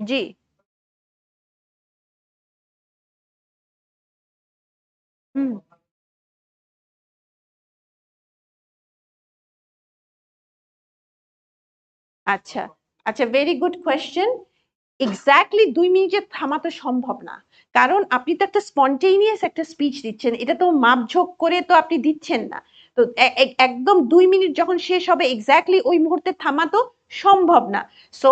জি। হুম। আচ্ছা আচ্ছা, very good question. Exactly 2 মিনিটে থামা তো সম্ভব না, কারণ আপনি তো একটা স্পন্টেনিয়াস একটা স্পিচ দিচ্ছেন, এটা তো মাপঝোঁক করে তো আপনি দিচ্ছেন না। তো একদম 2 মিনিট যখন শেষ হবে এক্স্যাক্টলি ওই মুহূর্তে থামা তো সম্ভব না। সো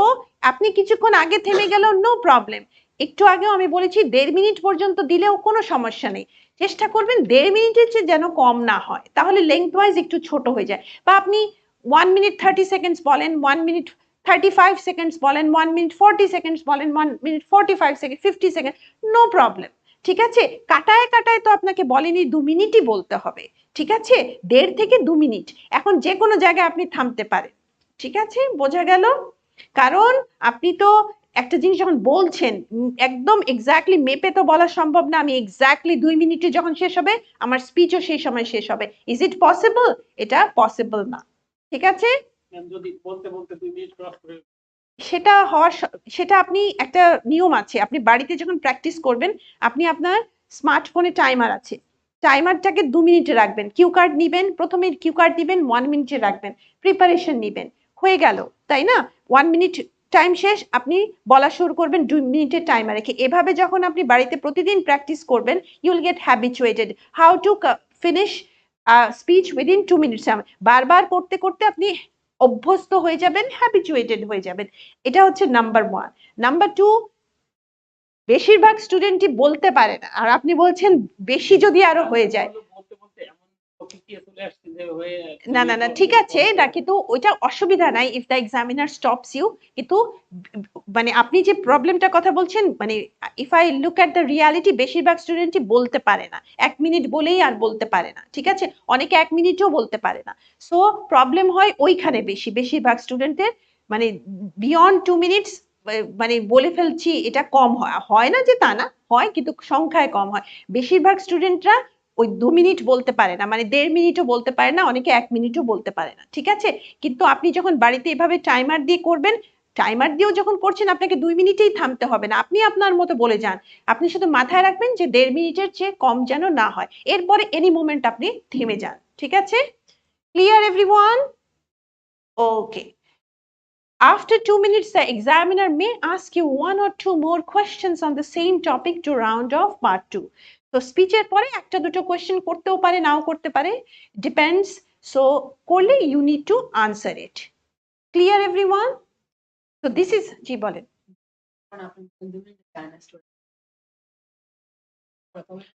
আপনি কিছুক্ষণ আগে থেমে গেলেও নো প্রবলেম। একটু আগেও আমি বলেছি 1.5 মিনিট পর্যন্ত দিলেও কোনো সমস্যা নেই। চেষ্টা করবেন 1.5 মিনিটের চেয়ে যেন কম না হয়, তাহলে লেংথ ওয়াইজ একটু ছোট হয়ে যায়। বা আপনি 1 মিনিট 30 সেকেন্ডস বলেন, 1 মিনিট 35 সেকেন্ডস বলেন, 1 মিনিট 40 সেকেন্ডস বলেন, 1 minute 45 second, 50 second, no problem. ঠিক আছে, কাটায় কাটায় তো আপনাকে বলেনি 2 মিনিটই বলতে হবে। ঠিক আছে, 1.5 থেকে 2 মিনিট, এখন যে কোনো জায়গায় আপনি থামতে পারেন। ঠিক আছে, বোঝা গেল? কারণ আপনি তো একটা জিনিস যখন বলছেন একদম এক্স্যাক্টলি মেপে তো বলা সম্ভব না আমি এক্স্যাক্টলি 2 মিনিটে যখন শেষ হবে আমার স্পিচও সেই সময় শেষ হবে। Is it possible? এটা পসিবল না। ঠিক আছে, যদি বলতে বলতে 2 মিনিট ক্রস করে সেটা হওয়ার সেটা আপনি একটা নিয়ম আছে, আপনি বাড়িতে যখন প্র্যাকটিস করবেন আপনি আপনার স্মার্টফোনে টাইমার আছে, টাইমারটাকে 2 মিনিটে রাখবেন, কিউ কার্ড নিবেন, প্রথমে কিউ কার্ড দিবেন, 1 মিনিটে রাখবেন, প্রিপারেশন নিবেন, হয়ে গেল, তাই না? 1 মিনিট টাইম শেষ, আপনি বলা শুরু করবেন 2 মিনিটের টাইমার রেখে। এভাবে যখন আপনি বাড়িতে প্রতিদিন প্র্যাকটিস করবেন you will get habituated how to finish speech within 2 minutes. বারবার করতে করতে আপনি অভ্যস্ত হয়ে যাবেন, হ্যাবিচুয়েটেড হয়ে যাবেন। এটা হচ্ছে নাম্বার 1। নাম্বার 2, বেশিরভাগ স্টুডেন্টই বলতে পারে না, আর আপনি বলছেন বেশি যদি আরো হয়ে যায়। না না না, ঠিক আছে না, কিন্তু ওইটা অসুবিধা নাই if the examiner stops you. কিন্তু মানে আপনি যে প্রবলেমটা কথা বলছেন, মানে if I look at the reality, বেশিরভাগ স্টুডেন্টই বলতে পারে না, 1 মিনিট বলেই আর বলতে পারে না। ঠিক আছে, অনেকে 1 মিনিটও বলতে পারে না। সো প্রবলেম হয় ওইখানে বেশি, বেশিরভাগ স্টুডেন্টের মানে বিয়ন্ড 2 মিনিটস মানে বলে ফেলছি, এটা কম হয়, হয় না যে তা না, হয় কিন্তু সংখ্যায় কম হয়। বেশিরভাগ স্টুডেন্টরা ওই 2 মিনিট বলতে পারে না, মানে 1.5 মিনিটও বলতে পারে না, অনেকে 1 মিনিটও বলতে পারে না। ঠিক আছে, কিন্তু আপনি যখন বাড়িতে এভাবে টাইমার দিয়ে করবেন, টাইমার দিয়েও যখন করছেন আপনাকে 2 মিনিটেই থামতে হবে না, আপনি আপনার মতো বলে যান। আপনি শুধু মাথায় রাখবেন যে 1.5 মিনিটের চেয়ে কম যেন না হয়, এরপরে এনি মোমেন্ট আপনি থেমে যান। ঠিক আছে, clear everyone? Okay. After 2 minutes, the examiner may ask you 1 or 2 more questions on the same topic to round off part 2. তো স্পিচের পরে একটা দুটো কোয়েশ্চেন করতেও পারে, নাও করতে পারে, ডিপেন্ডস। সো করলে you need to answer it. Clear everyone? তো দিস ইজ, জি বলেন।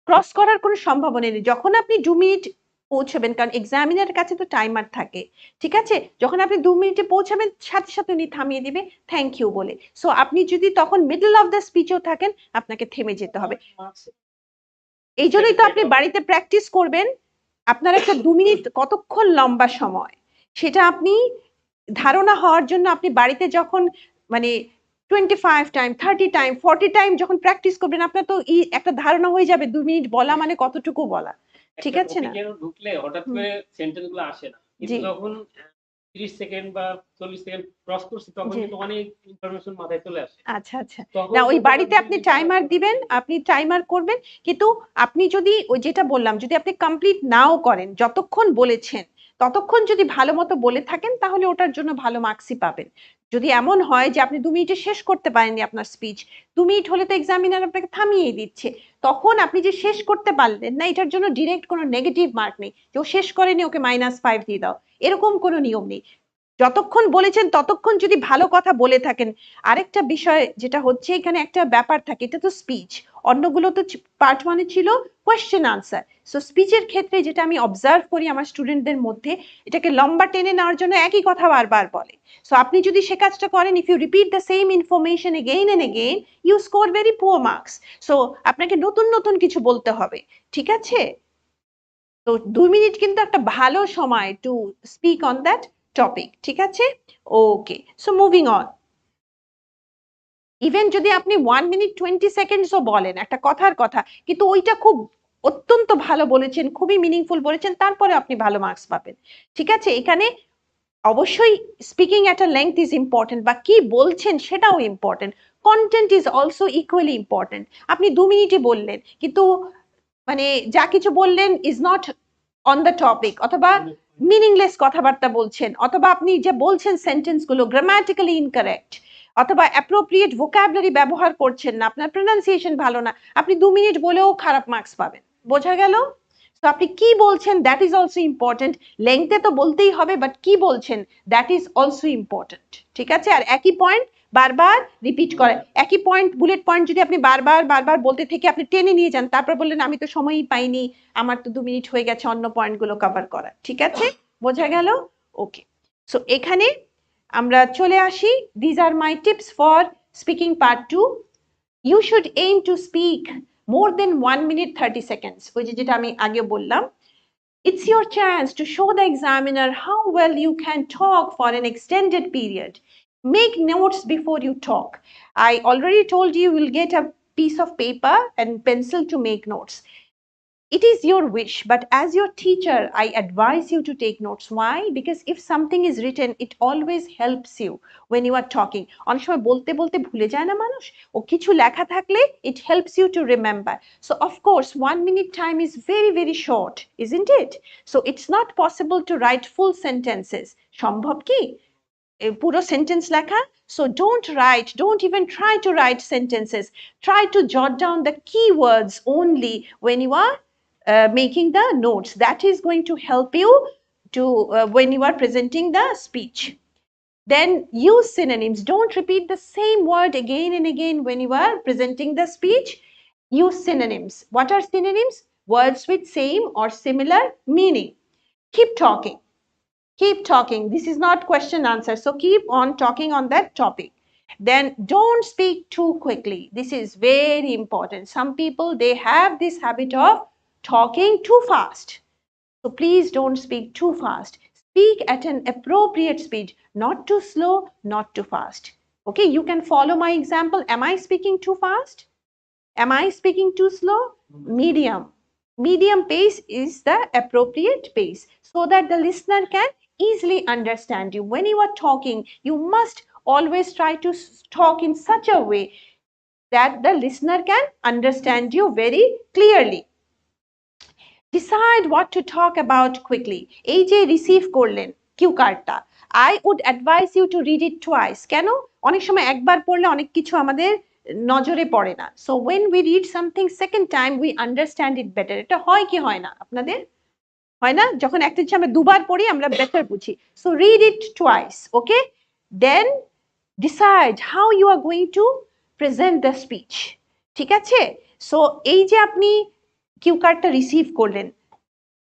ক্রস করার কোনো সম্ভাবনা নেই যখন আপনি 2 মিনিট পৌঁছবেন, কারণ এক্সামিনারের কাছে তো টাইমার থাকে। ঠিক আছে, যখন আপনি 2 মিনিটে পৌঁছাবেন সাথে সাথে উনি থামিয়ে দিবে থ্যাংক ইউ বলে। সো আপনি যদি তখন মিডল অফ দ্য স্পিচও থাকেন আপনাকে থেমে যেতে হবে। এই জন্যই তো আপনি বাড়িতে প্র্যাকটিস করবেন। আপনার একটা 2 মিনিট কতক্ষণ লম্বা সময়, সেটা আপনি ধারণা হওয়ার জন্য আপনি বাড়িতে যখন মানে 25 টাইম, 30 টাইম, 40 টাইম যখন প্র্যাকটিস করবেন আপনার তো একটা ধারণা হয়ে যাবে 2 মিনিট বলা মানে কতটুকু বলা। ঠিক আছে না? ঢুকলে হঠাৎ করে সেন্টেন্স গুলো আসে না, কিন্তু যখন 30 সেকেন্ড বা 40 সেকেন্ড ক্রস করছি তখন কিন্তু অনেক ইনফরমেশন মাথায় চলে আসে। আচ্ছা আচ্ছা, না ওই বাড়িতে আপনি টাইমার দিবেন, আপনি টাইমার করবেন, কিন্তু আপনি যদি ওই যেটা বললাম যদি আপনি কমপ্লিট নাও করেন, যতক্ষণ বলেছেন ততক্ষণ যদি ভালো মতো বলে থাকেন তাহলে ওটার জন্য ভালো মার্কসই পাবেন। যদি এমন হয় যে আপনি 2 মিনিটে শেষ করতে পারেননি আপনার স্পিচ, 2 মিনিট হলে তো এক্সামিনার আপনাকে থামিয়ে দিচ্ছে, তখন আপনি যে শেষ করতে পারলেন না এটার জন্য ডিরেক্ট কোনো নেগেটিভ মার্ক নেই, কেউ শেষ করেনি ওকে -5 দিয়ে দাও, এরকম কোনো নিয়ম নেই। যতক্ষণ বলেছেন ততক্ষণ যদি ভালো কথা বলে থাকেন। আরেকটা বিষয় যেটা হচ্ছে এখানে একটা ব্যাপার থাকে, এটা তো স্পিচ, অন্যগুলো তো পার্ট 1 ছিল কোয়েশ্চেন আনসার। সো স্পিচের ক্ষেত্রে যেটা আমি অবজার্ভ করি আমার স্টুডেন্টদের মধ্যে, এটাকে লম্বা টেনে নেওয়ার জন্য একই কথা বারবার বলে। সো আপনি যদি সে কাজটা করেন, if you repeat the same information again and again you score very poor marks. So আপনাকে নতুন নতুন কিছু বলতে হবে। ঠিক আছে, তো 2 মিনিট কিন্তু একটা ভালো সময় to speak on that topic. ঠিক আছে, ওকে, সো মুভিং অন। ইভেন যদি আপনি 1 মিনিট 20 সেকেন্ডসও বলেন একটা কথার কথা, কিন্তু ওইটা খুব অত্যন্ত ভালো বলেছেন, খুবই মিনিংফুল বলেছেন, তারপরে আপনি ভালো মার্কস পাবেন। ঠিক আছে, এখানে অবশ্যই speaking at a length is important, বা কি বলছেন সেটাও important. Content is also equally important. আপনি 2 মিনিটে বললেন কিন্তু মানে যা কিছু বললেন is not on the topic, অথবা মিনিংলেস কথাবার্তা বলছেন, অথবা আপনি যে বলছেন সেন্টেন্সগুলো গ্রামাটিক্যালি ইনকারেক্ট, অথবা অ্যাপ্রোপ্রিয়েট ভোকাবুলারি ব্যবহার করছেন না, আপনার প্রনাউন্সিয়েশন ভালো না, আপনি 2 মিনিট বলেও খারাপ মার্কস পাবেন। বোঝা গেল? তো আপনি কি বলছেন দ্যাট ইজ অলসো ইম্পর্টেন্ট। লেংথে তো বলতেই হবে, বাট কি বলছেন দ্যাট ইজ অলসো ইম্পর্টেন্ট। ঠিক আছে? আর একই পয়েন্ট বারবার রিপিট করে, একই পয়েন্ট বুলেট পয়েন্ট যদি আপনি বারবার বারবার বলতে থেকে আপনি টেনে নিয়ে যান, তারপর বললেন আমি তো সময়ই পাইনি, আমার তো 2 মিনিট হয়ে গেছে অন্য পয়েন্টগুলো কভার করা। ঠিক আছে? বোঝা গেল? ওকে, সো এখানে আমরা চলে আসি। This are my tips for speaking part 2। You should aim to speak more than 1 minute 30 seconds, ওই যেটা আমি আগে বললাম। It's your chance to show the examiner how well you can talk for an extended period. Make notes before you talk. I already told you will get a piece of paper and pencil to make notes. It is your wish, but as your teacher, I advise you to take notes. Why? Because if something is written, it always helps you when you are talking. অনেক সময় বলতে বলতে ভুলে যায় না মানুষ, ও কিছু লেখা থাকলে it helps you to remember. So of course 1 minute time is very very short, isn't it? So it's not possible to write full sentences. সম্ভব কি পুরো সেন্টেন্স লেখা? So don't even try to write sentences. Try to jot down the keywords only when you are making the notes. That is going to help you to when you are presenting the speech. Then use synonyms. Don't repeat the same word again and again when you are presenting the speech. Use synonyms. What are synonyms? Words with same or similar meaning. Keep talking. Keep talking. This is not question answer, so keep on talking on that topic. Then don't speak too quickly. This is very important. Some people, they have this habit of talking too fast. So please don't speak too fast. Speak at an appropriate speed, not too slow, not too fast. Okay, you can follow my example. Am I speaking too fast? Am I speaking too slow? Medium. Medium pace is the appropriate pace so that the listener can easily understand you. When you are talking, you must always try to talk in such a way that the listener can understand you very clearly. Decide what to talk about quickly. এই যে receive করলেন Q কার্ডটা, I would advise you to read it twice. কেন? অনেক সময় একবার পড়লে অনেক কিছু আমাদের নজরে পড়ে না। So when we read something second time, we understand it better. এটা হয় কি হয় না আপনাদের? হয় না? যখন একটা জিনিস আমরা দুবার পড়ি আমরা বেটার বুঝি। So read it twice, okay? Then decide how you are going to present the speech. ঠিক আছে? So এই যে আপনি কিউ কার্ডটা রিসিভ করলেন,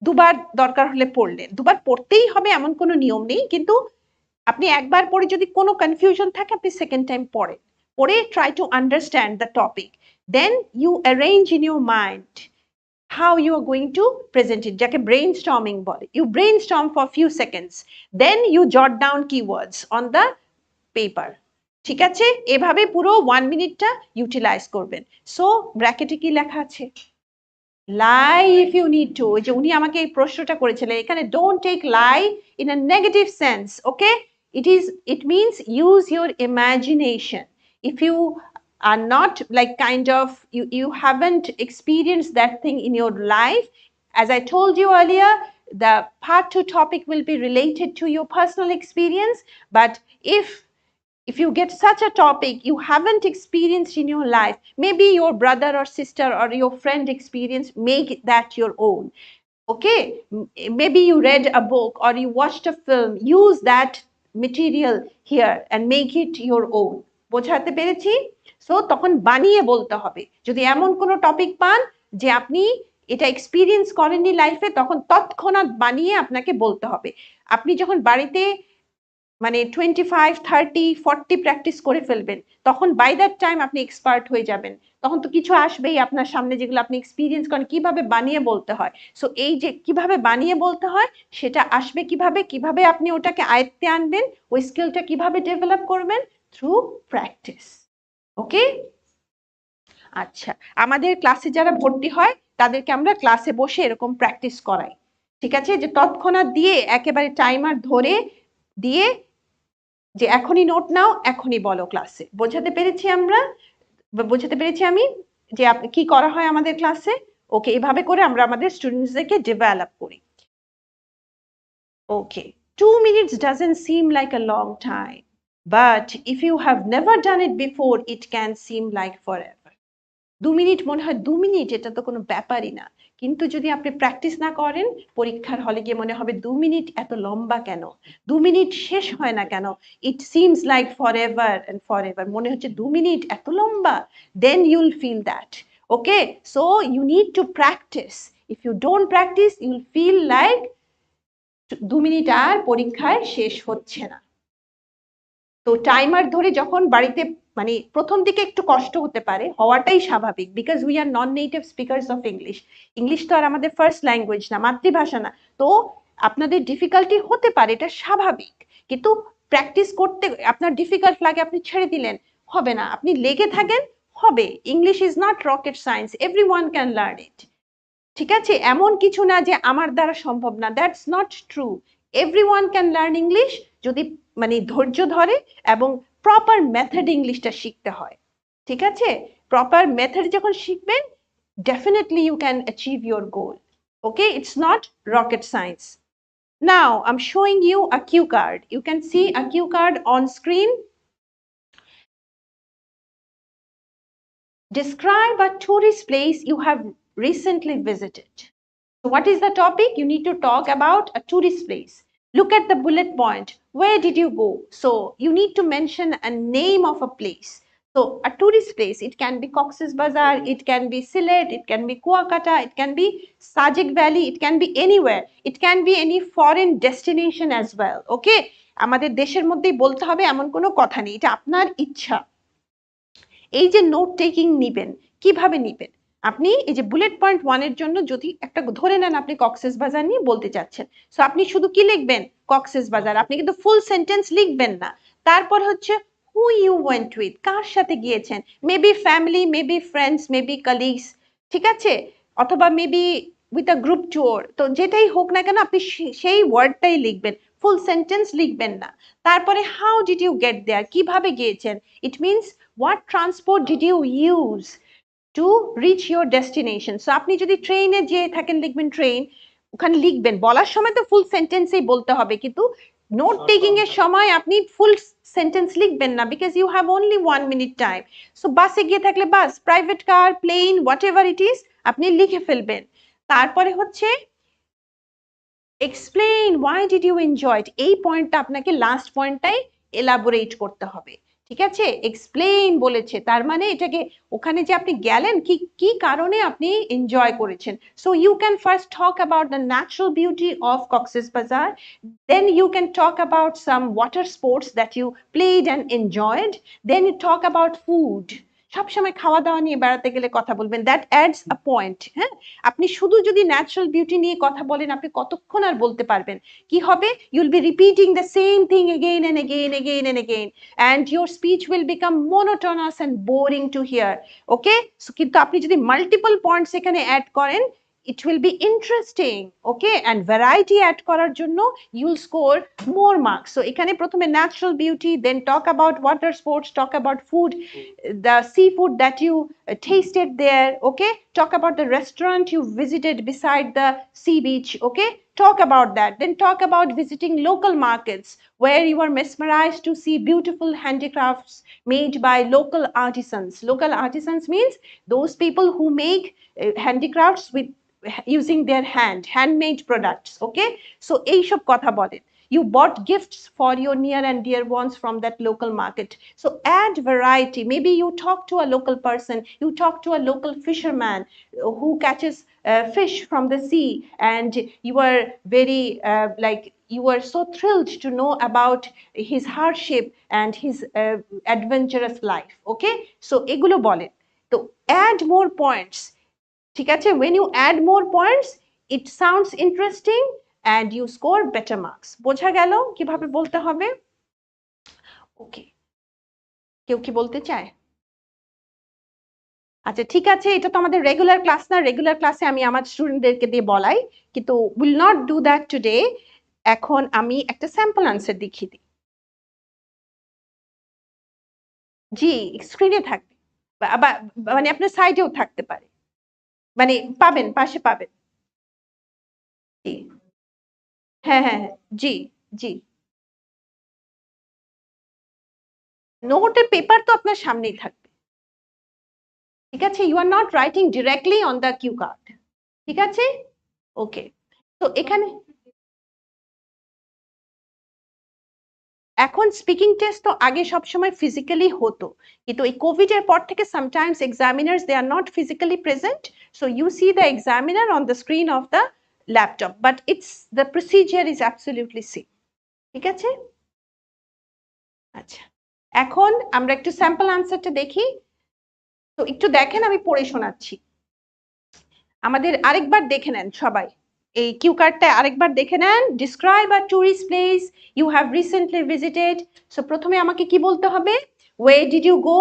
দুবার দরকার হলে পড়লেন, দুবার পড়তেই হবে এমন কোনো নিয়ম নেই, কিন্তু আপনি একবার পড়ে যদি কোনো কনফিউশন থাকে আপনি সেকেন্ড টাইম পড়ে try to understand the topic, then you arrange in your mind how you are going to present it, যাকে brainstorming বলে। You brainstorm for few seconds, then you jot down keywords on the paper. ঠিক আছে? এভাবে পুরো 1 মিনিটটা utilise করবেন। So ব্র্যাকেটে কি লেখা আছে? Lie if you need to. ওই যে উনি আমাকে এই প্রশ্নটা করেছিলেন, এখানে don't take lie in a negative sense, okay? It means use your imagination. If you are not like kind of you haven't experienced that thing in your life, as I told you earlier, the part 2 topic will be related to your personal experience, but if you get such a topic you haven't experienced in your life, maybe your brother or sister or your friend experience, make that your own. Okay, maybe you read a book or you watched a film, use that material here and make it your own. বোঝাতে পেরেছি? So তখন বানিয়ে বলতে হবে। যদি এমন কোনো topic পান যে আপনি এটা এক্সপিরিয়েন্স করেননি লাইফে, তখন তৎক্ষণাৎ বানিয়ে আপনাকে বলতে হবে। আপনি যখন বাড়িতে মানে 25, 30, 40 প্র্যাকটিস করে ফেলবেন, তখন বাই দ্যাট টাইম আপনি এক্সপার্ট হয়ে যাবেন। তখন তো কিছু আসবেই আপনার সামনে যেগুলো আপনি এক্সপিরিয়েন্স করেন, কিভাবে বানিয়ে বলতে হয়। সো এই যে কিভাবে বানিয়ে বলতে হয় সেটা আসবে কিভাবে, কিভাবে আপনি ওটাকে আয়ত্তে আনবেন, ওই স্কিলটা কিভাবে ডেভেলপ করবেন, থ্রু প্র্যাকটিস। ওকে? আচ্ছা, আমাদের ক্লাসে যারা ভর্তি হয় তাদেরকে আমরা ক্লাসে বসে এরকম প্র্যাকটিস করাই। ঠিক আছে? যে তৎক্ষণাৎ দিয়ে একেবারে টাইমার ধরে দিয়ে যে এখনই নোট নাও, এখনই বলো ক্লাসে। বোঝাতে পেরেছি বোঝাতে পেরেছি আমি যে কি করা হয় আমাদের ক্লাসে? ওকে, এভাবে করে আমরা আমাদের স্টুডেন্টসদেরকে ডেভেলপ করি। ওকে, 2 minutes doesn't seem like a long time, but if you have never done it before, it can seem like forever. 2 minute মনে হয় 2 মিনিট, এটা তো কোনো ব্যাপারই না। কিন্তু যদি আপনি প্র্যাকটিস না করেন, পরীক্ষার হলে গিয়ে মনে হবে 2 মিনিট এত লম্বা কেন, 2 মিনিট শেষ হয় না কেন, it seems like for ever and for ever, মনে হচ্ছে 2 মিনিট এত লম্বা। Then you'll feel that. Okay, so you need to practise. If you don't practise, you'll feel like 2 minute আর পরীক্ষায় শেষ হচ্ছে না। তো টাইমার ধরে যখন বাড়িতে, মানে প্রথম দিকে একটু কষ্ট হতে পারে, হওয়াটাই স্বাভাবিক, because we are non native speakers of English. English তো আর আমাদের ফার্স্ট ল্যাঙ্গুয়েজ না, মাতৃভাষা না। তো আপনাদের ডিফিকাল্টি হতে পারে, এটা স্বাভাবিক। কিন্তু প্র্যাকটিস করতে আপনার ডিফিকাল্ট লাগে, আপনি ছেড়ে দিলেন, হবে না। আপনি লেগে থাকেন, হবে। English is not rocket science, everyone can learn it. ঠিক আছে, এমন কিছু না যে আমার দ্বারা সম্ভব না, that's not true. Everyone can learn English, যদি মানে ধৈর্য ধরে এবং প্রপার মেথড ইংলিশটা শিখতে হয়। ঠিক আছে, প্রপার মেথড যখন শিখবেন, definitely you can achieve your goal. Okay, it's not rocket science. Now I'm showing you a cue card. You can see a cue card on screen. Describe a tourist place you have recently visited. So what is the topic? You need to talk about a tourist place. Look at the bullet point. Where did you go? So you need to mention a name of a place. So a tourist place, it can be Cox's Bazar, it can be Sylhet, it can be Kuakata, it can be Sajik Valley, it can be anywhere. It can be any foreign destination as well. Okay? আমাদের দেশের মধ্যেই বলতে হবে এমন কোনো কথা নেই, এটা আপনার ইচ্ছা। এই যে নোট টেকিং নিবেন, কিভাবে নিবেন? আপনি এই যে বুলেট পয়েন্ট 1 এর জন্য যদি একটা ধরে নেন আপনি কক্সেস বাজার নিয়ে বলতে চাচ্ছেন, সো আপনি শুধু কি লিখবেন? কক্সেস বাজার। আপনি কিন্তু ফুল সেন্টেন্স লিখবেন না। তারপর হচ্ছে হু ইউ ওয়েন্ট উইথ, কার সাথে গিয়েছেন? Maybe family, maybe friends, maybe colleagues, ঠিক আছে, অথবা maybe with a group tour. তো যেটাই হোক না কেন, আপনি সেই ওয়ার্ডটাই লিখবেন, ফুল সেন্টেন্স লিখবেন না। তারপরে হাউ ডিড ইউ গেট দেয়ার, কিভাবে গিয়েছেন? It means what transport did you use to reach your destination? So আপনি যদি ট্রেনে যেয়ে থাকেন, লিখবেন ট্রেন, ওখানে লিখবেন। বলার সময় তো ফুল সেন্টেন্সেই বলতে হবে, কিন্তু নোট টেকিং এর সময় আপনি ফুল সেন্টেন্স লিখবেন না, because you have only 1 minute time. So বাসে গিয়ে থাকলে bus, private car, plane, whatever it is, আপনি লিখে ফেলবেন। তারপরে হচ্ছে explain why did you enjoy it, এই পয়েন্টটা আপনাকে লাস্ট পয়েন্টটাই এলাবোরেট করতে হবে। ঠিক আছে, এক্সপ্লেইন বলেছে, তার মানে এটাকে ওখানে যে আপনি গেলেন, কি কি কারণে আপনি এনজয় করেছেন। So you can first talk about the natural beauty of Cox's Bazar, then you can talk about some water sports that you played and enjoyed, then you talk about food. সবসময় খাওয়া দাওয়া নিয়ে বেড়াতে গেলে কথা বলবেন, দ্যাট অ্যাডস আ পয়েন্ট। হ্যাঁ, আপনি শুধু যদি ন্যাচারাল বিউটি নিয়ে কথা বলেন, আপনি কতক্ষণ আর বলতে পারবেন? কি হবে? You'll be repeating the same thing again and again, again and again, and your speech will become monotonous and boring to hear. Okay, so কিন্তু আপনি যদি মাল্টিপল পয়েন্টস এখানে অ্যাড করেন, it will be interesting. Okay, and variety add করার জন্য you'll score more marks. So এখানে প্রথমে natural beauty, then talk about water sports, talk about food, the seafood that you tasted there. Okay, talk about the restaurant you visited beside the sea beach. Okay, talk about that. Then talk about visiting local markets where you are mesmerized to see beautiful handicrafts made by local artisans. Local artisans means those people who make handicrafts with using their handmade products. Okay, so এইসব কথা বলেন। You bought gifts for your near and dear ones from that local market. So add variety. Maybe you talk to a local person, you talk to a local fisherman who catches fish from the sea, and you are very like you were so thrilled to know about his hardship and his adventurous life. Okay, so এগুলো বলেন। তো add more points। ঠিক আছে, when you add more points, it sounds interesting and you score better marks. বোঝা গেল কিভাবে বলতে হবে? ওকে, কেউ কি বলতে চায়? আচ্ছা ঠিক আছে, এটা তো আমাদের রেগুলার ক্লাস না, রেগুলার ক্লাসে আমি আমার স্টুডেন্টদেরকে দিয়ে বলাই, কিন্তু will not do that today. এখন আমি একটা স্যাম্পল আনসার দেখিয়ে দিই। জি, স্ক্রিনে থাকবে মানে আপনার সাইডেও থাকতে পারে, মানে পাবেন, পাশে পাবেন। জি, হ্যাঁ হ্যাঁ হ্যাঁ, জি জি। নোটের পেপার তো আপনার সামনেই থাকবে, ঠিক আছে? You are not writing directly on the cue card, ঠিক আছে? ওকে, তো এখানে এখন স্পিকিং টেস্ট তো আগে সবসময় ফিজিক্যালি হতো, কিন্তু এই কোভিড এর পর থেকে sometimes examiners they are not physically present, so you see the examiner on the screen of the laptop, but it's the procedure is absolutely same, ঠিক আছে? আচ্ছা, এখন আমরা একটু স্যাম্পল আনসারটা দেখি, তো একটু দেখেন, আমি পড়ে শোনাচ্ছি। আমাদের আরেকবার দেখে নেন সবাই, এই কিউ কার্ডটা আরেকবার দেখে নেন। Describe a tourist place you have recently visited. So প্রথমে আমাকে কি বলতে হবে? Where did you go,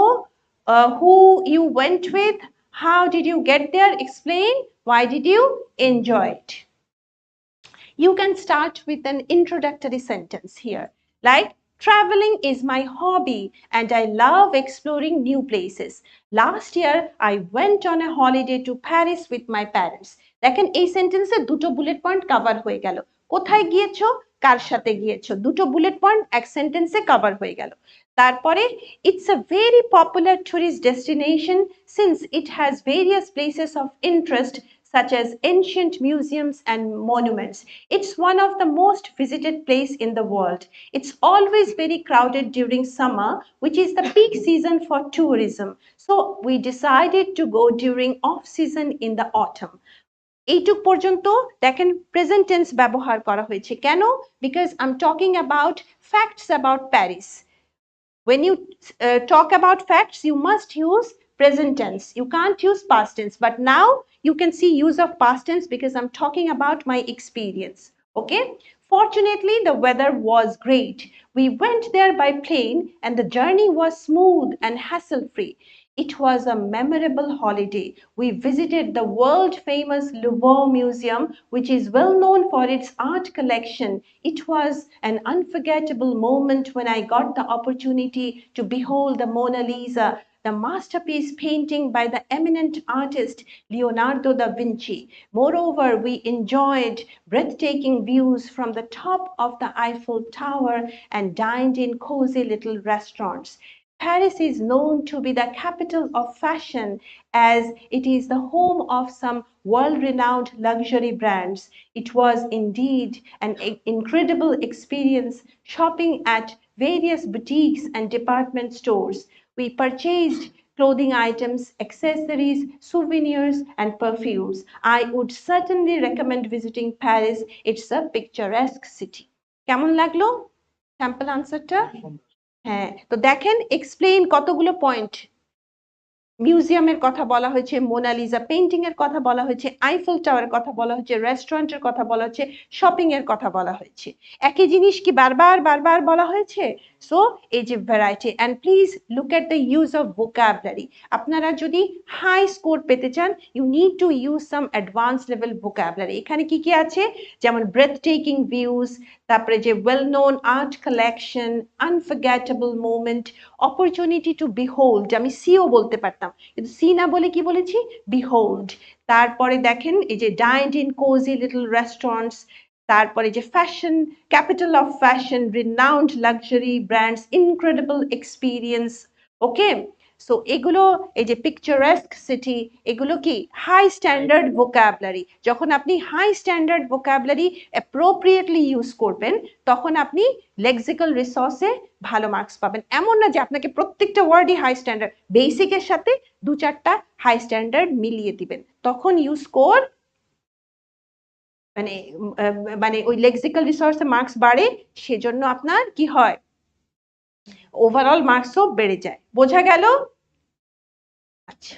who you went with, how did you get there, explain, why did you enjoy it. You can start with an introductory sentence here, like traveling is my hobby and I love exploring new places. Last year, I went on a holiday to Paris with my parents. দেখেন এই সেন্টেন্সে দুটো bullet point cover হয়ে গেল। কোথায় গিয়েছো, কার সাথে গিয়েছো, দুটো বুলেট পয়েন্ট এক সেন্টেন্সে কভার হয়ে গেল। তারপরে it's a very popular tourist destination since it has various places of interest such as ancient museums and monuments. It's one of the most visited place in the world. It's always very crowded during summer, which is the peak season for tourism. So we decided to go during off season in the autumn. এইটুক পর্যন্ত দেখেন present tense ব্যবহার করা হয়েছে কেন? Because I am talking about facts about Paris. When you talk about facts, you must use present tense. You can't use past tense. But now you can see use of past tense because I'm talking about my experience. Okay. Fortunately, the weather was great. We went there by plane and the journey was smooth and hassle-free. It was a memorable holiday. We visited the world-famous Louvre Museum, which is well known for its art collection. It was an unforgettable moment when I got the opportunity to behold the Mona Lisa, the masterpiece painting by the eminent artist Leonardo da Vinci. Moreover, we enjoyed breathtaking views from the top of the Eiffel Tower and dined in cozy little restaurants. Paris is known to be the capital of fashion as it is the home of some world-renowned luxury brands. It was indeed an incredible experience shopping at various boutiques and department stores. We purchased clothing items, accessories, souvenirs, and perfumes. I would certainly recommend visiting Paris. It's a picturesque city. কেমন লাগলো sample আনসারটা? হ্যাঁ, তো দেখেন explain কতগুলো point, মিউজিয়ামের কথা বলা হয়েছে, মোনালিসা পেইন্টিং এর কথা বলা হয়েছে, আইফেল টাওয়ারের কথা বলা হয়েছে, রেস্টুরেন্টের কথা বলা হয়েছে, শপিং এর কথা বলা হয়েছে। একই জিনিস কি বারবার বারবার বলা হয়েছে? সো এই যে variety, and please look at the use of vocabulary. আপনারা যদি হাই স্কোর পেতে চান, you need to use some advance level vocabulary. এখানে কি কি আছে? যেমন ব্রেথ টেকিং ভিউজ, তারপরে যে well known art collection, unforgettable moment, opportunity to behold, আমি সিও বলতে পারতাম কিন্তু সি না বলে কি বলেছি, বিহোল্ড। তারপরে দেখেন এই যে ডাইন্ড ইন কোজি লিটল রেস্টুরেন্টস, তারপরে যে fashion capital of fashion, renowned luxury brands, incredible experience. Okay, so এগুলো এই যে পিকচারেস্ক সিটি, এগুলো কি হাই স্ট্যান্ডার্ড ভোকাবুলারি। যখন আপনি high standard vocabulary appropriately use করবেন, তখন আপনি লেক্সিক্যাল রিসোর্সে ভালো মার্কস পাবেন। এমন না যে আপনাকে প্রত্যেকটা ওয়ার্ডই হাই স্ট্যান্ডার্ড, বেসিকের সাথে দু চারটা হাই স্ট্যান্ডার্ড মিলিয়ে দিবেন, তখন ইউ স্কোর, মানে মানে ওই লেক্সিক্যাল রিসোর্সে মার্কস বাড়ে, সেজন্য আপনার কি হয়, ওভারঅল মার্কসও বেড়ে যায়। বোঝা গেল? আচ্ছা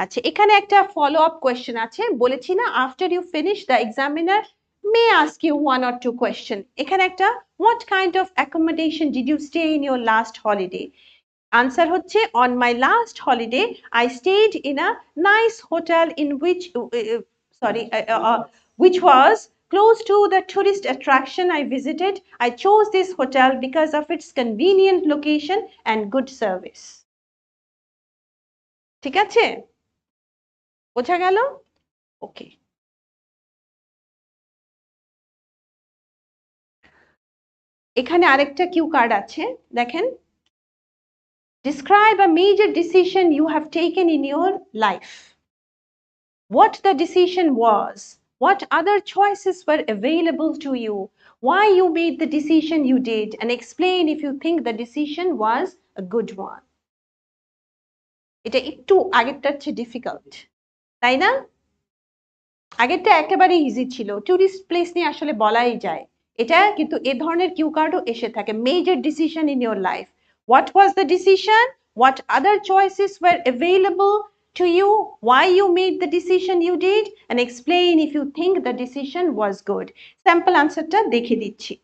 আচ্ছা, এখানে একটা ফলো আপ কোয়েশ্চেন আছে, বলেছি না after you finish the examiner may ask you one or two question. এখানে একটা, what kind of accommodation did you stay in your last holiday? Answer হচ্ছে, on my last holiday I stayed in a nice hotel in which sorry which was close to the tourist attraction I visited. I chose this hotel because of its convenient location and good service. ঠিক আছে? বোঝা গেল? ওকে। এখানে আরেকটা cue card আছে, দেখেন। Describe a major decision you have taken in your life. What the decision was, what other choices were available to you, why you made the decision you did, and explain if you think the decision was a good one. এটা একটু আগেরটার চেয়ে difficult, তাই না? আগেরটা একেবারে easy ছিল, tourist place নিয়ে আসলে বলাই যায়। এটা কিন্তু এ ধরনের কিউ কার্ডও এসে থাকে, major decision in your life, what was the decision, what other choices were available to you, why you made the decision you did, and explain if you think the decision was good. Sample আনসারটা দেখে দিচ্ছি।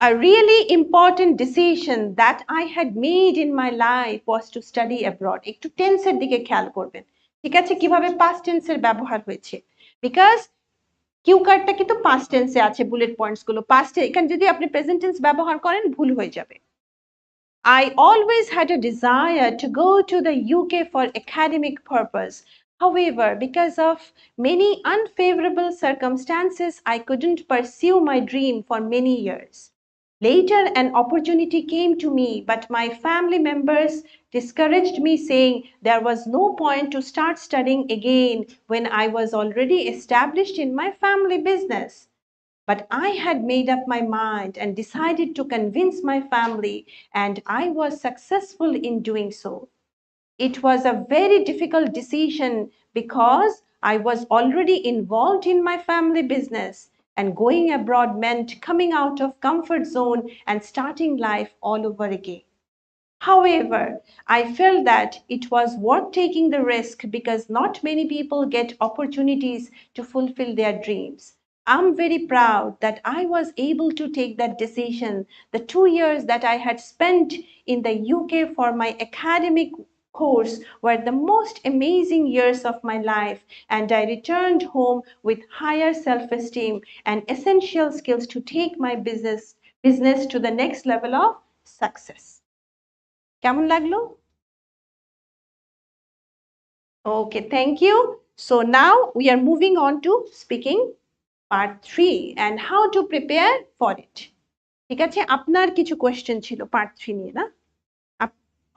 A really important decision that I had made in my life was to study abroad. একটু টেন্সের দিকে খেয়াল করবেন, ঠিক আছে, কিভাবে পাস্ট টেন্সের ব্যবহার হয়েছে, বিকজ কিউ কার্ডটা কিন্তু পাস্ট টেন্সে আছে, বুলেট পয়েন্টস গুলো পাস্টে, এখানে যদি আপনি প্রেজেন্ট টেন্স ব্যবহার করেন ভুল হয়ে যাবে। I always had a desire to go to the UK for academic purpose. However, because of many unfavorable circumstances, I couldn't pursue my dream for many years. Later, an opportunity came to me, but my family members discouraged me, saying there was no point to start studying again when I was already established in my family business. But I had made up my mind and decided to convince my family, and I was successful in doing so. It was a very difficult decision because I was already involved in my family business, and going abroad meant coming out of comfort zone and starting life all over again. However, I felt that it was worth taking the risk because not many people get opportunities to fulfill their dreams. I'm very proud that I was able to take that decision. The 2 years that I had spent in the UK for my academic course were the most amazing years of my life, and I returned home with higher self-esteem and essential skills to take my business to the next level of success. কেমন লাগলো? Okay, thank you. So now we are moving on to speaking part 3 and how to prepare for it. ঠিক আছে, আপনার কিছু question ছিল part 3 নিয়ে, না?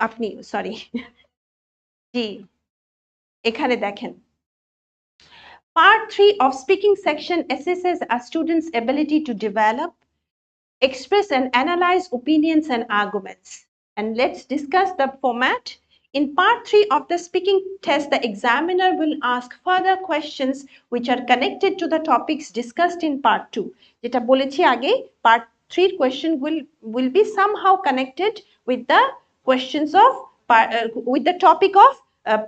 আপনি সরি জি, এখানে দেখেন, part 3 of speaking section assesses a student's ability to develop, express and analyze opinions and arguments. And let's discuss the format. In part 3 of the speaking test, the examiner will ask further questions which are connected to the topics discussed in part 2. যেটা বলেছি আগে, part 3 question will be somehow connected with the questions of with the topic of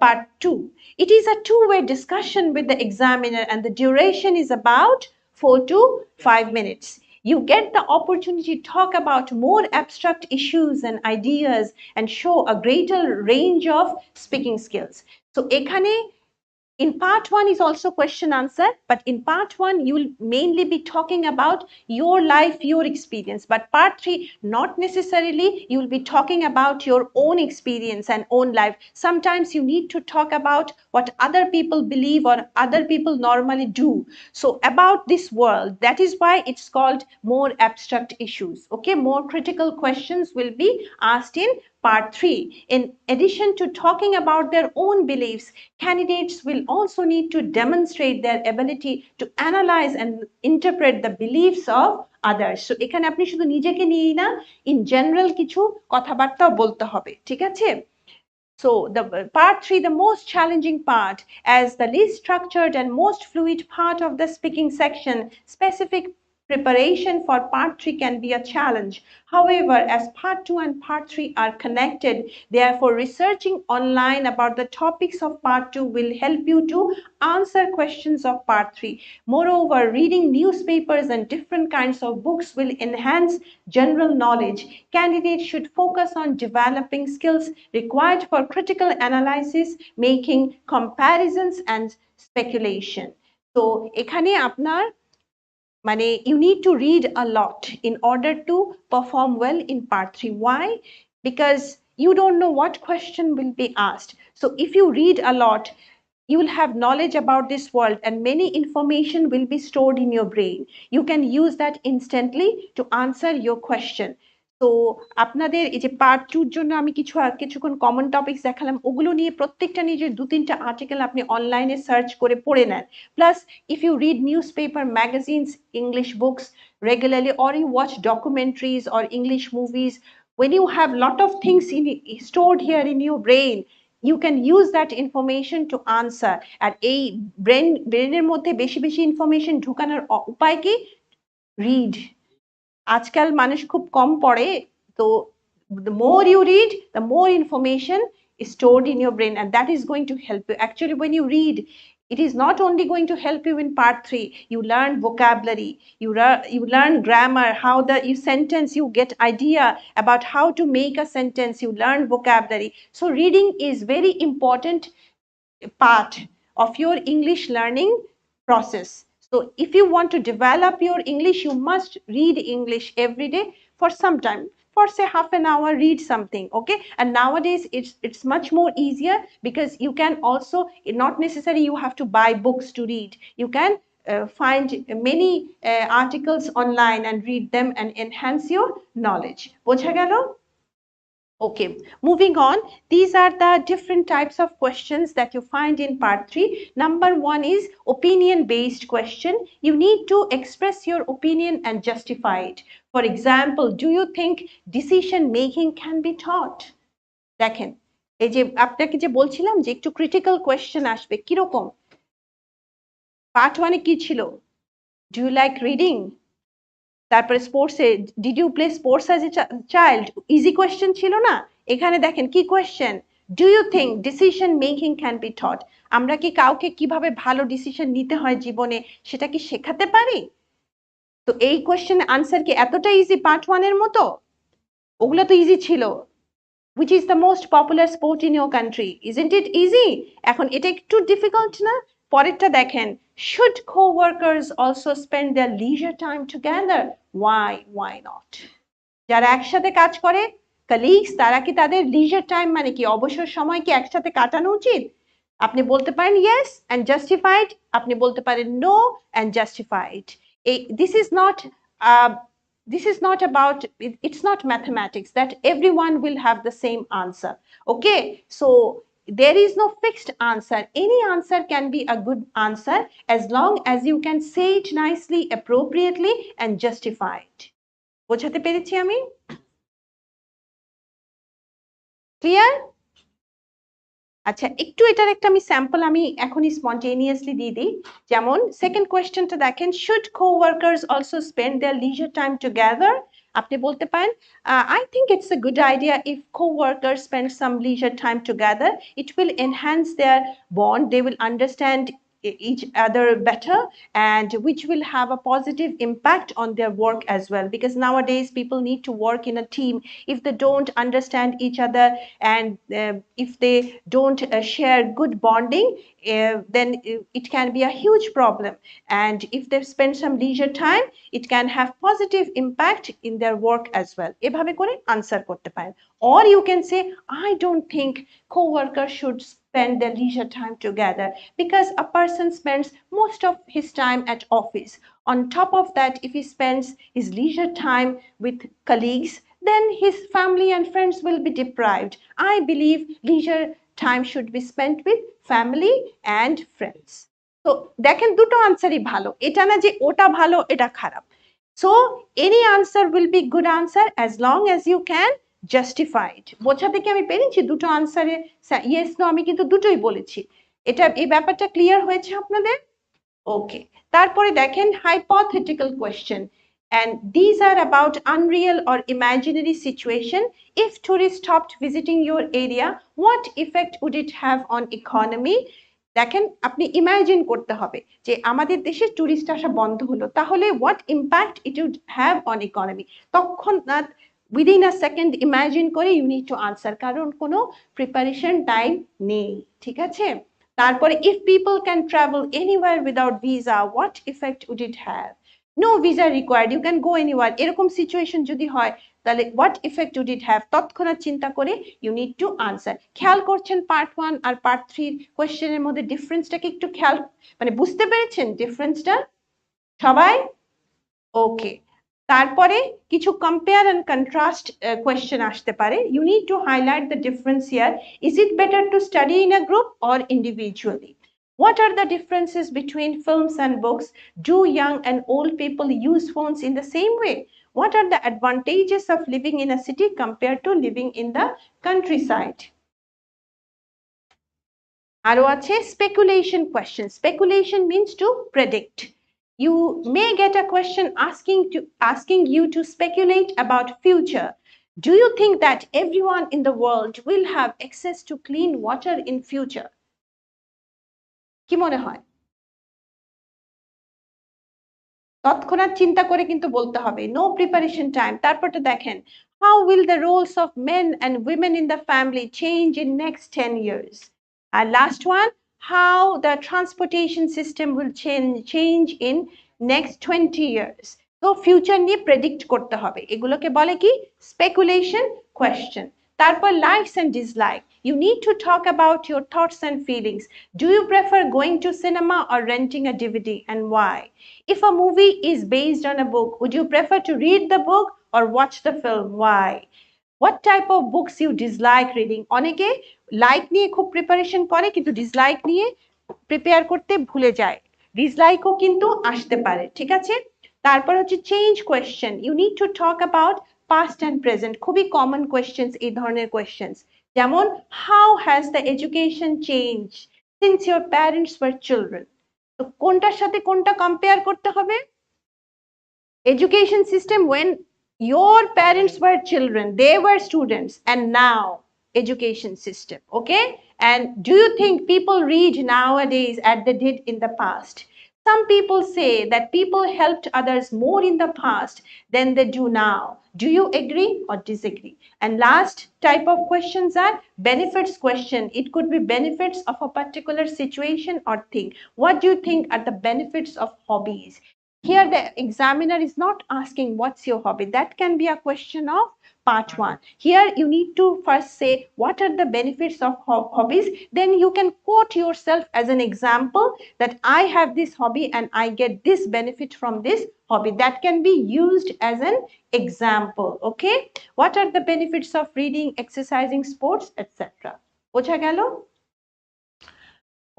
part 2. It is a two-way discussion with the examiner, and the duration is about 4 to 5 minutes. You get the opportunity to talk about more abstract issues and ideas and show a greater range of speaking skills. So ekhane in part 1 is also question answer, but in part 1 you will mainly be talking about your life, your experience, but part 3 not necessarily you will be talking about your own experience and own life. Sometimes you need to talk about what other people believe or other people normally do, so about this world. That is why it's called more abstract issues. Okay, more critical questions will be asked in part 3. In addition to talking about their own beliefs, candidates will also need to demonstrate their ability to analyze and interpret the beliefs of others. So এখানে আপনি শুধু নিজেকে নিয়েই না, in general কিছু কথাবার্তাও বলতে হবে, ঠিক আছে? So the part 3, the most challenging part, as the least structured and most fluid part of the speaking section, specific preparation for part 3 can be a challenge. However, as part 2 and part 3 are connected, therefore researching online about the topics of part 2 will help you to answer questions of part 3. Moreover, reading newspapers and different kinds of books will enhance general knowledge. Candidates should focus on developing skills required for critical analysis, making comparisons and speculation. তো এখানে আপনার মানে you need to read a lot in order to perform well in part 3. Why? Because you don't know what question will be asked. So if you read a lot, you will have knowledge about this world and many information will be stored in your brain. You can use that instantly to answer your question. তো আপনাদের এই যে part 2 এর জন্য আমি কিছুক্ষণ common topics দেখালাম, ওগুলো নিয়ে প্রত্যেকটা নিজের 2-3টা আর্টিকেল আপনি অনলাইনে সার্চ করে পড়ে নেন। Plus if you read newspaper, magazines, English books regularly, or you watch documentaries or English movies, when you have lot of things stored here in your brain, you can use that information to answer. আর এই ব্রেনের মধ্যে বেশি বেশি information ঢুকানোর উপায় কি? Read. আজকাল মানুষ খুব কম পড়ে, তো the more you read, the more information is stored in your brain, and that is going to help you. Actually, when you read, it is not only going to help you in part 3. You learn vocabulary, you learn grammar, how the you sentence, you get idea about how to make a sentence, you learn vocabulary. So reading is very important part of your English learning process. So if you want to develop your English, you must read English every day for some time, for say half an hour, read something. Okay, and nowadays it's much more easier because you can also, not necessarily you have to buy books to read. You can find many articles online and read them and enhance your knowledge. বোঝা গেল? Okay, moving on. These are the different types of questions that you find in part 3. Number 1 is opinion-based question. You need to express your opinion and justify it. For example, do you think decision making can be taught? দেখেন, এই যে আপনাকে যে বলছিলাম যে একটু critical question আসবে, কিরকম? পার্ট 1 এ কি ছিল? Do you like reading? তারপরে স্পোর্টসে did you play sports as a child? Easy question ছিল না? এখানে দেখেন কি question, do you think decision making can be taught? আমরা কি কাউকে কিভাবে ভালো ডিসিশন নিতে হয় জীবনে সেটা কি শেখাতে পারি? তো এই কোয়েশ্চেন আনসার কি এতটা ইজি পার্ট 1 এর মতো? ওগুলো তো ইজি ছিল। which is the most popular sport in your country? Isn't it easy? এখন এটা একটু ডিফিকাল্ট না? পরেরটা দেখেন, should co-workers also spend their leisure time together? Why not? যারা একসাথে কাজ করে colleagues, তারা কি তাদের leisure time মানে কি অবসর সময় কি একসাথে কাটানো উচিত? আপনি বলতে পারেন yes and justified, আপনি বলতে পারেন no and justified. This is not about, it's not mathematics that everyone will have the same answer. Okay, so there is no fixed answer. Any answer can be a good answer as long as you can say it nicely, appropriately and justify it. বোঝাতে পেরেছি আমি? Clear? আচ্ছা, একটু এটার একটা আমি sample আমি এখনই স্পন্টেনিয়াসলি দিয়ে দিই। যেমন সেকেন্ড কোয়েশ্চেনটা দেখেন, should co-workers also spend their leisure time together? আপনি বলতে পারেন, I think it's a good idea if co-workers spend some leisure time together. It will enhance their bond. They will understand each other better, and which will have a positive impact on their work as well, because nowadays people need to work in a team. If they don't understand each other and if they don't share good bonding, then it can be a huge problem, and if they spend some leisure time, it can have positive impact in their work as well. এভাবে করে answer করতে পারেন। Or you can say, I don't think co-workers should spend their leisure time together because a person spends most of his time at office. On top of that, if he spends his leisure time with colleagues, then his family and friends will be deprived. I believe leisure time should be spent with family and friends. So দেখেন দুটো আনসারই ভালো, এটা না যে ওটা ভালো এটা খারাপ। So any answer will be good answer as long as you can justify it. বোঝাতে কি আমি পেরেছি? দুটো আনসারে yes no আমি কিন্তু দুটোই বলেছি। এটা এই ব্যাপারটা ক্লিয়ার হয়েছে আপনাদের? ওকে, তারপরে দেখেন hypothetical question, and these are about unreal or imaginary situation. If tourists stopped visiting your area, what effect would it have on economy? দেখেন আপনি ইমাজিন করতে হবে যে আমাদের দেশে টুরিস্ট আসা বন্ধ হলো, তাহলে what impact it would have on economy. তখন within a second ইমাজিন করে you need to answer, কারণ কোনো প্রিপারেশন টাইম নেই, ঠিক আছে? তারপরে if people can travel anywhere without visa what effect would it have? No visa required, you can go anywhere, এরকম situation যদি হয় তাহলে what effect would it have? তৎক্ষণাৎ চিন্তা করে you need to answer. খেয়াল করছেন পার্ট 1 আর পার্ট 3 কোশ্চেনের মধ্যে ডিফারেন্সটাকে একটু খেয়াল মানে বুঝতে পেরেছেন ডিফারেন্সটা সবাই? ওকে, তারপরে কিছু কম্পেয়ার এন্ড কন্ট্রাস্ট কোয়েশ্চেন আসতে পারে। You need to highlight the difference here. Is it better to study in a group or individually? What are the differences between films and books? Do young and old people use phones in the same way? What are the advantages of living in a city compared to living in the countryside? আরো আছে speculation question. Speculation means to predict. You may get a question asking you to speculate about future. Do you think that everyone in the world will have access to clean water in future? কি মনে হয়? তৎক্ষণাৎ চিন্তা করে কিন্তু বলতে হবে, no preparation time। তারপরটা দেখেন, how will the roles of men and women in the family change in next 10 years? And last one, how the transportation system will change in next 20 years. তো ফিউচার নিয়ে predict করতে হবে, এগুলোকে বলে কি speculation question. তারপর likes and dislike, you need to talk about your thoughts and feelings. Do you prefer going to cinema or renting a DVD and why? If a movie is based on a book, would you prefer to read the book or watch the film? Why? What type of books you dislike reading? অনেকে like নিয়ে খুব preparation করে কিন্তু dislike নিয়ে prepare করতে ভুলে যায়, ডিসলাইকও কিন্তু আসতে পারে, ঠিক আছে? তারপর হচ্ছে change question, you need to talk about past and present, খুবই কমন কোয়েশ্চেন্স এই ধরনের কোয়েশ্চেন্স, যেমন how has the education change since your parents were children. তো কোনটার সাথে কোনটা কম্পেয়ার করতে হবে? Education system when your parents were children, they were students, and now education system, okay? And do you think people read nowadays as they did in the past? Some people say that people helped others more in the past than they do now. Do you agree or disagree? And last type of questions are benefits question. It could be benefits of a particular situation or thing. What do you think are the benefits of hobbies? Here the examiner is not asking what's your hobby. That can be a question of part 1. Here you need to first say what are the benefits of hobbies, then you can quote yourself as an example that I have this hobby and I get this benefit from this hobby. That can be used as an example, okay? What are the benefits of reading, exercising, sports, etc. বোঝা গেল?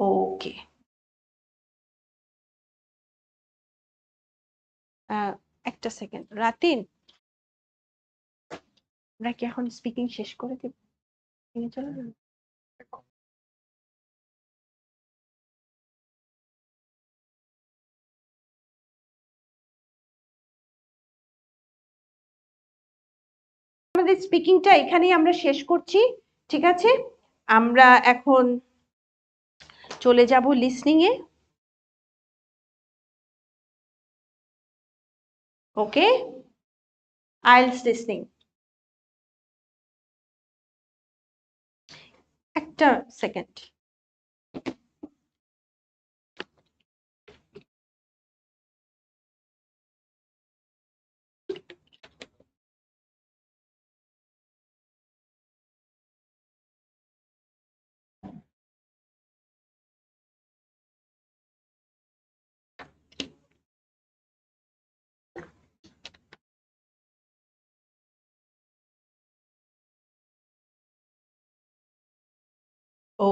Okay. একটা second, রাতিন আমরা কি এখন speaking শেষ করে দেব? চলে যাবে? আমাদের স্পিকিংটা এখানেই আমরা শেষ করছি, ঠিক আছে? আমরা এখন চলে যাব লিসনিং এ। ওকে, আইএলটিএস লিসনিং। একটা second.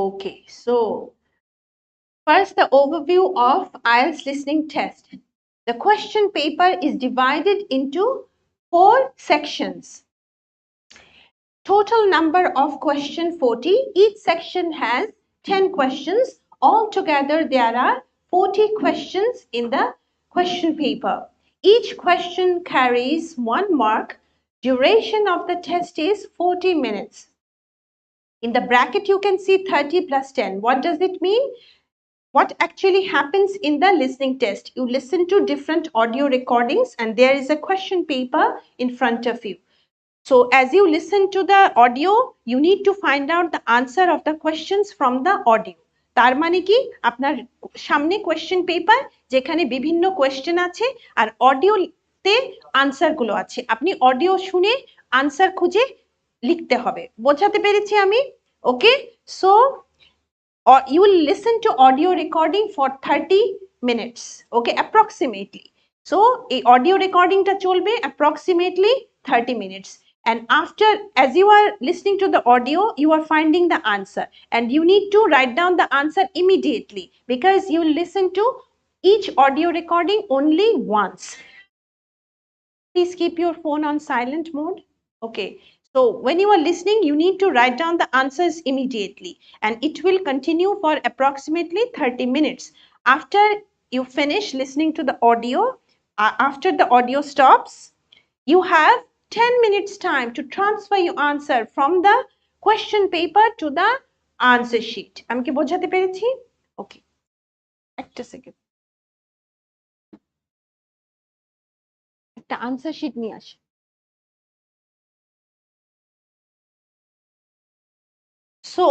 Okay, so first the overview of IELTS listening test. The question paper is divided into 4 sections. Total number of question 40. Each section has 10 questions. Altogether there are 40 questions in the question paper. Each question carries 1 mark. Duration of the test is 40 minutes. In the bracket you can see 30 plus 10. What does it mean? What actually happens in the listening test? You listen to different audio recordings and there is a question paper in front of you. So as you listen to the audio, you need to find out the answer of the questions from the audio. তার মানে কি আপনার সামনে question paper যেখানে বিভিন্ন question আছে আর অডিওতে answer গুলো আছে, আপনি অডিও শুনে আনসার খুঁজে লিখতে হবে। বোঝাতে পেরেছি আমি? ওকে, so or you will listen to audio recording for 30 minutes, okay, approximately. So a audio recording ta cholbe approximately 30 minutes, and after, as you are listening to the audio, you are finding the answer and you need to write down the answer immediately because you listen to each audio recording only once. Please keep your phone on silent mode. Okay. So when you are listening, you need to write down the answers immediately and it will continue for approximately 30 minutes. After you finish listening to the audio, after the audio stops, you have 10 minutes time to transfer your answer from the question paper to the answer sheet. আমি কি বোঝাতে পেরেছি? Okay. একটা second. একটা answer sheet নিয়ে আসি। So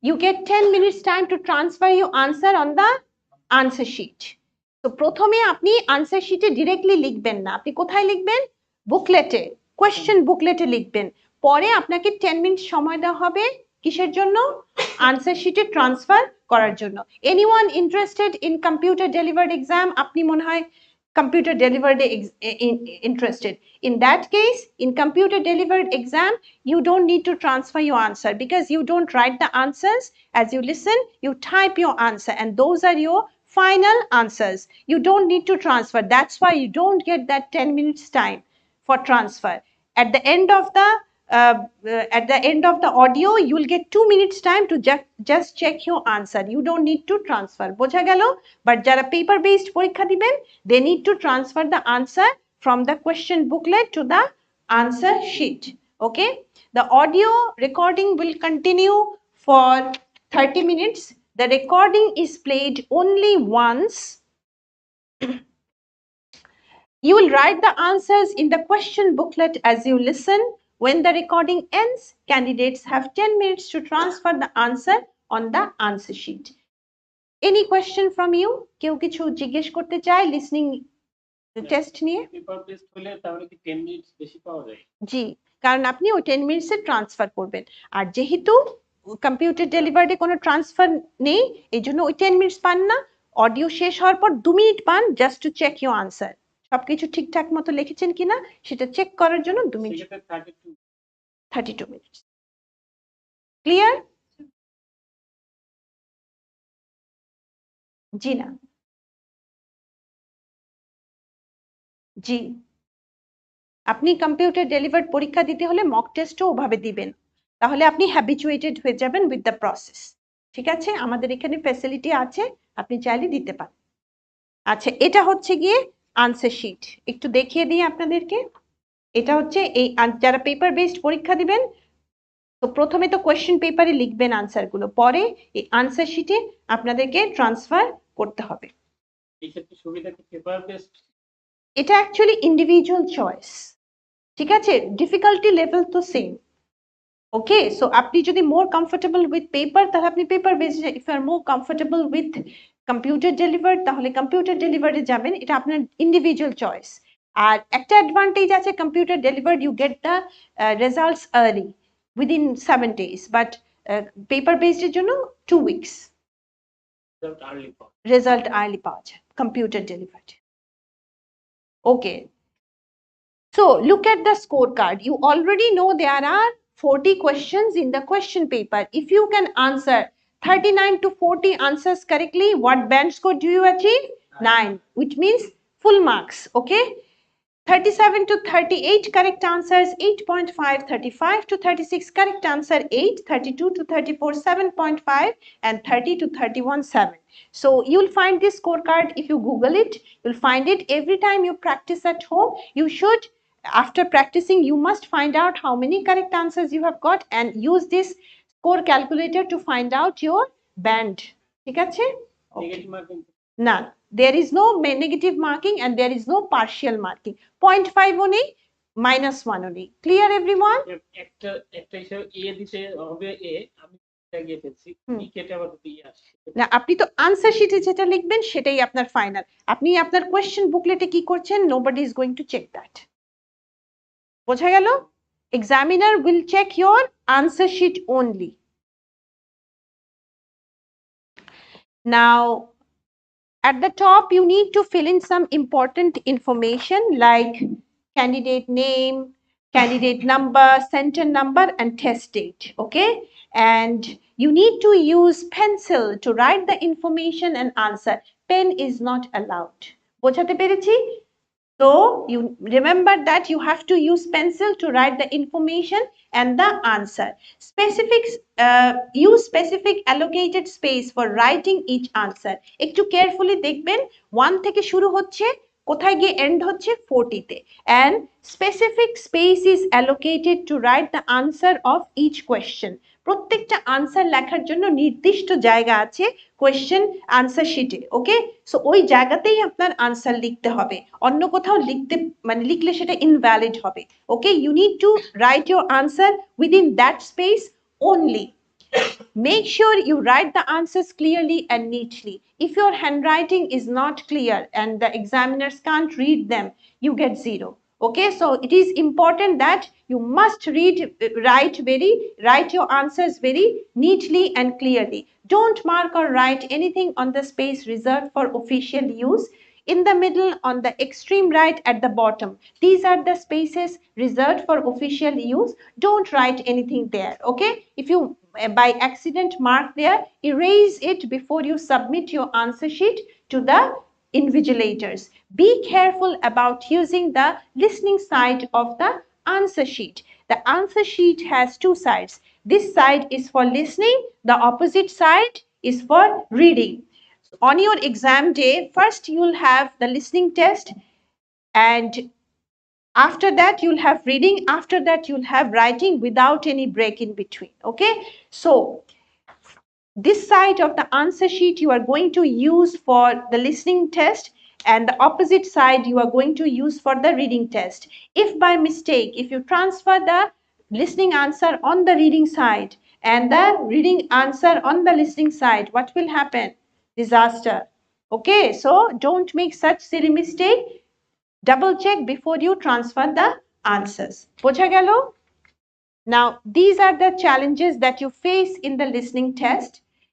you get 10 minutes time to transfer your answer on the answer sheet. So প্রথমে আপনি আনসার শিটে ডিরেক্টলি লিখবেন না, আপনি কোথায় লিখবেন? বুকলেটে, কোয়েশ্চেন বুকলেটে লিখবেন। পরে আপনাকে 10 মিনিট সময় দেওয়া হবে কিসের জন্য? আনসার শিটে ট্রান্সফার করার জন্য। Anyone interested in computer delivered exam? আপনি মনে হয় computer delivered interested. In that case, in computer delivered exam, you don't need to transfer your answer because you don't write the answers. As you listen, you type your answer and those are your final answers. You don't need to transfer. That's why you don't get that 10 minutes time for transfer. At the end of the audio, you will get 2 minutes time to just check your answer. You don't need to transfer. বোঝা গেল? But যারা paper based পরীক্ষা দিবেন, they need to transfer the answer from the question booklet to the answer sheet. Okay, the audio recording will continue for 30 minutes. The recording is played only once. You will write the answers in the question booklet as you listen. When the recording ends, candidates have 10 minutes to transfer the answer on the answer sheet. Any question from you? কেউ কিছু জিজ্ঞেস করতে চায় listening test নিয়ে? Paper based হলে তাহলে কি 10 minutes বেশি পাওয়া যায়? জি, কারণ আপনি ওই 10 মিনিটসে ট্রান্সফার করবেন। আর যেহেতু কম্পিউটার ডেলিভারিতে কোনো ট্রান্সফার নেই, এই জন্য ওই 10 মিনিটস পান না। অডিও শেষ হওয়ার পর 2 মিনিট পান just to check your answer. সবকিছু ঠিকঠাক মতো লিখেছেন কিনা সেটা চেক করার জন্য 2 মিনিট। 32 মিনিটস। ক্লিয়ার? জি না। জি, আপনি কম্পিউটার ডেলিভার্ড পরীক্ষা দিতে হলে মক টেস্টও ওভাবে দিবেন, তাহলে আপনি হ্যাবিচুয়েটেড হয়ে যাবেন উইথ দ্য প্রসেস। ঠিক আছে, আমাদের এখানে ফ্যাসিলিটি আছে, আপনি চাইলে দিতে পারেন। আচ্ছা, এটা হচ্ছে গিয়ে আনসার শিট, একটু দেখিয়ে দিই আপনাদেরকে। এটা হচ্ছে এই যারা পেপার বেসড পরীক্ষা দিবেন, তো প্রথমে তো কোয়েশ্চেন পেপারে লিখবেন আনসারগুলো, পরে এই আনসার শিটে আপনাদেরকে ট্রান্সফার করতে হবে। এই ক্ষেত্রে সুবিধা কি পেপার বেসড? এটা অ্যাকচুয়ালি ইন্ডিভিজুয়াল চয়েস। ঠিক আছে, ডিফিকাল্টি লেভেল তো সেম। ওকে, সো আপনি যদি মোর কমফোর্টেবল উইথ পেপার তাহলে আপনি paper based, if you are more comfortable with computer delivered তাহলে কম্পিউটার ডেলিভার্ডে যাবেন, এটা আপনার ইন্ডিভিজুয়াল চয়েস। আর একটা অ্যাডভান্টেজ আছে computer delivered, you get the results early within 7 days, but paper বেসডের জন্য 2 weeks রেজাল্ট আর্লি পাওয়া যায় computer delivered. Okay, so look at the scorecard. You already know there are 40 questions in the question paper. If you can answer 39 to 40 answers correctly, what band score do you achieve? 9, which means full marks. Okay, 37 to 38 correct answers 8.5, 35 to 36 correct answer 8, 32 to 34 7.5, and 30 to 31 7. So you'll find this scorecard if you Google it. You'll find it every time you practice at home. You should, after practicing, you must find out how many correct answers you have got and use this score calculator to find out your band. ঠিক আছে? Negative marking None. There is no negative marking and there is no partial marking. 0.5 only, -1 only. Clear everyone? একটা হিসাবে এ দিতে হবে, এ আমি গিয়ে ফেলছি কেটে আবার দিয়ে আসি না আপনি তো আনসার শিটে যেটা লিখবেন সেটাই আপনার ফাইনাল আপনি আপনার কোয়েশ্চেন বুকলেটে কি করছেন nobody is going to check that বোঝা গেল examiner will check your answer sheet only now at the top you need to fill in some important information like candidate name candidate number center number and test date okay and you need to use pencil to write the information and answer pen is not allowed বোঝাতে পেরেছি so you remember that you have to use pencil to write the information and the answer use specific allocated space for writing each answer একটু carefully দেখবেন 1 থেকে শুরু হচ্ছে কোথায় গিয়ে and হচ্ছে 40 তে and specific space is allocated to write the answer of each question প্রত্যেকটা আনসার লেখার জন্য নির্দিষ্ট জায়গা আছে কোয়েশ্চেন আনসার শিটে ওকে সো ওই জায়গাতেই আপনার আনসার লিখতে হবে অন্য কোথাও লিখতে মানে লিখলে সেটা ইনভ্যালিড হবে okay you need to write your answer within that space only make sure you write the answers clearly and neatly if your handwriting is not clear and the examiners can't read them you get 0 okay so it is important that you must write your answers very neatly and clearly don't mark or write anything on the space reserved for official use in the middle on the extreme right at the bottom these are the spaces reserved for official use don't write anything there okay if you by accident mark there erase it before you submit your answer sheet to the invigilators be careful about using the listening side of the answer sheet the answer sheet has two sides this side is for listening the opposite side is for reading on your exam day first you'll have the listening test and after that you'll have reading after that you'll have writing without any break in between okay so this side of the answer sheet you are going to use for the listening test and the opposite side you are going to use for the reading test if by mistake if you transfer the listening answer on the reading side and the reading answer on the listening side what will happen disaster okay so don't make such silly mistake double check before you transfer the answers বোঝা গেল now these are the challenges that you face in the listening test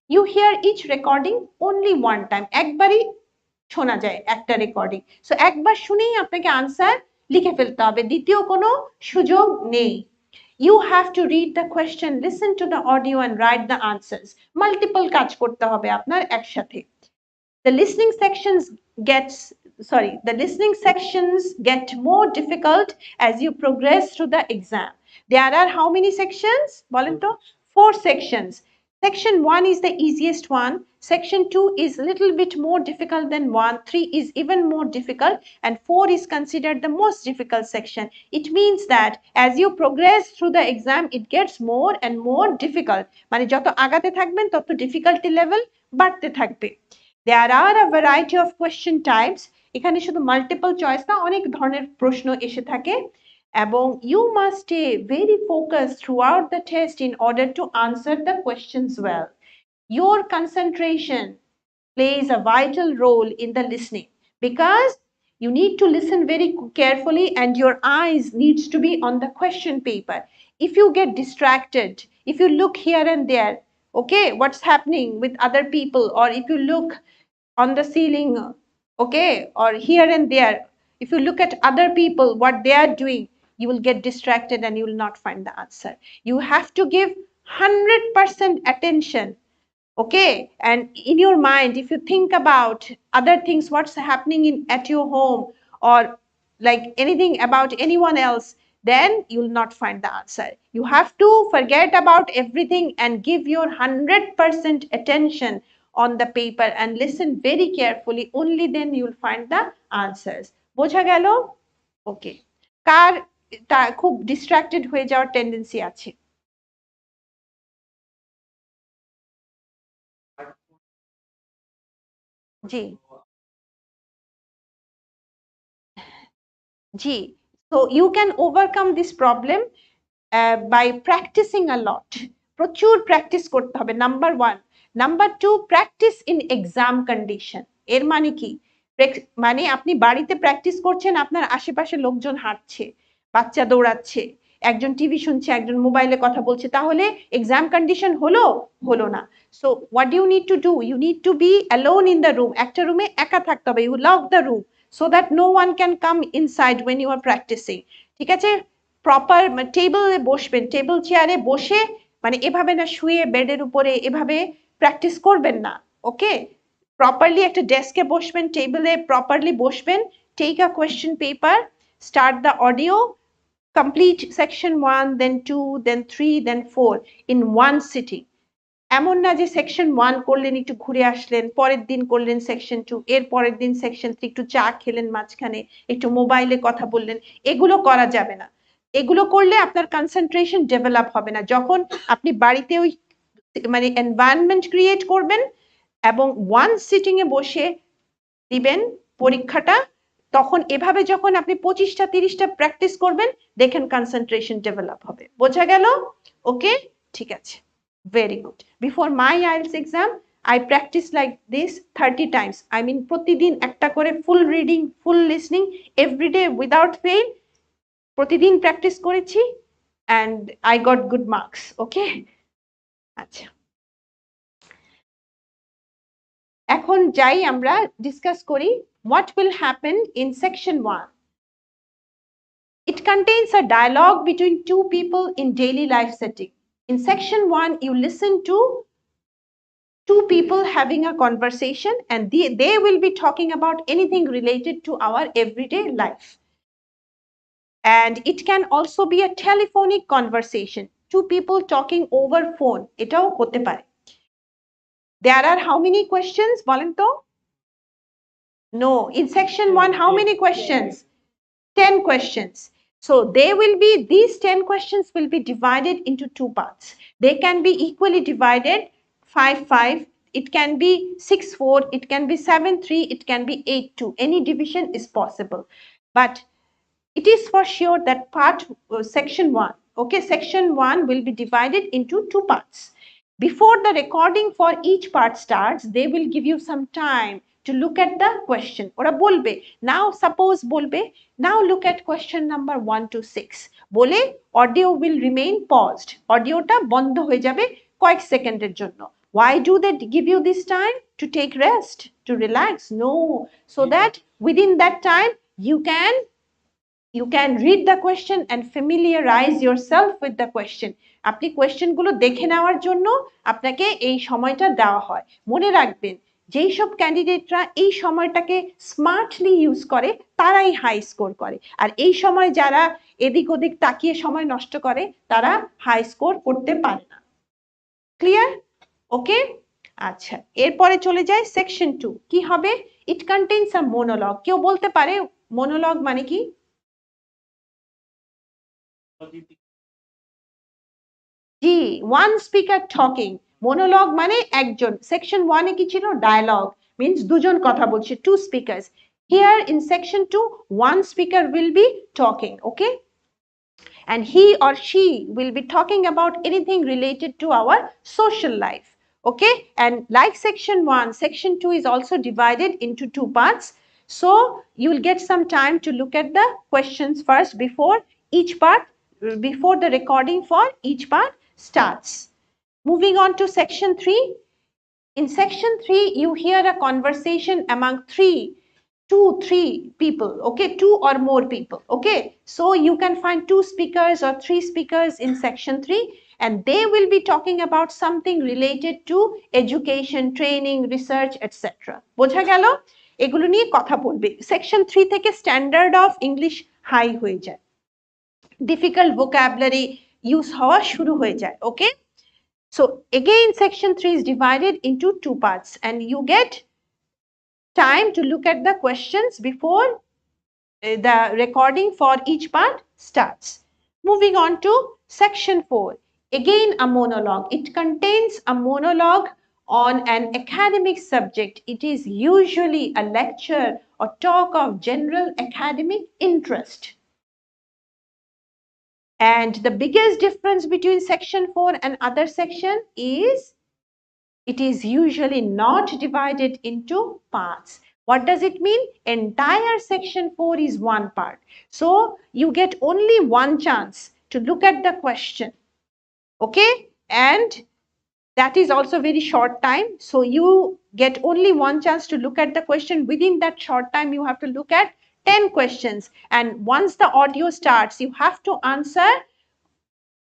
you hear each recording only one time একবারই শোনা যায় একটা recording so একবার শুনেই আপনাকে answer লিখে ফেলতে হবে দ্বিতীয় কোনো সুযোগ নেই you have to read the question listen to the audio and write the answers multiple কাজ করতে হবে আপনার একসাথে the listening sections get more difficult as you progress through the exam there are how many sections bolen to 4 sections section 1 is the easiest one section 2 is a little bit more difficult than 1 3 is even more difficult and 4 is considered the most difficult section it means that as you progress through the exam it gets more and more difficult মানে যত আগাতে থাকবেন তত difficulty level বাড়তে থাকবে there are a variety of question types এখানে শুধু multiple choice না অনেক ধরনের প্রশ্ন এসে থাকে এবং you must stay very focused throughout the test in order to answer the questions well your concentration plays a vital role in the listening because you need to listen very carefully and your eyes needs to be on the question paper if you get distracted if you look here and there okay what's happening with other people or if you look on the ceiling okay or here and there if you look at other people what they are doing you will get distracted and you will not find the answer you have to give 100% attention okay and in your mind if you think about other things what's happening at your home or like anything about anyone else then you will not find the answer you have to forget about everything and give your 100% attention on the paper and listen very carefully only then you will find the answers বোঝা গেল okay কার খুব distracted হয়ে যাওয়ার tendency আছে জি জি so you can overcome this problem by practicing a lot প্রচুর practice করতে হবে, number 1। Number 2, practice in exam condition. এর মানে কি? মানে আপনি বাড়িতে প্র্যাকটিস করছেন, আপনার আশেপাশে লোকজন হাঁটছে, বাচ্চা দৌড়াচ্ছে, একজন টিভি শুনছে, একজন মোবাইলে কথা বলছে, তাহলে এক্সাম কন্ডিশন হলো না। So what you need to do, you need to be alone in the room. একটা রুমে একা থাকতে হবে, you lock the room so that no one can come inside when you are practicing. ঠিক আছে? Proper টেবিলে বসবেন, টেবিল চেয়ারে বসে, মানে এভাবে না শুয়ে বেডের উপরে এভাবে প্র্যাকটিস করবেন না। ওকে, প্রপারলি একটা ডেস্কে বসবেন, টেবিলে প্রপারলি বসবেন, take a question paper, start the audio, complete section 1, then 2, then 3, then 4 in one sitting. এমন না যে সেকশন 1 করলেন, একটু ঘুরে আসলেন, পরের দিন করলেন সেকশন 2, এর পরের দিন সেকশন 3, একটু চা খেলেন মাঝখানে, একটু মোবাইলে কথা বললেন, এগুলো করা যাবে না। এগুলো করলে আপনার কনসেন্ট্রেশন ডেভেলপ হবে না। যখন আপনি বাড়িতে ওই মানে এনভায়রনমেন্ট ক্রিয়েট করবেন এবং ওয়ান সিটিং এ বসে দিবেন পরীক্ষাটা, তখন এভাবে যখন আপনি 25টা 30টা প্র্যাকটিস করবেন, দেখেন কনসেন্ট্রেশন ডেভেলপ হবে। বোঝা গেল? ওকে, ঠিক আছে, very good. Before my IELTS exam, I practice like this 30 times. I mean, প্রতিদিন একটা করে full reading, full listening, every day without fail. প্রতিদিন প্র্যাকটিস করেছি and I got good marks. Okay? আচ্ছা, এখন যাই আমরা ডিসকাস করি what will happen in section 1. It contains a dialogue between two people in daily life setting. In section 1, you listen to two people having a conversation and they will be talking about anything related to our everyday life. And it can also be a telephonic conversation, two people talking over phone, etao hote pare. There are how many questions bolen to? No, in section 1 how many questions? 10 questions. So these 10 questions will be divided into two parts. They can be equally divided 5-5, it can be 6-4, it can be 7-3, it can be 8-2. Any division is possible. But it is for sure that section 1, okay, section 1 will be divided into two parts. Before the recording for each part starts, they will give you some time to look at the question. Ora bolbe, now suppose bolbe, now look at question number 1 to 6. Bole audio will remain paused. Audio ta bondho hoye jabe কয়েক সেকেন্ডের জন্য. Why do they give you this time? To take rest, to relax? No, so that within that time you can read the question and familiarize yourself with the question. আপনি question গুলো দেখে নেওয়ার জন্য আপনাকে এই সময়টা দেওয়া হয়। মনে রাখবেন, যেই সব ক্যান্ডিডেটরা এই সময়টাকে স্মার্টলি ইউজ করে তারাই হাই স্কোর করে, আর এই সময় যারা এদিক ওদিক তাকিয়ে সময় নষ্ট করে তারা হাই স্কোর করতে পারে না। ক্লিয়ার? ওকে, আচ্ছা, এরপরে চলে যায় সেকশন 2। কি হবে? ইট কন্টেইনস আ মোনোলগ। কেউ বলতে পারে মোনোলগ মানে কি? জি, ওয়ান স্পিকার টকিং। মোনোলগ মানে একজন। সেকশন 1 এ কি ছিল? ডায়ালগ, মিন্স দুজন কথা বলছে, two speakers. Here in section 2, one speaker will be talking, okay, and he or she will be talking about anything related to our social life. Okay, and like section 1, section 2 is also divided into two parts. So you will get some time to look at the questions first before the recording for each part starts. Moving on to section 3. In section 3, you hear a conversation among three people, okay, two or more people, okay. So you can find two speakers or three speakers in section 3, and they will be talking about something related to education, training, research, etc. বোঝা গেল? এগুলো নিয়ে কথা বলবে। Section 3 থেকে standard of English high হয়ে যায়, difficult vocabulary use হওয়া শুরু হয়ে যায়, ওকে। So again, section 3 is divided into two parts, and you get time to look at the questions before the recording for each part starts. Moving on to section 4. Again, a monologue. It contains a monologue on an academic subject. It is usually a lecture or talk of general academic interest. And the biggest difference between section 4 and other section is it is usually not divided into parts. What does it mean? Entire section 4 is one part. So you get only one chance to look at the question. Okay? And that is also very short time. So you get only one chance to look at the question. Within that short time, you have to look at 10 questions. And once the audio starts, you have to answer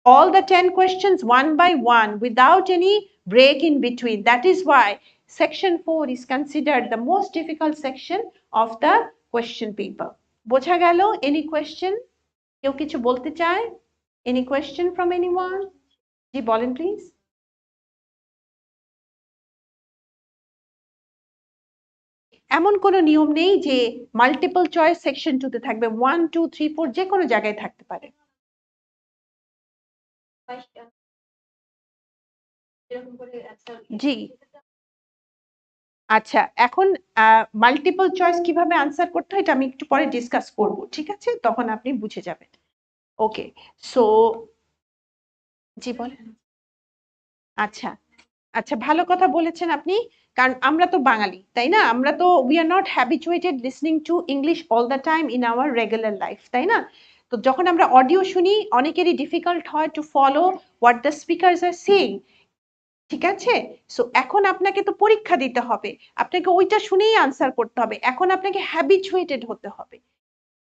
all the 10 questions one by one without any break in between. That is why section 4 is considered the most difficult section of the question paper. বোঝা গেল? Any question? কেউ কিছু বলতে চায়? Any question from anyone? জি বলেন please. এমন কোনো নিয়ম নেই যে মাল্টিপল চয়েস সেকশন 2 তে থাকবে, 1 2 3 4 যে কোনো জায়গায় থাকতে পারে। জি আচ্ছা, এখন মাল্টিপল চয়েস কিভাবে আনসার করতে হয় এটা আমি একটু পরে ডিসকাস করব, ঠিক আছে? তখন আপনি বুঝে যাবেন। ওকে, সো জি বলেন। আচ্ছা আচ্ছা, ভালো কথা বলেছেন আপনি, কারণ আমরা তো বাঙালি, তাই না? আমরা তো we are not habituated listening to English all the time in our regular life, তাই না? তো যখন আমরা অডিও শুনি অনেকেরই ডিফিকাল্ট হয় to follow what the speakers are saying, ঠিক আছে? সো এখন আপনাকে তো পরীক্ষা দিতে হবে, আপনাকে ওইটা শুনেই আনসার করতে হবে, এখন আপনাকে হ্যাবিচুয়েটেড হতে হবে।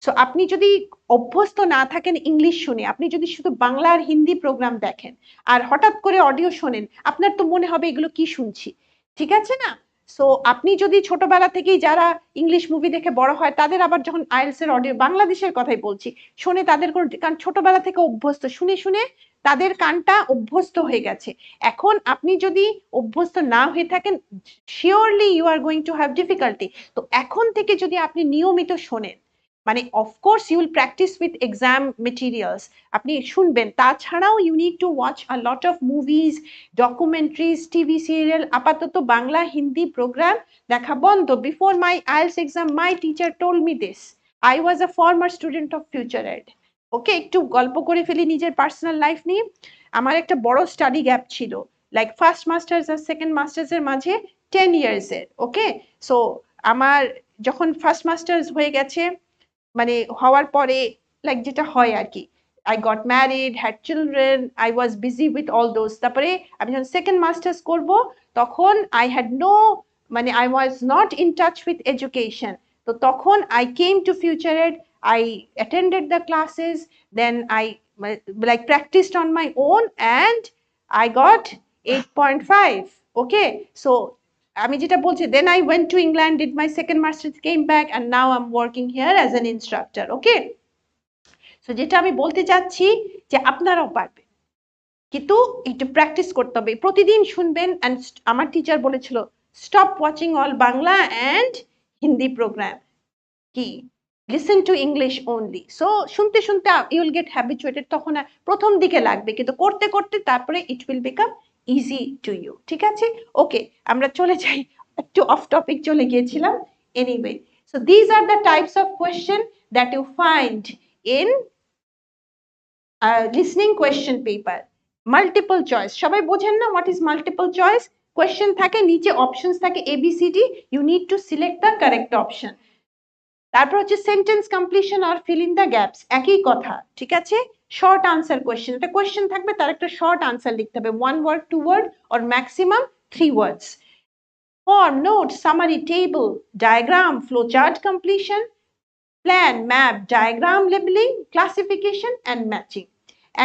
সো আপনি যদি অভ্যস্ত না থাকেন ইংলিশ শুনে, আপনি যদি শুধু বাংলা আর হিন্দি প্রোগ্রাম দেখেন আর হঠাৎ করে অডিও শোনেন, আপনার তো মনে হবে এগুলো কি শুনছি, ঠিক আছে না? সো আপনি যদি ছোটবেলা থেকেই যারা ইংলিশ মুভি দেখে বড় হয় তাদের আবার যখন আইএলটিএস এর অডিও, বাংলাদেশের কথাই বলছি, শুনে তাদের কোনো, কারণ ছোটবেলা থেকে অভ্যস্ত, শুনে শুনে তাদের কানটা অভ্যস্ত হয়ে গেছে। এখন আপনি যদি অভ্যস্ত না হয়ে থাকেন, surely you are going to have difficulty. তো এখন থেকে যদি আপনি নিয়মিত শোনেন, মানে of course you will practise with exam materials, আপনি শুনবেন, তাছাড়াও you need to watch a lot of movies, documentaries, TV serial. আপাতত বাংলা হিন্দি প্রোগ্রাম দেখা বন্ধ। Before my IELTS exam my teacher told me this. I was a former student of Future Ed. Okay, একটু গল্প করে ফেলি নিজের পার্সোনাল লাইফ নিয়ে। আমার একটা বড় স্টাডি গ্যাপ ছিল, লাইক ফার্স্ট মাস্টার্স আর সেকেন্ড মাস্টার্স এর মাঝে 10 ইয়ার্স এর। ওকে, সো আমার যখন ফার্স্ট মাস্টার্স হয়ে গেছে, মানে হওয়ার পরে লাইক যেটা হয় আর কি, I got married, had children, I was busy with all those. তারপরে আমি যখন সেকেন্ড মাস্টার্স করব তখন আই হ্যাড নো, মানে I was not in touch with education. তো তখন I came to Future Ed, I attended the classes, then I like practiced on my own and I got 8.5. Okay, so আমি যেটা বলছি, then I went to England, did my second master's, came back and now I'm working here as an instructor. Okay, so যেটা আমি বলতে চাচ্ছি যে আপনারাও পারবেন, কিন্তু একটু প্র্যাকটিস করতে হবে, প্রতিদিন শুনবেন। and আমার টিচার বলেছিল stop watching all Bangla and Hindi programme, কি listen to English only. So শুনতে শুনতে ইউ উইল গেট হ্যাবিচুয়েটেড। তখন প্রথম দিকে লাগবে, কিন্তু করতে করতে তারপরে it will become easy to you, ঠিক আছে? ওকে, আমরা চলে যাই, একটু অফ টপিক চলে গিয়েছিলাম। Anyway, so these are the types of question that you find in listening question paper. Multiple choice সবাই বোঝেন না? What is multiple choice? Question থাকে, নিচে অপশনস থাকে A B C D, you need to select the correct option. তারপর হচ্ছে sentence completion আর fill in the gaps, একই কথা, ঠিক আছে? শর্ট আনসার কোয়েশ্চেন, একটা কোয়েশ্চেন থাকবে, তার একটা শর্ট আনসার লিখতে হবে, 1 word 2 word or maximum 3 words. Form, note, summary, table, diagram, flow chart completion, plan, map, diagram, labelling, classification and matching.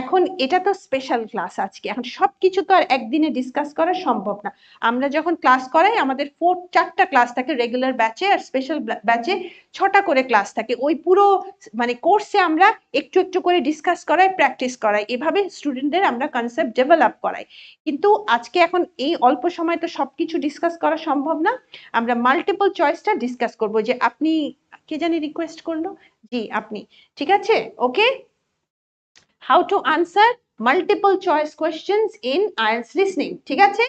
এখন এটা তো স্পেশাল ক্লাস আজকে, এখন সবকিছু তো আর একদিনে ডিসকাস করা সম্ভব না। আমরা যখন ক্লাস করাই আমাদের 4টা ক্লাস থাকে রেগুলার ব্যাচে, আর স্পেশাল ব্যাচে 6টা করে ক্লাস থাকে। ওই পুরো মানে কোর্সে আমরা একটু একটু করে ডিসকাস করাই, প্র্যাকটিস করাই, এভাবে স্টুডেন্টদের আমরা কনসেপ্ট ডেভেলপ করাই। কিন্তু আজকে এখন এই অল্প সময় তো সবকিছু ডিসকাস করা সম্ভব না। আমরা মাল্টিপল চয়েসটা ডিসকাস করব। যে আপনি, কে জানি রিকোয়েস্ট করলো, জি আপনি, ঠিক আছে? ওকে, how to answer multiple choice questions in IELTS listening, ঠিক আছে?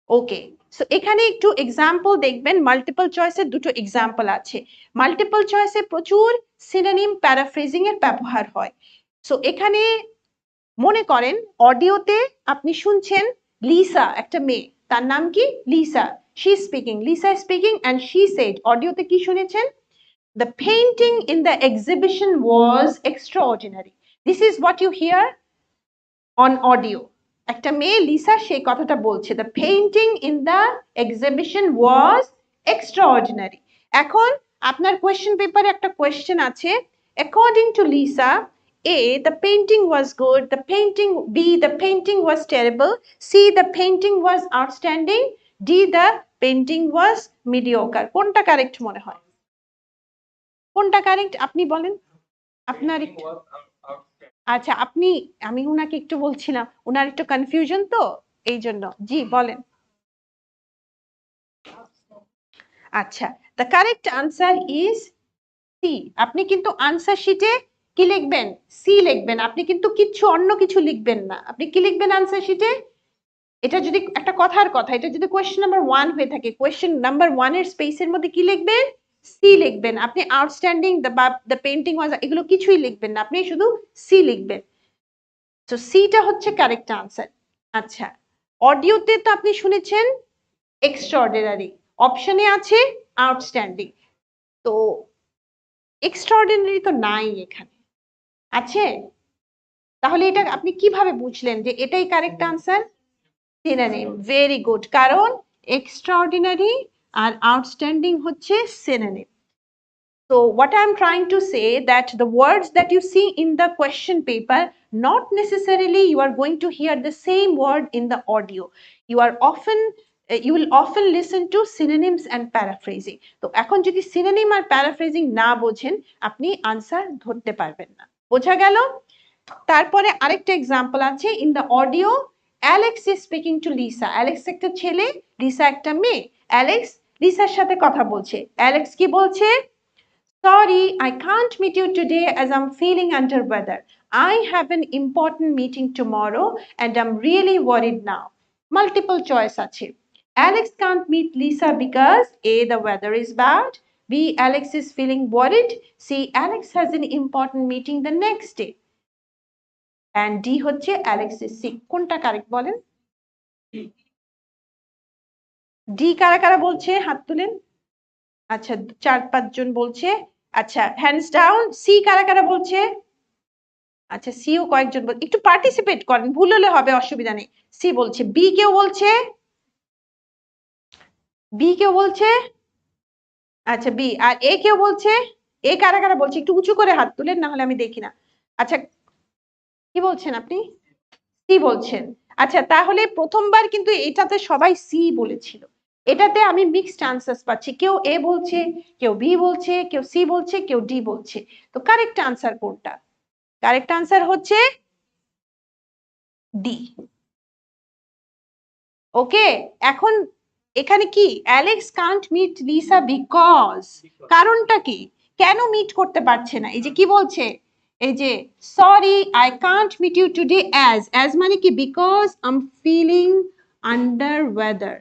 ওকে, সো এখানে একটু এক্সাম্পল দেখবেন, মাল্টিপল চয়েসের দুটো এক্সাম্পল আছে। মাল্টিপল চয়েসে প্রচুর সিনোনিম প্যারাফ্রেজিং এর ব্যবহার হয়। সো এখানে মনে করেন অডিওতে আপনি শুনছেন লিসা, একটা মেয়ে, তার নাম কি Lisa, she speaking, Lisa speaking and she said. অডিওতে কি শুনেছেন? The painting in the exhibition was extraordinary. This is what you hear on audio. একটা মেয়ে লিসা সেই কথাটা বলছে, the painting in the exhibition was extraordinary. এখন আপনার কোয়েশ্চেন পেপারে একটা কোয়েশ্চেন আছে, according to Lisa, A, the painting was good, the painting, B, the painting was terrible, C, the painting was outstanding, D, the painting was mediocre. কোনটা correct মনে হয়? কোনটা correct আপনি বলেন, আপনার একটু। আচ্ছা আপনি, আমি উনাকে একটু বলছিলাম, উনার একটু কনফিউশন তো এই জন্য। জি বলেন। আচ্ছা, the correct answer is C. আপনি কিন্তু আনসার শিটে কি লিখবেন? সি লিখবেন। আপনি কিন্তু কিছু অন্য কিছু লিখবেন না। আপনি কি লিখবেন আনসার শিটে? এটা যদি একটা কথার কথা, এটা যদি কোয়েশ্চেন নাম্বার 1 হয়ে থাকে, কোয়েশ্চেন নাম্বার 1 এর স্পেসের মধ্যে কি লিখবেন? সি লিখবেন। আপনি আউটস্ট্যান্ডিং, দ্য পেইন্টিং ওয়াজ, এগুলো কিছুই লিখবেন না, আপনি শুধু সি লিখবেন। তো সিটা হচ্ছে কারেক্ট আনসার। আচ্ছা, অডিওতে তো আপনি শুনেছেন এক্সট্রাঅর্ডিনারি, অপশনে আছে আউটস্ট্যান্ডিং, তো এক্সট্রাঅর্ডিনারি তো নাই এখানে, আছে? তাহলে এটা আপনি কিভাবে বুঝলেন যে এটাই correct answer? Synonym, very good, কারণ এক্সট্রাঅর্ডিনারি আর আউটস্ট্যান্ডিং হচ্ছে synonym. So what I'm trying to say that the words that you see in the question paper, not necessarily you are going to hear the same word in the audio. You will often listen to synonyms and paraphrasing. তো এখন যদি synonym আর paraphrasing না বোঝেন, আপনি answer ধরতে পারবেন না। বোঝা গেল? তারপরে আরেকটা এক্সাম্পল আছে, in the audio Alex is speaking two Lisa. Alex একটা ছেলে, লিসা একটা মেয়ে। অ্যালেক্স লিসার সাথে কথা বলছে। অ্যালেক্স কি বলছে? Sorry, I can't meet you today as I'm feeling under weather. I have an important meeting tomorrow and I'm really worried now. Multiple choice আছে। Alex can't meet Lisa because A, the weather is bad, B, Alex is feeling worried, C, Alex has an important meeting the next day, and D হচ্ছে Alex is sick. কোনটা correct বলেন? D কারা কারা বলছে হাত তুলেন। আচ্ছা 4-5 জন বলছে। আচ্ছা হ্যান্ডস ডাউন। সি কারা কারা বলছে? আচ্ছা সিও কয়েকজন বল, একটু পার্টিসিপেট করেন, ভুল হলে হবে, অসুবিধা নেই। সি বলছে। বি কেউ বলছে? বি কেউ বলছে? আচ্ছা বি। আর এ কেউ বলছে? এ কারা কারা বলছে একটু উঁচু করে হাত তুলেন, না হলে আমি দেখি না। আচ্ছা কি বলছেন আপনি? সি বলছেন। আচ্ছা তাহলে প্রথমবার কিন্তু এটাতে সবাই সি বলেছিল, এটাতে আমি মিক্সড আনসার পাচ্ছি, কেউ এ বলছে, কেউ বি বলছে, কেউ সি বলছে, কেউ ডি বলছে। তো কারেক্ট আনসার কোনটা? কারেক্ট আনসার হচ্ছে ডি। ওকে, এখন এখানে কি Alex can't meet Lisa because, কারণটা কি, কেন মিট করতে পারছে না? এই যে কি বলছে, এই যে sorry I can't meet you today as মানে কি because I am feeling under weather.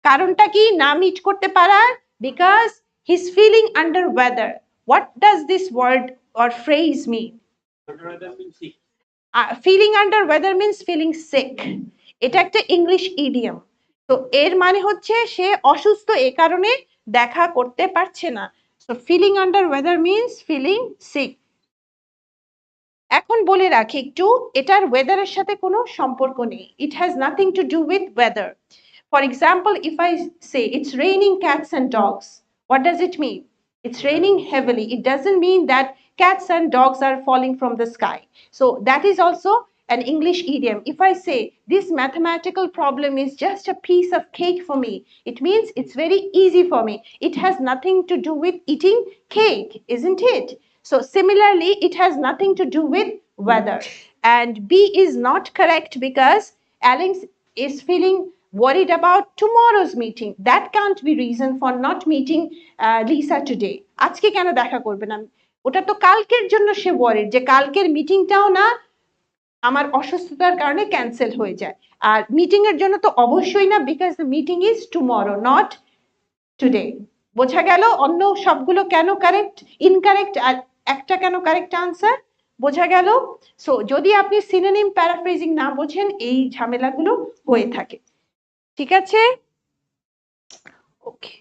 কারণটা কি না মিট করতে পারার? Because he is feeling under weather. What does this word or phrase mean? Feeling under weather means feeling sick. এটা একটা English idiom. তো এর মানে হচ্ছে সে অসুস্থ, এ কারণে দেখা করতে পারছে না। So feeling under weather means feeling sick. এখন বলে রাখি একটু, এটার ওয়েদারের সাথে কোনো সম্পর্ক নেই। It has nothing to do with weather. For example, if I say it's raining cats and dogs, what does it mean? It's raining heavily. It doesn't mean that cats and dogs are falling from the sky. So that is also an English idiom. If I say this mathematical problem is just a piece of cake for me, it means it's very easy for me. It has nothing to do with eating cake, isn't it? So similarly, it has nothing to do with weather. And B is not correct because Alex is feeling worried about tomorrow's meeting. That can't be reason for not meeting Lisa today. আজকে কেন দেখা করবে না? ওটা তো কালকের জন্য সে worried, যে কালকের মিটিংটাও না আমার অসুস্থতার কারণে ক্যান্সেল হয়ে যায়। আর মিটিং এর জন্য তো অবশ্যই না, because the meeting is tomorrow not today. বোঝা গেল অন্য সবগুলো কেন কারেক্ট, ইনকারেক্ট, আর একটা কেন কারেক্ট আনসার, বোঝা গেল। সো যদি আপনি সিনোনিম প্যারাফ্রেজিং না বোঝেন এই ঝামেলাগুলো হয়ে থাকে। ঠিক আছে, ওকে।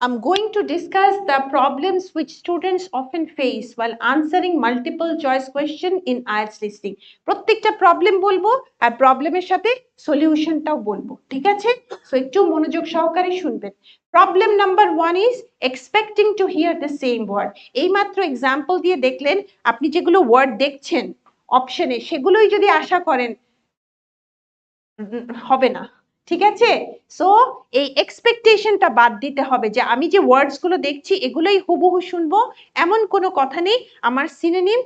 I'm going to discuss the problems which students often face while answering multiple choice question in IELTS listening. প্রত্যেকটা প্রবলেম বলবো আর প্রবলেমের সাথে সলিউশনটাও বলবো, ঠিক আছে? সো একটু মনোযোগ সহকারে শুনবেন। Problem number 1 is expecting to hear the same word. এইমাত্র এক্সাম্পল দিয়ে দেখলেন আপনি যেগুলো ওয়ার্ড দেখছেন অপশনে সেগুলোই যদি আশা করেন হবে না, ঠিক আছে? সো এই এক্সপেকটেশনটা বাদ দিতে হবে যে আমি যে ওয়ার্ডস গুলো দেখছি এগুলোই হুবহু শুনবো, এমন কোনো কথা নেই। আমার সিনোনিম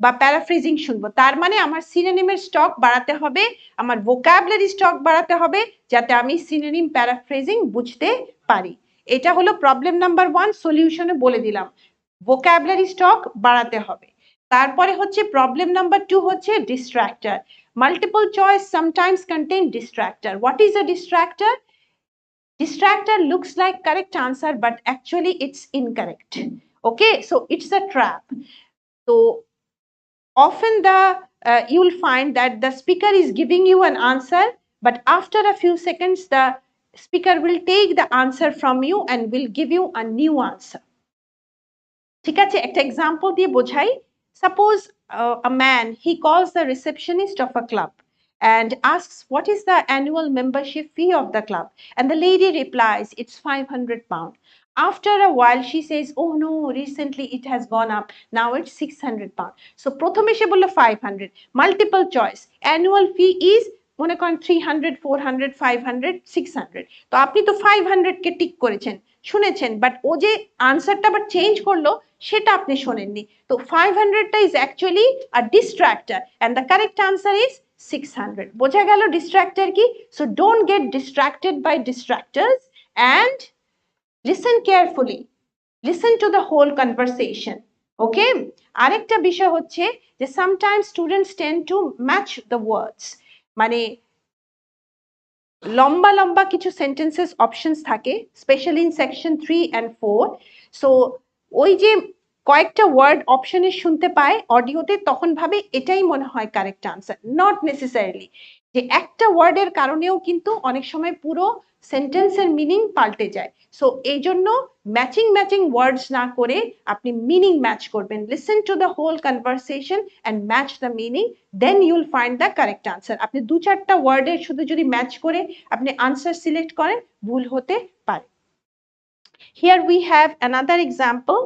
বা প্যারাফ্রেজিং শুনবো, তার মানে আমার সিনোনিমের স্টক বাড়াতে হবে, আমার ভোকাবুলারি স্টক বাড়াতে হবে, যাতে আমি সিনোনিম প্যারাফ্রেজিং বুঝতে পারি। এটা হলো প্রবলেম নাম্বার 1, সলিউশনে বলে দিলাম ভোকাবুলারি স্টক বাড়াতে হবে। তারপরে হচ্ছে প্রবলেম নাম্বার 2 হচ্ছে distractor. Multiple choice sometimes contain distractor. What is a distractor? Distractor looks like correct answer, but actually it's incorrect. Okay, so it's a trap. So often you'll find that the speaker is giving you an answer, but after a few seconds the speaker will take the answer from you and will give you a new answer. ঠিক আছে, একটা example দিয়ে বোঝাই। Suppose a man, he calls the receptionist of a club and asks what is the annual membership fee of the club, and the lady replies it's 500 pound. After a while she says, oh no, recently it has gone up, now it's 600 pound. So প্রথমে সে বলল 500, multiple choice, annual fee is মনে করেন 300, 400, 500, 600। তো আপনি তো 500 কে tick করেছেন, শুনেছেন, but ও যে আনসারটা আবার চেঞ্জ করলো সেটা আপনি শোনেননি। তো 500টা is actually a distractor and the correct answer is 600। বোঝা গেল ডিস্ট্রাক্টর কি? So don't get distracted by distractors and listen carefully, listen to the whole conversation. Okay, আরেকটা বিষয় হচ্ছে যে sometimes students tend to match the words, মানে লম্বা লম্বা কিছু সেন্টেন্সেস অপশনস থাকে, স্পেশালি ইন সেকশন 3 and 4। সো ওই যে কয়েকটা ওয়ার্ড অপশনে শুনতে পায় অডিওতে, তখন ভাবে এটাই মনে হয় কারেক্ট আনসার, নট নেসেসারিলি। যে একটা ওয়ার্ডের কারণেও কিন্তু অনেক সময় পুরো সেন্টেন্সের মিনিং পাল্টে যায়। সো এই জন্য ম্যাচিং ওয়ার্ডস না করে আপনি মিনিং ম্যাচ করবেন। Listen to the whole conversation and match the meaning, then you'll find the correct answer. আপনি 2-4টা ওয়ার্ডের শুধু যদি ম্যাচ করে আপনি আনসার সিলেক্ট করেন, ভুল হতে পারে। Here we have another example.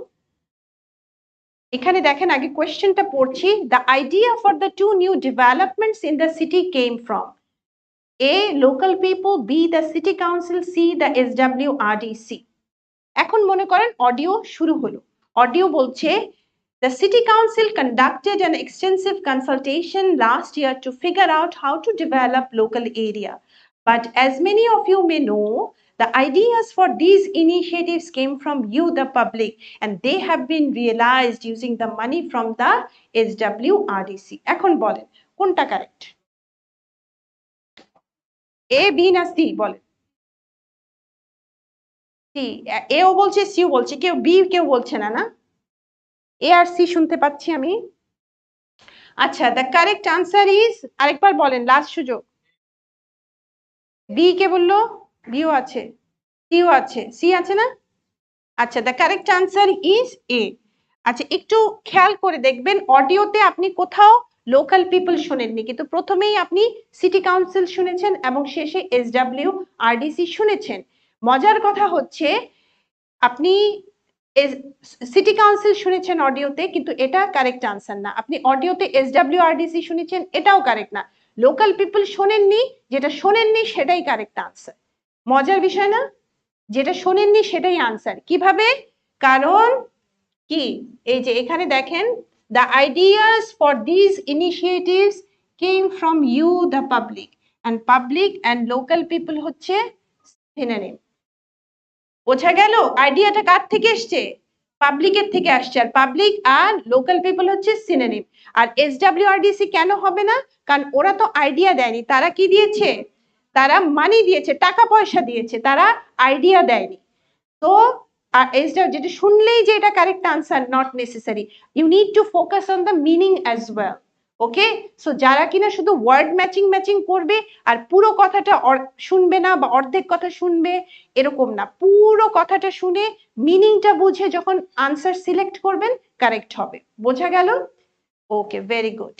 এখানে দেখেন, আগে কোয়েশ্চেনটা পড়ছি। The idea for the 2 new developments in the city came from a local people, B the city council, C the SWRDC। এখন মনে করেন অডিও শুরু হলো, অডিও বলছে the city council conducted an extensive consultation last year to figure out how to develop local area, but as many of you may know, the ideas for these initiatives came from you the public, and they have been realized using the money from the SWRDC. এখন বলেন কোনটা correct, A B না C? বলেন। C, এও বলছে CO বলছে, কেউ B কেউ বলছে না, না? এ আর সি শুনতে পাচ্ছি আমি। আচ্ছা, দ্য কারেক্ট আনসার ইজ, আরেকবার বলেন, লাস্ট সুযোগ। বি কে বললো? বিও আছে, সিও আছে, সি আছে না? আচ্ছা, the correct answer is a. আচ্ছা, একটু খেয়াল করে দেখবেন অডিওতে আপনি কোথাও লোকাল পিপল শোনেননি, কিন্তু প্রথমেই আপনি সিটি কাউন্সিল শুনেছেন এবং শেষে SWRDC শুনেছেন। মজার কথা হচ্ছে আপনি সিটি কাউন্সিল শুনেছেন অডিওতে, কিন্তু এটা কারেক্ট আনসার না। আপনি অডিওতে SWRDC শুনেছেন, এটাও কারেক্ট না। লোকাল পিপল শোনেননি, যেটা শোনেননি সেটাই কারেক্ট আনসার। মজার বিষয় না? যেটা শোনেননি সেটাই আনসার। কিভাবে? কারণ কি, এই যে এখানে দেখেন, the ideas for these initiatives came from you the public, and public and local people হচ্ছে synonym। বোঝা গেল আইডিয়াটা কার থেকে এসছে? পাবলিকের থেকে আসছে, আর পাবলিক আর লোকাল পিপল হচ্ছে সিনোনিম। আর এসডব্লিউআরডিসি কেন হবে না? কারণ ওরা তো আইডিয়া দেয়নি, তারা কি দিয়েছে? তারা মানি দিয়েছে, টাকা পয়সা দিয়েছে, তারা আইডিয়া দেয়নি। তো আর যেটা শুনলেই যে এটা correct answer not necessary, you need to focus on the meaning as well. Okay, so যারা কিনা শুধু ওয়ার্ড ম্যাচিং ম্যাচিং করবে আর পুরো কথাটা শুনবে না বা অর্ধেক কথা শুনবে, এরকম না, পুরো কথাটা শুনে মিনিংটা বুঝে যখন আনসার সিলেক্ট করবেন কারেক্ট হবে। বোঝা গেল? ওকে, ভেরি গুড।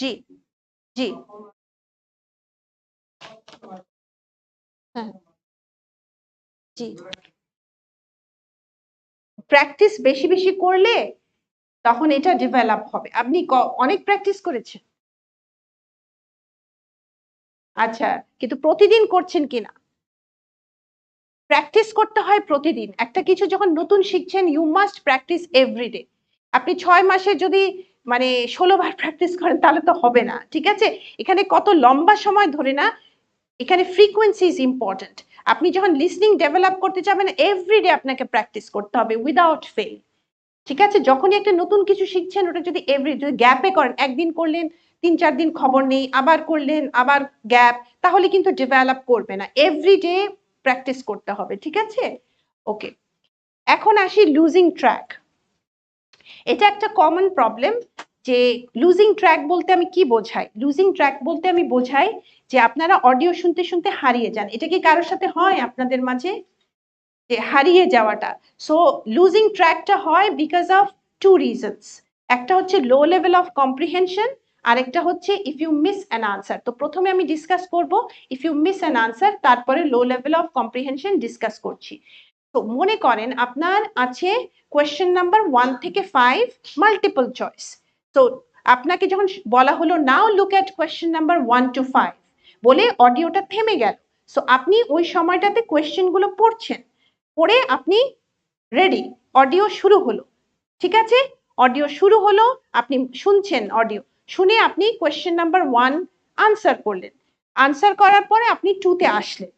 জি জি, হ্যাঁ জি, প্র্যাকটিস বেশি বেশি করলে তখন এটা ডেভেলপ হবে। আপনি অনেক প্র্যাকটিস করেছেন? আচ্ছা, কিন্তু প্রতিদিন করছেন কিনা? প্র্যাকটিস করতে হয় প্রতিদিন। একটা কিছু যখন নতুন শিখছেন, ইউ মাস্ট প্র্যাকটিস এভরিডে। আপনি 6 মাসে যদি মানে 16 বার প্র্যাকটিস করেন তাহলে তো হবে না, ঠিক আছে? এখানে কত লম্বা সময় ধরে না, এখানে ফ্রিকোয়েন্সি ইজ ইম্পর্টেন্ট। আপনি যখন লিসনিং ডেভেলপ করতে যাবেন, এভরিডে আপনাকে প্র্যাকটিস করতে হবে উইদাউট ফেল। ঠিক আছে, যখনই একটা নতুন কিছু শিখছেন ওটা যদি যদি গ্যাপে করেন, একদিন করলেন, 3-4 দিন খবর নেই, আবার করলেন, আবার গ্যাপ, তাহলে কিন্তু ডেভেলপ করবে না। এভরিডে প্র্যাকটিস করতে হবে, ঠিক আছে? ওকে, এখন আসি লুজিং ট্র্যাক। এটা একটা কমন প্রবলেম, যে লুজিং ট্র্যাক বলতে আমি কি বোঝাই? লুজিং ট্র্যাক বলতে আমি বোঝাই যে আপনারা অডিও শুনতে শুনতে হারিয়ে যান। এটা কি কারোর সাথে হয় আপনাদের মাঝে, যে হারিয়ে যাওয়াটা? সো লুজিং ট্র্যাকটা হয় বিকজ অফ টু রিজনস। একটা হচ্ছে লো লেভেল অফ কম্প্রিহেনশন, আর একটা হচ্ছে if you miss an answer. তো প্রথমে আমি ডিসকাস করব if you miss an answer, তারপরে low level of comprehension discuss করছি। তো মনে করেন আপনার আছে কোয়েশ্চেন নাম্বার 1 থেকে 5 মাল্টিপল চয়েস। তো আপনাকে যখন বলা হলো now look at question number 1 to 5 বলে অডিওটা থেমে গেল। সো আপনি ওই সময়টাতে কোয়েশ্চেনগুলো পড়ছেন, পড়ে আপনি রেডি, অডিও শুরু হলো, ঠিক আছে? অডিও শুরু হলো, আপনি শুনছেন, অডিও শুনে আপনি কোয়েশ্চেন নাম্বার 1 আনসার করলেন। আনসার করার পরে আপনি 2 তে আসলেন।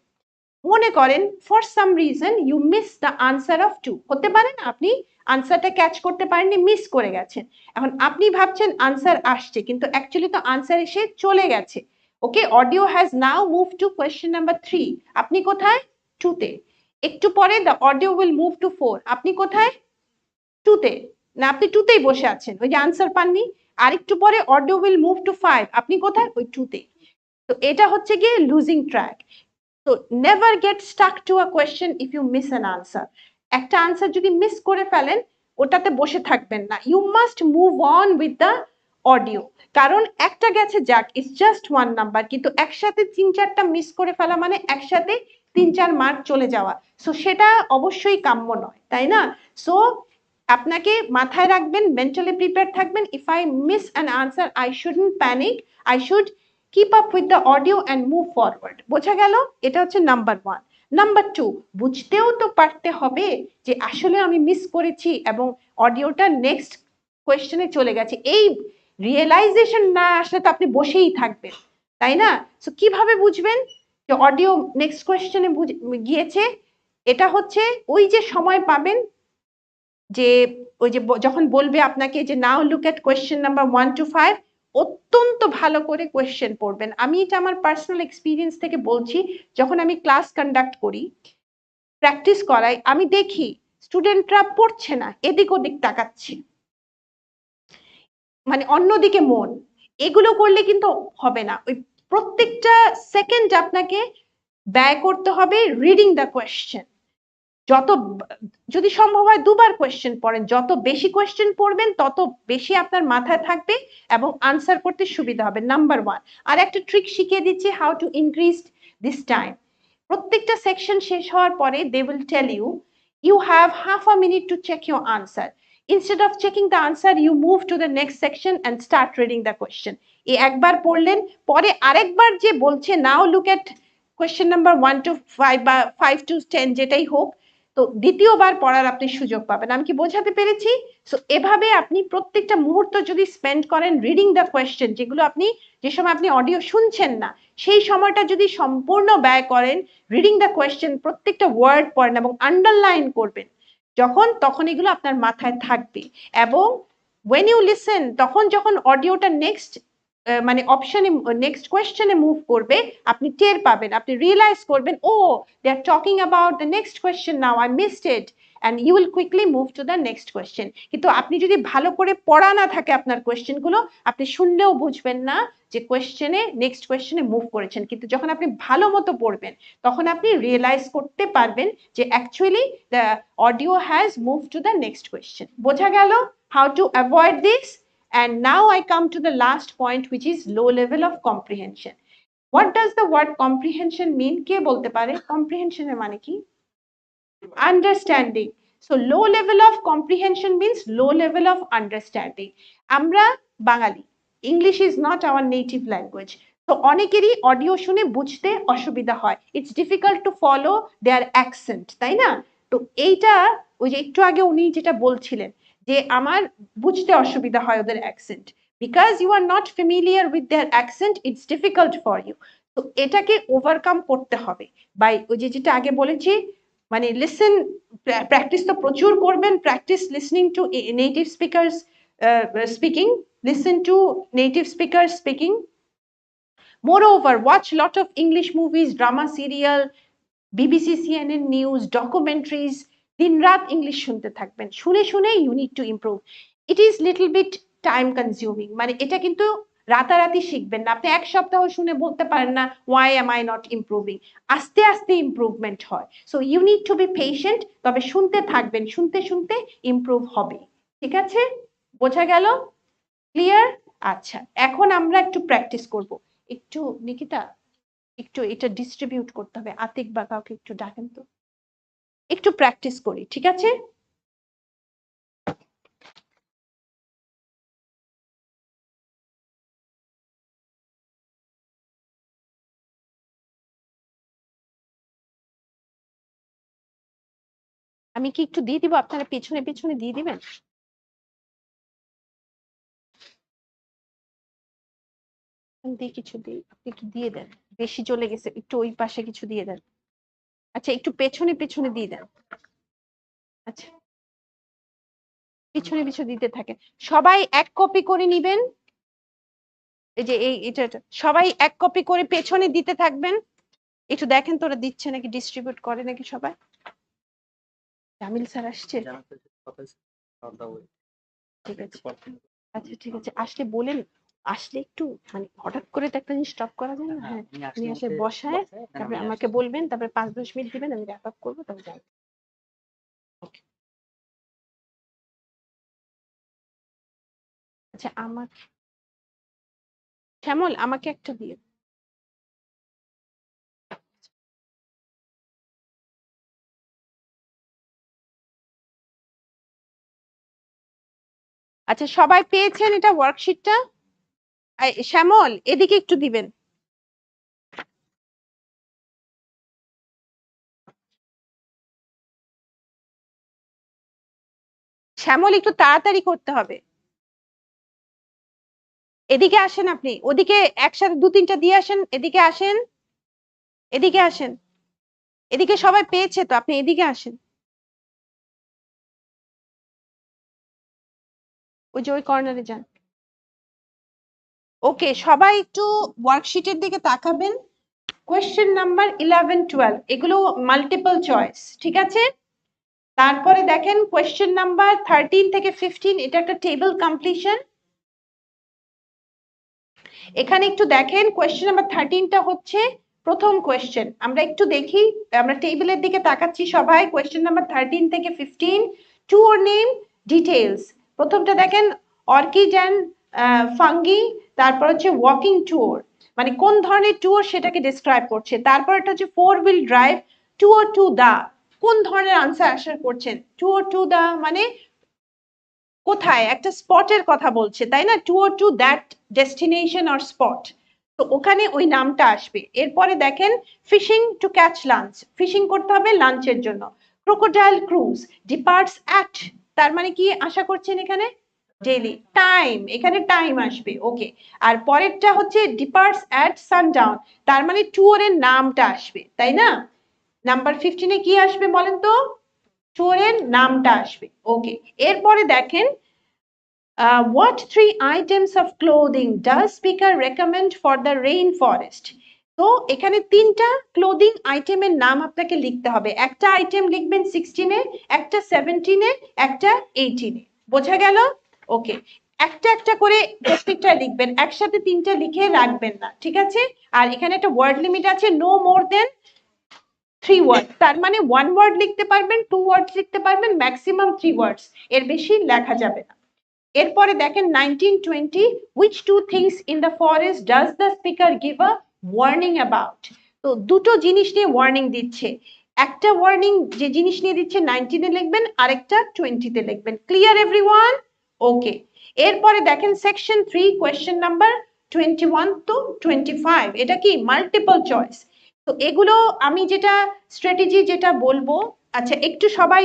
মনে করেন for some reason you miss the answer of 2, হতে পারে না আপনি আনসারটা ক্যাচ করতে পারেননি, মিস করে গেছেন। এখন আপনি ভাবছেন আনসার আসছে, কিন্তু অ্যাকচুয়ালি তো আনসার এসে চলে গেছে। Okay, audio has now move to question number 3, আপনি কোথায়? 2 তে। একটু পরে the audio will move to 4, আপনি কোথায়? 2 তে। না, আপনি 2 তেই বসে আছেন, ওই যে আনসার পাননি। আরেকটু পরে অডিও উইল মুভ টু 5, আপনি কোথায়? ওই 2 তে। তো এটা হচ্ছে গিয়ে লুজিং ট্র্যাক। তো never get stuck to a question if you miss an answer. একটা আনসার যদি মিস করে ফেলেন, ওটাতে বসে থাকবেন না, you must move on with the audio. কারণ একটা গেছে যাক, ইটস জাস্ট 1 নাম্বার, কিন্তু একসাথে 3-4টা মিস করে ফেলা মানে একসাথে 3-4 মার্ক চলে যাওয়া। সো সেটা অবশ্যই কাম্য নয়, তাই না? সো আপনাকে মাথায় রাখবেন, মেন্টালি প্রিপেয়ার থাকবেন, if I miss an answer I shouldn't panic, I should keep up with the audio and move forward. বোঝা গেল? এটা হচ্ছে নাম্বার 1। নাম্বার 2, বুঝতেও তো পারতে হবে যে আসলে আমি মিস করেছি এবং অডিওটা নেক্সট কোয়েশ্চেনে চলে গেছে। এই রিয়েলাইজেশন না আসলে তো আপনি বসেই থাকবেন, তাই না? সো কিভাবে বুঝবেন যে অডিও নেক্সট কোয়েশ্চেনে গিয়েছে? এটা হচ্ছে ওই যে সময় পাবেন, যে ওই যে যখন বলবে আপনাকে যে now look at question number 1 to 5, অত্যন্ত ভালো করে কোয়েশ্চেন পড়বেন। আমি এটা আমার পার্সোনাল এক্সপিরিয়েন্স থেকে বলছি। যখন আমি ক্লাস কন্ডাক্ট করি, প্র্যাকটিস করাই, আমি দেখি স্টুডেন্টরা পড়ছে না, এদিক ওদিক তাকাচ্ছে, মানে অন্যদিকে মন। এগুলো করলে কিন্তু হবে না। ওই প্রত্যেকটা সেকেন্ড আপনাকে ব্যয় করতে হবে রিডিং দ্য কোয়েশ্চেন। যত যদি সম্ভব হয় 2 বার কোয়েশ্চেন পড়েন, যত বেশি কোয়েশ্চেন পড়বেন তত বেশি আপনার মাথায় থাকবে এবং আনসার করতে সুবিধা হবে, নাম্বার 1। আর একটা ট্রিক শিখিয়ে দিচ্ছি, how to increase this time. প্রত্যেকটা সেকশন শেষ হওয়ার পরে they will tell you you have half a minute to check your answer. Instead of checking the answer, you move to the next section and start reading the question. এই একবার পড়লেন, পরে আরেকবার যে বলছে now look at question number 1 to 5 বা 5 to 10 যেটাই হোক, তো দ্বিতীয়বার পড়ার আপনি সুযোগ পাবেন। আমি কি বোঝাতে পেরেছি? সো এভাবে আপনি প্রত্যেকটা মুহূর্ত যদি স্পেন্ড করেন রিডিং দ্য কোয়েশ্চেন, যেগুলো আপনি যে সময় আপনি অডিও শুনছেন না সেই সময়টা যদি সম্পূর্ণ ব্যয় করেন রিডিং দ্য কোয়েশ্চেন, প্রত্যেকটা ওয়ার্ড পড়েন এবং আন্ডারলাইন করবেন, তখন এগুলো আপনার মাথায় থাকবে। এবং when you listen, তখন যখন অডিওটা নেক্সট মানে অপশনে নেক্সট কোয়েশ্চেনে মুভ করবে, আপনি টের পাবেন, আপনি রিয়েলাইজ করবেন, oh they are talking about the next question, now I missed it, and you will quickly move to the next question. কিন্তু আপনি যদি ভালো করে পড়া না থাকে আপনার কোয়েশ্চেনগুলো, আপনি শুনলেও বুঝবেন না যে কোয়েশ্চেনে নেক্সট কোয়েশ্চেনে মুভ করেছেন। কিন্তু যখন আপনি ভালো মতো পড়বেন তখন আপনি রিয়েলাইজ করতে পারবেন যে actually the audio has move to the next question. বোঝা গেল how to avoid this? And now I come to the last point, which is low level of comprehension. What does the word comprehension mean? কে বলতে পারে comprehension এর মানে কি? Understanding. So low level of comprehension means low level of understanding. আমরা বাঙালি, English is not our native language. So অনেকেরই audio শুনে বুঝতে অসুবিধা হয়, it's difficult to follow their accent, তাই না? তো এইটা ওই যে একটু আগে উনি যেটা বলছিলেন যে আমার বুঝতে অসুবিধা হয় ওদের accent, because you are not familiar with their accent, it's difficult for you. তো এটাকে ওভারকাম করতে হবে বাই ওই যে যেটা আগে বলেছি, মানে লিসেন, প্র্যাকটিস তো প্রচুর করবেন, practice listening to native speakers speaking, listen to native speakers speaking. Moreover, watch lot of English movies, drama serial, BBC, CNN news, documentaries, দিন রাত ইংলিশ শুনতে থাকবেন, শুনে শুনে you need to improve. It is little bit time consuming, মানে এটা কিন্তু রাতারাতি শিখবেন না, আপনি এক সপ্তাহ শুনে বলতে পারেন না why am I not improving, আস্তে আস্তে ইমপ্রুভমেন্ট হয়। So you need to be patient, তবে শুনতে থাকবেন, শুনতে শুনতে ইমপ্রুভ হবে। ঠিক আছে, বোঝা গেল? ক্লিয়ার? আচ্ছা, এখন আমরা একটু প্র্যাকটিস করব। একটু নিকিতা একটু এটা ডিস্ট্রিবিউট করতে হবে, আতিক বা কাউকে একটু ডাকেন তো, একটু প্র্যাকটিস করি, ঠিক আছে? আমি কি একটু দিয়ে দিব, আপনারা পেছনে পেছনে দিয়ে দিবেন? দিয়ে কিছু দিই, আপনি একটু দিয়ে দেন, বেশি চলে গেছে, একটু ওই পাশে কিছু দিয়ে দেন। আচ্ছা, একটু পেছনে পেছনে দিয়ে দেন। আচ্ছা, পিছনে পিছনে দিতে থাকেন, সবাই এক কপি করে নিবেন। এই যে এটা সবাই এক কপি করে পেছনে দিতে থাকবেন। একটু দেখেন তো ওরা দিচ্ছে নাকি, ডিস্ট্রিবিউট করে নাকি সবাই। জামিল স্যার আসছে? ঠিক আছে, আচ্ছা ঠিক আছে, আসলে বলেন, আসলে একটু মানে হঠাৎ করে তো একটা জিনিস স্টপ করা যায় না। হ্যাঁ, আপনি আসলে বসায় তারপরে আমাকে বলবেন, তারপরে 5-10 মিনিট দিবেন, আমি র্যাপ আপ করবো, তারপরে যাবো। আচ্ছা, আমার শ্যামল আমাকে একটা দিয়ে। আচ্ছা, সবাই পেয়েছেন এটা ওয়ার্কশিটটা? শ্যামল এদিকে একটু দিবেন। শ্যামল একটু তাড়াতাড়ি করতে হবে। এদিকে আসেন, আপনি ওদিকে একসাথে 2-3টা দিয়ে আসেন, এদিকে আসেন, এদিকে আসেন, এদিকে সবাই পেয়েছে তো, আপনি এদিকে আসেন, ওই যে ওই কর্নারে যান। ওকে, সবাই একটু ওয়ার্কশিটের দিকে তাকাবেন। কোয়েশ্চেন নাম্বার 11-12 এগুলো মাল্টিপল চয়েস, ঠিক আছে? তারপরে দেখেন কোয়েশ্চেন নাম্বার 13 থেকে 15, এটা একটা টেবিল কমপ্লিশন। এখানে একটু দেখেন কোয়েশ্চেন নাম্বার 13টা হচ্ছে প্রথম কোয়েশ্চেন। আমরা একটু দেখি, আমরা টেবিলের দিকে তাকাচ্ছি সবাই। কোয়েশ্চেন নাম্বার 13 থেকে 15, ট্যুর নেম ডিটেইলস। প্রথমটা দেখেন অর্কিড অ্যান্ড ফাঙ্গি, তারপর হচ্ছে ওয়াকিং ট্যুর, মানে কোন ধরনের ট্যুর সেটাকে ডেসক্রাইব করছে। তারপর এটা হচ্ছে 4 wheel drive tour to the কোন ধরনের আনসার আশা করছেন? টু দা মানে কোথায়, একটা স্পটের কথা বলছে তাই না, to that destination or spot, তো ওখানে ওই নামটা আসবে। এরপরে দেখেন fishing to catch lunch, fishing করতে হবে লাঞ্চের জন্য। ক্রোকোডাইল ক্রুজ ডিপার্টস অ্যাট, তার মানে কি আশা করছেন এখানে? ডেইলি টাইম, এখানে টাইম আসবে, ওকে। আর পরেরটা হচ্ছে ডিপার্টস অ্যাট সানডাউন, তার মানে ট্যুরের নামটা আসবে তাই না। নাম্বার 15-এ কি আসবে বলেন তো? ট্যুরের নামটা আসবে, ওকে। এরপরে দেখেন what three items of clothing does speaker recommend for the rainforest? তো এখানে তিনটা ক্লোদিং আইটেমের নাম আপনাকে লিখতে হবে। একটা আইটেম লিখবেন 16-এ, একটা 17-এ, একটা 18-এ। বোঝা গেল? ওকে, একটা একটা করে প্রত্যেকটা লিখবেন, একসাথে তিনটা লিখে রাখবেন না, ঠিক আছে। আর এখানে একটা ওয়ার্ড লিমিট আছে, নো মোর দেন 3 ওয়ার্ড, তার মানে 1 ওয়ার্ড লিখতে পারবেন, 2 ওয়ার্ড লিখতে পারবেন, ম্যাক্সিমাম 3 ওয়ার্ডস, এর বেশি লেখা যাবে না। এরপরে দেখেন 1920 which two things in the forest does the speaker give a warning about? তো দুটো জিনিস নিয়ে ওয়ার্নিং দিচ্ছে, একটা ওয়ার্নিং যে জিনিস নিয়ে দিচ্ছে 19-এ লিখবেন, আরেকটা 20-তে লিখবেন। Clear everyone? ওকে। এরপরে দেখেন সেকশন 3 কোয়েশ্চেন নাম্বার 21 টু 25, এটা কি মাল্টিপল চয়েস। তো এগুলো আমি যেটা স্ট্র্যাটেজি যেটা বলবো, আচ্ছা একটু সবাই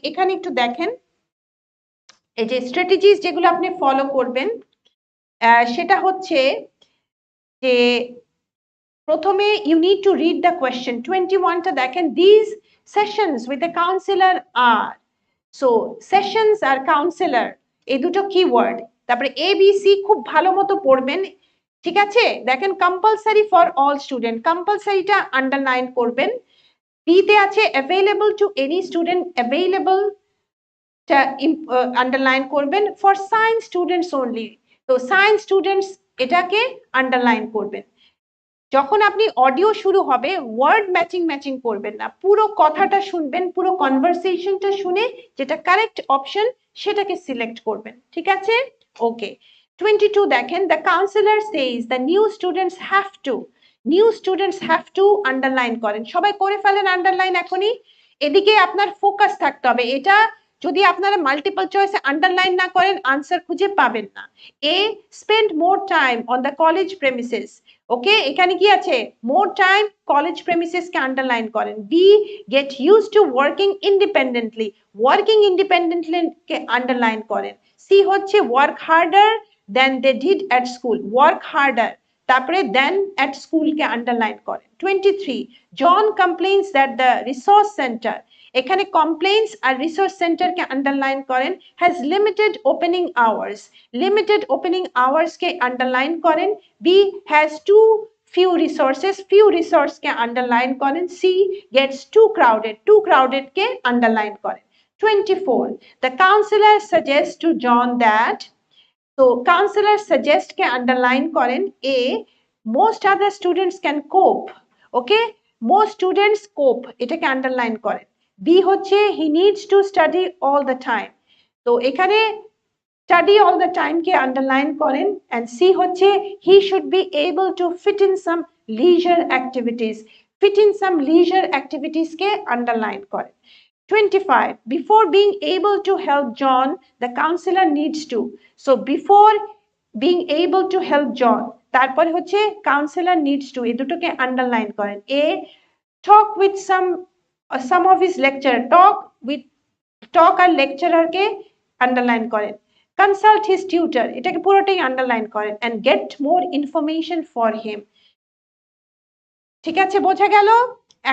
এখানে একটু দেখেন, এই যে স্ট্র্যাটেজিস যেগুলো আপনি ফলো করবেন সেটা হচ্ছে যে প্রথমে you need to read the question. 21টা দেখেন, this sessions with the counsellor are, so sessions আর কাউন্সিলর এই দুটো কিওয়ার্ড। তারপরে ABC খুব ভালো মতো পড়বেন, ঠিক আছে। দেখেন কম্পালসারি ফর অল স্টুডেন্ট, কম্পালসারিটা আন্ডারলাইন করবেন। বিতে আছে available to any student, available underline করবেন। ফর সায়েন্স স্টুডেন্টস অনলি, তো সায়েন্স স্টুডেন্টস এটাকে আন্ডারলাইন করবেন। যখন আপনি অডিও শুরু হবে ওয়ার্ড ম্যাচিং ম্যাচিং করবেন না, পুরো কথাটা শুনবেন, পুরো কনভারসেশনটা শুনে যেটা কারেক্ট অপশন সেটাকে সিলেক্ট করবেন, ঠিক আছে। ওকে। 22 দেখেন, the councillor says the new students have to, new students have to underline করেন, সবাই করে ফেলেন আন্ডারলাইন এখনই। এদিকে আপনার ফোকাস থাকতে হবে, এটা যদি আপনারা মাল্টিপল চয়েসে আন্ডারলাইন না করেন আনসার খুঁজে পাবেন না। A spend more time on the college premises, okay, এখানে কি আছে মোর টাইম কলেজ প্রেমিসেস কে আন্ডারলাইন করেন। B get use to working independently, working independently কে আন্ডারলাইন করেন। সি হচ্ছে work harder than they did at school, work harder, তারপরে then at school কে আন্ডারলাইন করেন। 23 John complains that the resource centre, এখানে complains আর resource centre কে underline করেন। Has limited opening hours, limited opening hours কে underline করেন। B has too few resources, few resource কে আন্ডারলাইন করেন। C gets too crowded, too crowded কে underline করেন। 24 the counselor suggests to John that, তো counsellor suggest কে underline করেন। A most other students can cope, okay, most students কোপ এটাকে underline করেন। বি হচ্ছে he needs to study all the time, তো এখানে স্টাডি অল দ্য টাইম কে আন্ডারলাইন করেন। এন্ড সি হচ্ছে he should be able to fit in some leisure activities, fit in some leisure activities কে underline করেন। 25 before being able to help John the counselor needs to, so before being able to help John তারপরে হচ্ছে counselor needs to, এই দুটোকে underline করেন। A talk with some of his lecturer, talk আর lecturer কে underline করেন। consult his tutor এটাকে পুরোটাই আন্ডারলাইন করেন। and get more information for him, ঠিক আছে, বোঝা গেল।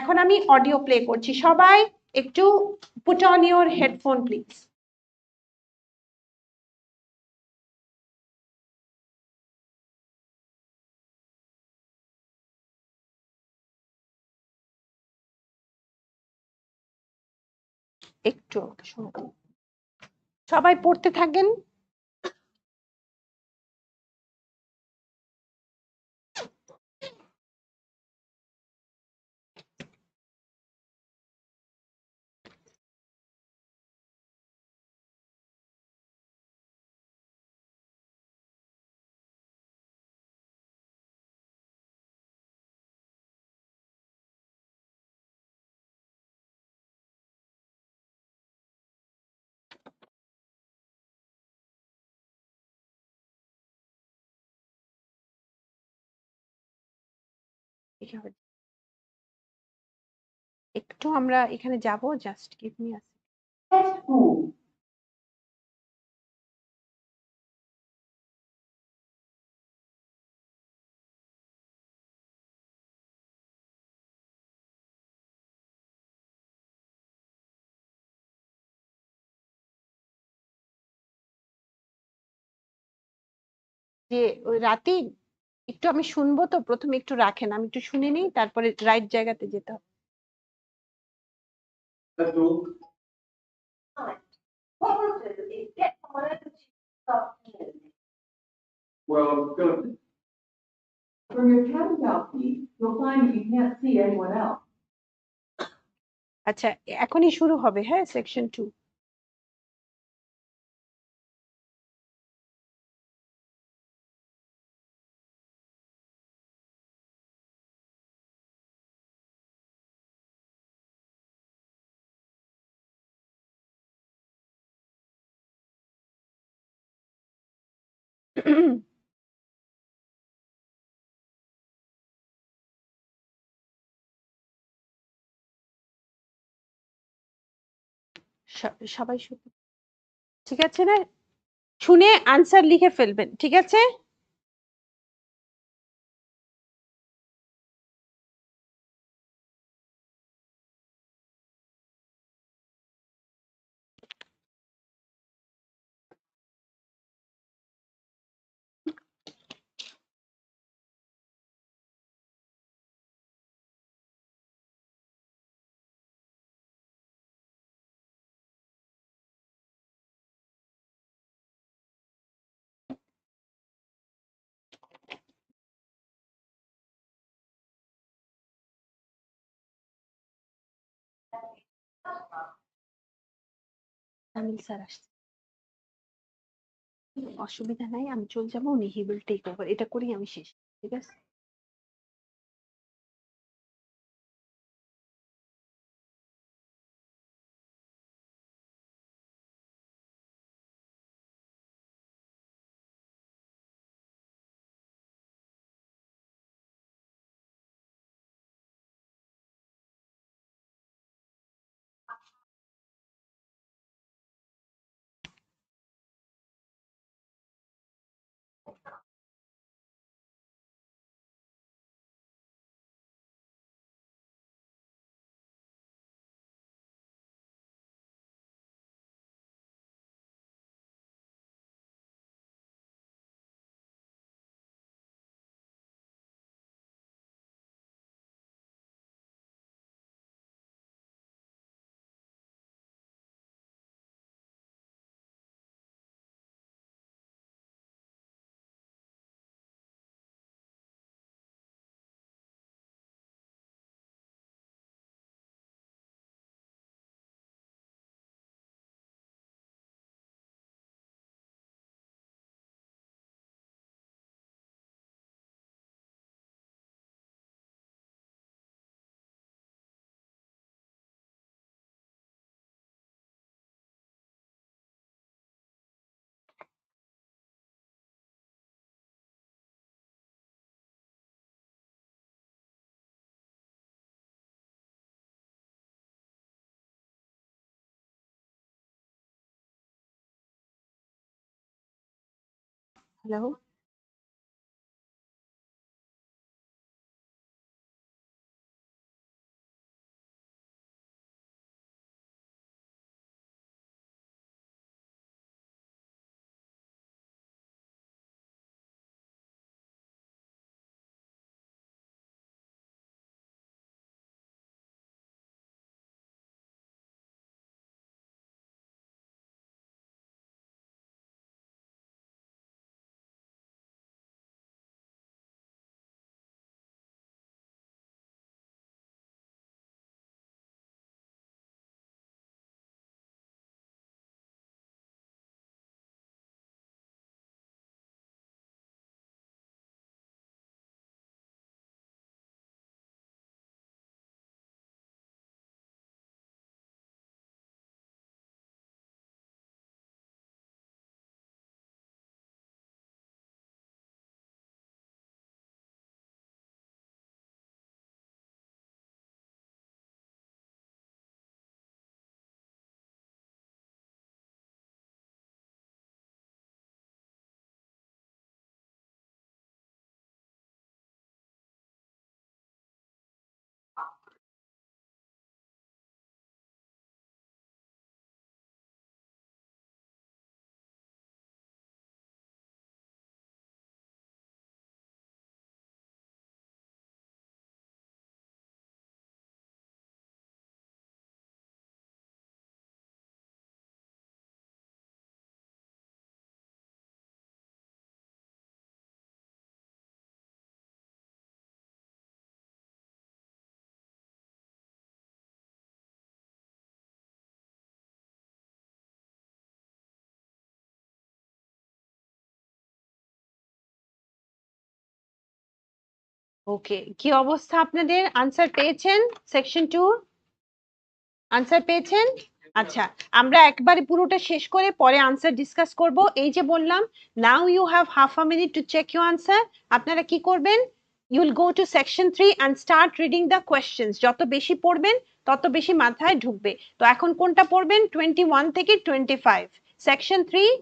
এখন আমি অডিও প্লে করছি, সবাই একটু put on your headphone please. একটু শুনুন, সবাই পড়তে থাকেন। ঠিক হবে। একটু আমরা এখানে যাব, জাস্ট গিভ মি আ যে ওই রাতেই একটু আমি শুনবো, তো প্রথমে একটু রাখেন, আমি একটু শুনে নিই, তারপরে রাইট জায়গাতে যেতে হবে। Well, good. From your cabin balcony, you'll find that you can't see anyone else. আচ্ছা, এখনই শুরু হবে, হ্যাঁ, সেকশন 2। সবাই শুনে ঠিক আছে না? শুনে আনসার লিখে ফেলবেন, ঠিক আছে? তামিল স্যার আসছে, অসুবিধা নাই, আমি চলে যাবো, উনি হি উইল টেক ওভার, এটা করেই আমি শেষ, ঠিক আছে? হ্যালো? ওকে, কি অবস্থা আপনাদের? আনসার পেয়েছেন? সেকশন 2 আনসার পেয়েছেন? আচ্ছা, আমরা একবারে পুরোটা শেষ করে পরে আনসার ডিসকাস করব। এই যে বললাম, now you have half a minute to check your answer. আপনারা কি করবেন? You will go to section 3 and start reading the questions. যত বেশি পড়বেন তত বেশি মাথায় ঢুকবে। তো এখন কোনটা পড়বেন? 21 থেকে 25 সেকশন 3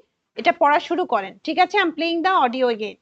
এটা পড়া শুরু করেন। ঠিক আছে, I am playing the audio again.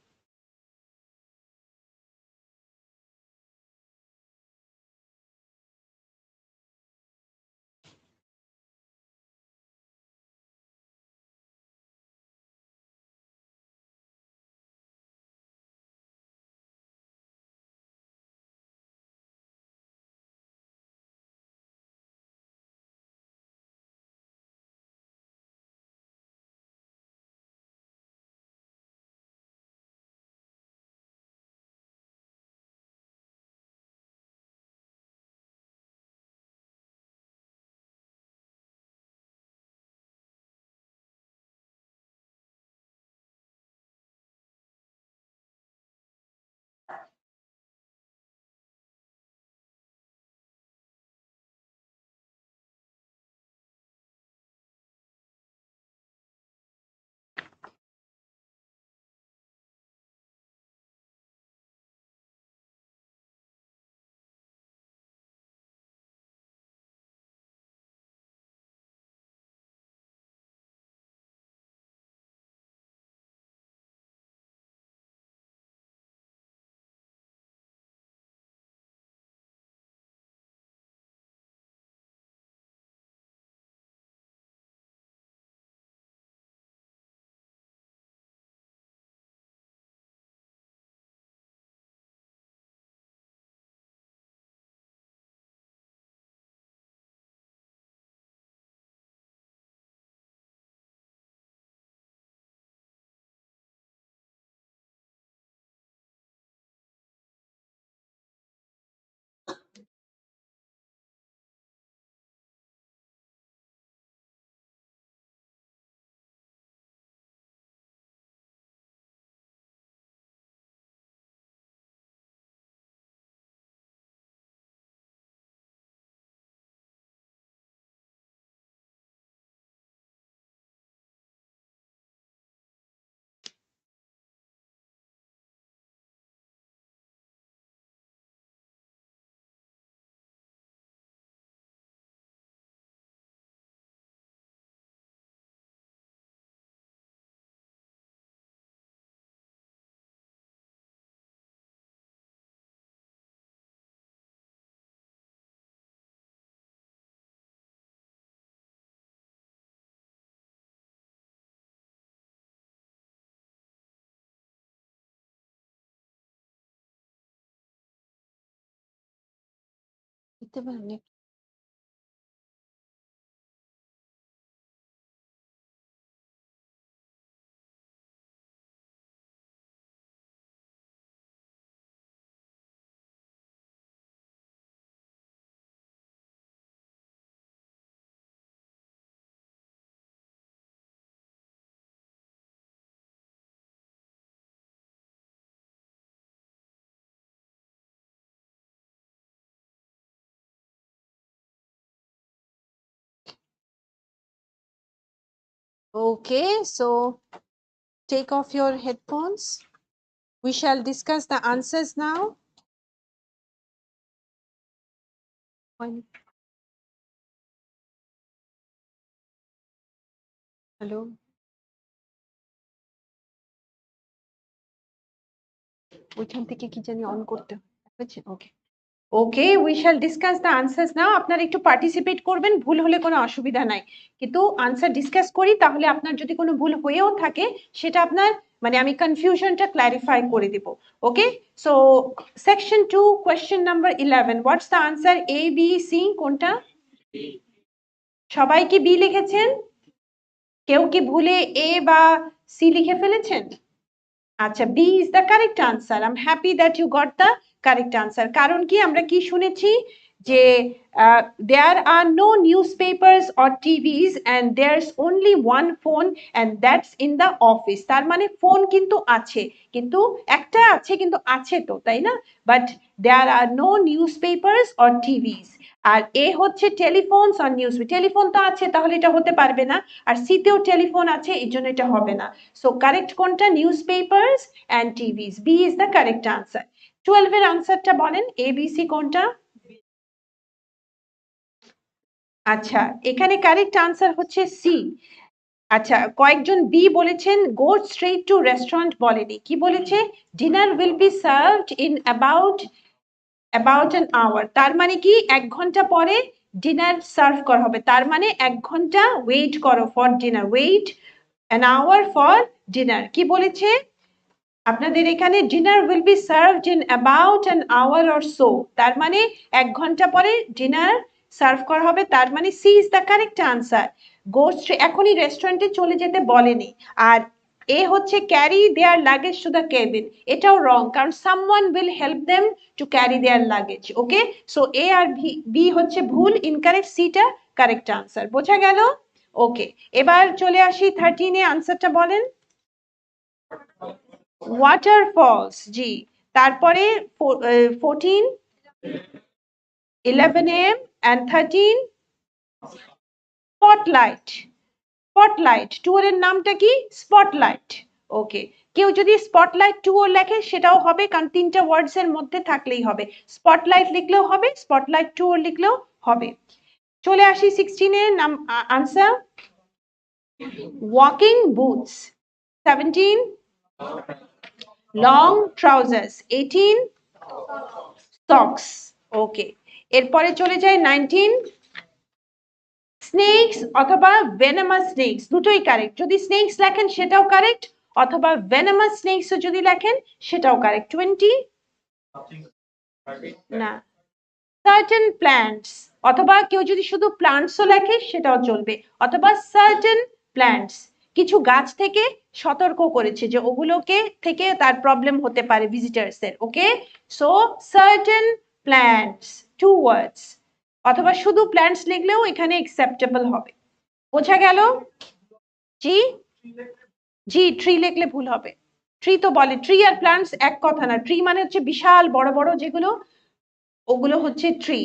দিতে পারেন? Okay, so take off your headphones. We shall discuss the answers now. Hello. ওইখান থেকে কি জানি অন করতে হয়েছে? Okay. Okay, we shall discuss the answers now. আপনারা একটু পার্টিসিপেট করবেন, ভুল হলে কোনো অসুবিধা নাই, কিন্তু আনসার ডিসকাস করি, তাহলে আপনার যদি কোনো ভুল হয়েও থাকে সেটা আপনার মানে আমি কনফিউশনটা ক্ল্যারিফাই করে দিব। Okay, so section 2 question number 11, what's the answer? A B C কোনটা? সবাই কি বি লিখেছেন? কেউ কি ভুলে এ বা সি লিখে ফেলেছেন? আচ্ছা, B is the correct answer. I am happy that you got the correct answer. কারণ কি, আমরা কি শুনেছি যে there are no newspapers or TVs and there's only one phone and that's in the office, তার মানে ফোন কিন্তু আছে, কিন্তু একটা আছে কিন্তু আছে তো, তাই না? But there are no newspapers or TVs। R A হচ্ছে টেলিফোনস আর নিউজ, টেলিফোন তো আছে তাহলে এটা হতে পারবে না, আর সিতেও টেলিফোন আছে এই জন্য এটা হবে না। সো কারেক্ট কোনটা? Newspapers and TVs, B is the correct answer. 12 এর আনসারটা বলেন, এ বি সি কোনটা? আচ্ছা, এখানে কারেক্ট আনসার হচ্ছে সি। আচ্ছা, কয়েকজন বি বলেছেন, গো স্ট্রেট টু রেস্টুরেন্ট বলেনি, কি বলেছে? Dinner will be served in about an hour, তার মানে কি 1 ঘন্টা পরে ডিনার সার্ভ করা হবে, তার মানে 1 ঘন্টা ওয়েট করো for dinner, wait an hour for dinner. কি বলেছে আপনাদের এখানে? Dinner will be served in about an hour or so, তার মানে 1 ঘন্টা পরে ডিনার সার্ভ করা হবে, তার মানে C is the correct answer. Go এখনই রেস্টুরেন্টে চলে যেতে বলেনি। আর এ হচ্ছে carry their luggage to the cabin, এটাও রং, কারণ someone will help them to carry their luggage. Okay, so A আর বি হচ্ছে ভুল, ইনকারেক্ট, সিটা কারেক্ট আনসার। বোঝা গেল? ওকে, এবার চলে আসি 13 এ, আনসারটা বলেন। ওয়াটারফলস, জি। তারপরে 14, 11 am and 13 spotlight. Spotlight tour এর নামটা কি? স্পটলাইট। ওকে, কেউ যদি স্পটলাইট ট্যুর লেখে সেটাও হবে, কারণ 3টা ওয়ার্ডস এর মধ্যে থাকলেই হবে, স্পটলাইট লিখলেও হবে, স্পটলাইট ট্যুর লিখলেও হবে। চলে আসি 16 এর নাম answer, walking boots. 17 long trousers. 18 socks. Okay, এরপরে চলে যায় 19 স্নেকস অথবা ভেনামাস স্নেকস, দুটোই কারেক্ট, যদি স্নেকস লেখেন সেটাও কারেক্ট, অথবা ভেনামাস স্নেকস যদি লেখেন সেটাও কারেক্ট। 20 না, সার্টেন প্ল্যান্টস, অথবা কেউ যদি শুধু প্ল্যান্টসও লেখে সেটাও চলবে, অথবা সার্টেন প্ল্যান্টস, কিছু গাছ থেকে সতর্ক করেছে যে ওগুলোকে থেকে তার প্রবলেম হতে পারে ভিজিটার্স এর। ওকে, সো সার্টেন প্ল্যান্টস, 2 ওয়ার্ডস, অথবা শুধু প্ল্যান্টস লিখলেও এখানে অ্যাকসেপ্টেবল হবে। বোঝা গেল? জি জি, ট্রি লিখলে ভুল হবে, ট্রি তো বলে, ট্রি আর প্ল্যান্টস এক কথা না, ট্রি মানে হচ্ছে বিশাল বড় বড় যেগুলো, ওগুলো হচ্ছে ট্রি।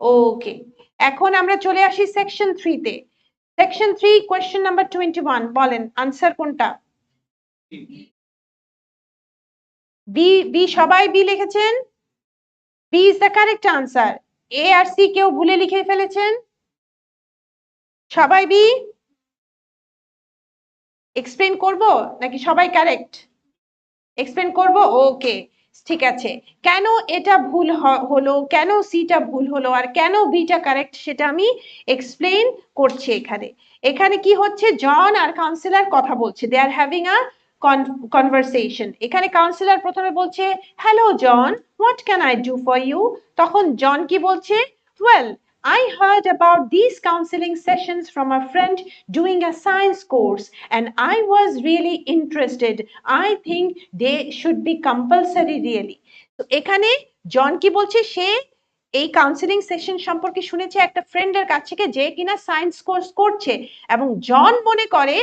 ওকে, এখন আমরা চলে আসি সেকশন 3 তে। সেকশন 3 কোয়েশ্চেন নাম্বার 21, বলেন আনসার কোনটা? বি, বি, সবাই বি লিখেছেন, B is the correct answer. A আর সি কেউ ভুলে লিখে ফেলেছেন? সবাই বি? এক্সপ্লেন করব নাকি সবাই কারেক্ট? এক্সপ্লেন করব, ওকে, ঠিক আছে। কেন এটা ভুল হলো, কেন সিটা ভুল হলো, আর কেন বিটা কারেক্ট, সেটা আমি এক্সপ্লেন করছি এখানে। এখানে কি হচ্ছে, জন আর কাউন্সিলর কথা বলছে, they are having a conversation. এখানে কাউন্সিলর প্রথমে বলছে, hello John, what can I do for you? তখন জন কি বলছে, well, I heard about these counseling sessions from a friend doing a science course and I was really interested. I think they should be compulsory really. তো এখানে জন কি বলছে, সে এই counselling session সম্পর্কে শুনেছে একটা ফ্রেন্ডের কাছ থেকে যে কিনা সায়েন্স কোর্স করছে, এবং জন মনে করে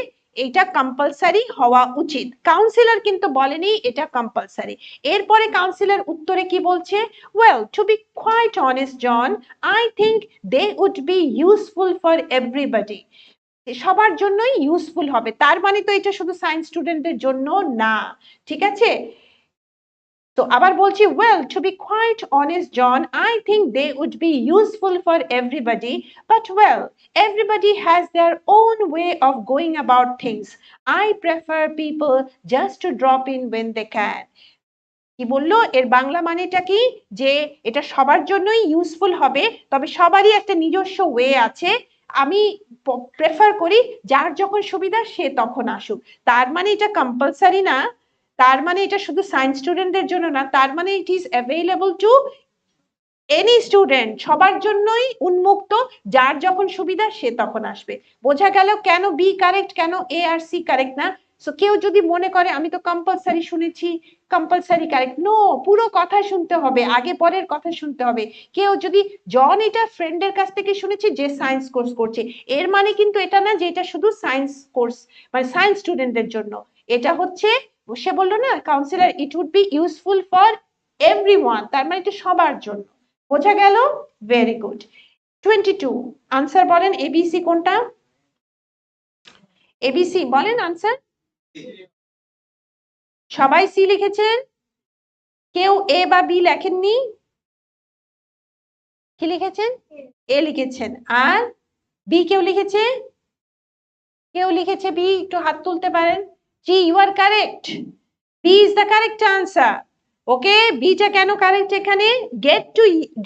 এটা কম্পালসারি হওয়া উচিত। কাউন্সিলর কিন্তু বলেনি এটা কম্পালসারি। এরপরে কাউন্সিলর উত্তরে কি বলছে, well, to be quite honest John, I think they would be useful for everybody. সবার জন্যই ইউজফুল হবে, তার মানে তো এটা শুধু সায়েন্স স্টুডেন্টদের জন্য না, ঠিক আছে? তো আবার বলছি, well, to be quite honest John, I think they would be useful for everybody, but well, everybody has their own way of going about things. I prefer people just to drop in when they can. কি বললো, এর বাংলা মানেটা কি, যে এটা সবার জন্যই useful হবে, তবে সবারই একটা নিজস্ব ওয়ে আছে, আমি প্রেফার করি যার যখন সুবিধা সে তখন আসুক। তার মানে এটা কম্পালসারি না, তার মানে এটা শুধু সায়েন্স স্টুডেন্টদের জন্য না, তার মানে it is available to any student, সবার জন্যই উন্মুক্ত, যার যখন সুবিধা সে তখন আসবে। বোঝা গেল কেন বি কারেক্ট, কেন এ আর সি কারেক্ট না? সো কেউ যদি মনে করে আমি তো কম্পালসারি শুনেছি, কম্পালসারি কারেক্ট, নো, পুরো কথা শুনতে হবে, আগে পরের কথা শুনতে হবে। কেউ যদি জন এটা ফ্রেন্ডের কাছ থেকে শুনেছি যে সায়েন্স কোর্স করছে, এর মানে কিন্তু এটা না যে এটা শুধু সায়েন্স কোর্স মানে সায়েন্স স্টুডেন্টদের জন্য। এটা হচ্ছে, সে বললো না councillor, it would be useful for everyone, তার মানে এটা সবার জন্য। বোঝা গেল? Very good. 22 আনসার বলেন, এবিসি কোনটা? এবিসি বলেন আনসার। সবাই সি লিখেছেন, কেউ এ বা বি লেখেননি? কি লিখেছেন? এ লিখেছেন। আর বি কেউ লিখেছে? কেউ লিখেছে বি? একটু হাত তুলতে পারেন। জি, you are correct, B is the correct answer. Okay, বিটা কেন কারেক্ট এখানে?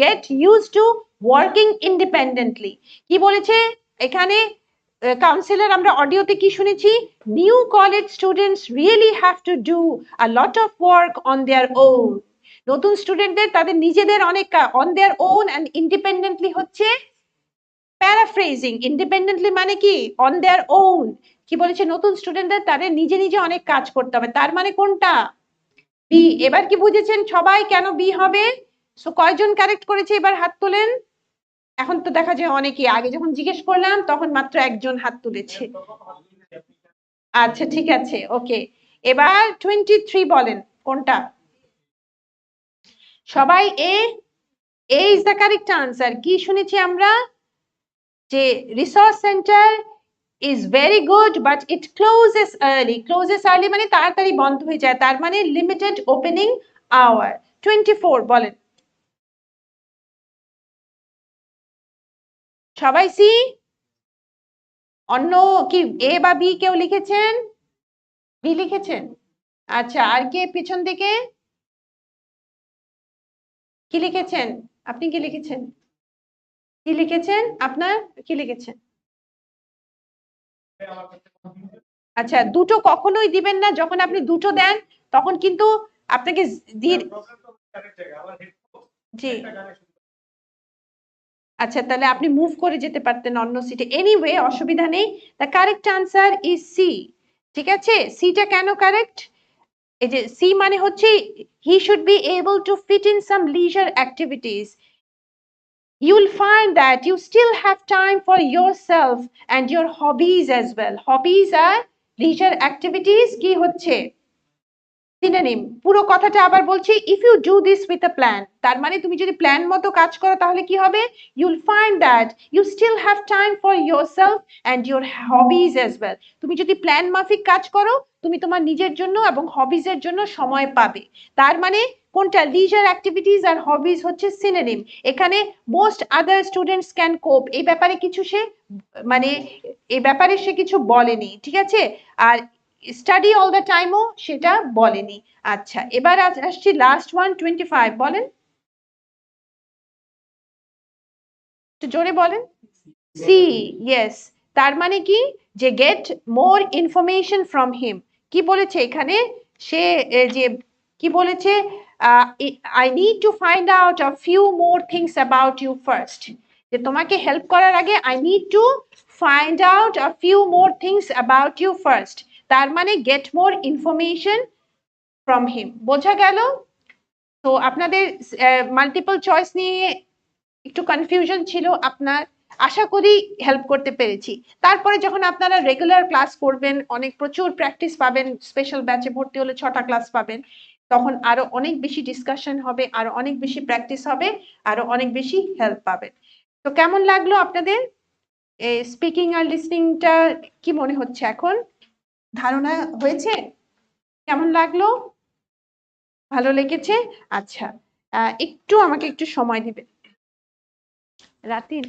Get use to working independently. কি বলেছে এখানে কাউন্সিলর? আমরা অডিওতে কি শুনেছি? New college students really have to do a lot of work on their own. নতুন স্টুডেন্টদের তাদের নিজেদের অনেক on their own and independently হচ্ছে প্যারাফ্রেজিং। ইন্ডিপেন্ডেন্টলি মানে কি? On their own. কি বলেছে? নতুন স্টুডেন্টদের তাদের নিজে নিজে অনেক কাজ করতে হবে, তার মানে কোনটা? বি। এবার কি বুঝেছেন সবাই কেন বি হবে? সো কয়জন কারেক্ট করেছে এবার হাত তোলেন। এখন তো দেখা যায় অনেকেই, আগে যখন জিজ্ঞেস করলাম তখন মাত্র একজন হাত তুলেছে। আচ্ছা ঠিক আছে, ওকে। এবার 23 বলেন কোনটা? সবাই এ। এ ইজ দ্য কারেক্ট আনসার। কি শুনেছি আমরা? যে resource centre is very good but it closes early. Closes early মানে তাড়াতাড়ি বন্ধ হয়ে যায়, তার মানে limited opening hour. 24 বলেন সবাই সি। অন্য কি এ বা বি কেউ লিখেছেন? বি লিখেছেন। আচ্ছা, আর কে পিছন দিকে কি লিখেছেন? আপনি কি লিখেছেন? কি লিখেছেন আপনার? কি লিখেছেন? আচ্ছা, দুটো কখনোই দিবেন না। যখন আপনি দুটো দেন তখন কিন্তু আপনাকে জি, আচ্ছা তাহলে আপনি মুভ করে যেতে পারতেন অন্য সিটে। এনিওয়ে অসুবিধা নেই। The correct answer is C. ঠিক আছে, সিটা কেন কারেক্ট? এই যে সি মানে হচ্ছে he should be able to fit in some leisure activities. You'll find that you still have time for yourself and your hobbies as well. Hobbies are leisure activities কি হচ্ছে সিনোনিম। পুরো কথাটা আবার বলছি, if you do this with a plan, তার মানে তুমি যদি প্ল্যান মতো কাজ করো তাহলে কি হবে? You'll find that you still have time for yourself and your hobbies as well. তুমি যদি প্ল্যান মাফিক কাজ করো তুমি তোমার নিজের জন্য এবং হবিজের জন্য সময় পাবে। তার মানে কোনটা? লিজার অ্যাক্টিভিটিস আর হবিজ হচ্ছে সিনোনিম। এখানে মোস্ট আদার স্টুডেন্টস ক্যান কোপ, এই ব্যাপারে কিছু সে মানে এই ব্যাপারে সে কিছু বলেনি, ঠিক আছে? আর স্টাডি অল দ্য টাইমও সেটা বলেনি। আচ্ছা, এবার আসছি লাস্ট ওয়ান 25 বলেন, একটু জোরে বলেন। C, yes. তার মানে কি? যে get more information from him. কি বলেছে এখানে? সে যে কি বলেছে? I need to find out a few more things about you first. যে তোমাকে হেল্প করার আগে I need to find out a few more things about you first. তার মানে get more information from him. বোঝা গেল? তো আপনাদের মাল্টিপল চয়েস নিয়ে একটু কনফিউশন ছিল আপনার, আশা করি হেল্প করতে পেরেছি। তারপরে যখন আপনারা রেগুলার ক্লাস করবেন, অনেক প্রচুর প্র্যাকটিস পাবেন, স্পেশাল ব্যাচে ভর্তি হলে 6টা ক্লাস পাবেন, তখন আরো অনেক বেশি ডিসকাশন হবে, আরো অনেক বেশি প্র্যাকটিস হবে, আরো অনেক বেশি হেল্প পাবেন। তো কেমন লাগলো আপনাদের স্পিকিং আর লিসনিংটা? কি মনে হচ্ছে এখন? ধারণা হয়েছে? কেমন লাগলো? ভালো লেগেছে? আচ্ছা, একটু আমাকে একটু সময় দিবেন। রাতির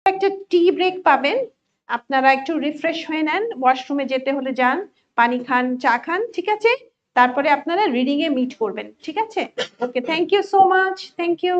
একটা টি ব্রেক পাবেন, আপনারা একটু রিফ্রেশ হয়ে নেন, ওয়াশরুমে যেতে হলে যান, পানি খান, চা খান, ঠিক আছে? তারপরে আপনারা রিডিং এ মিট করবেন, ঠিক আছে? Okay, thank you so much, thank you.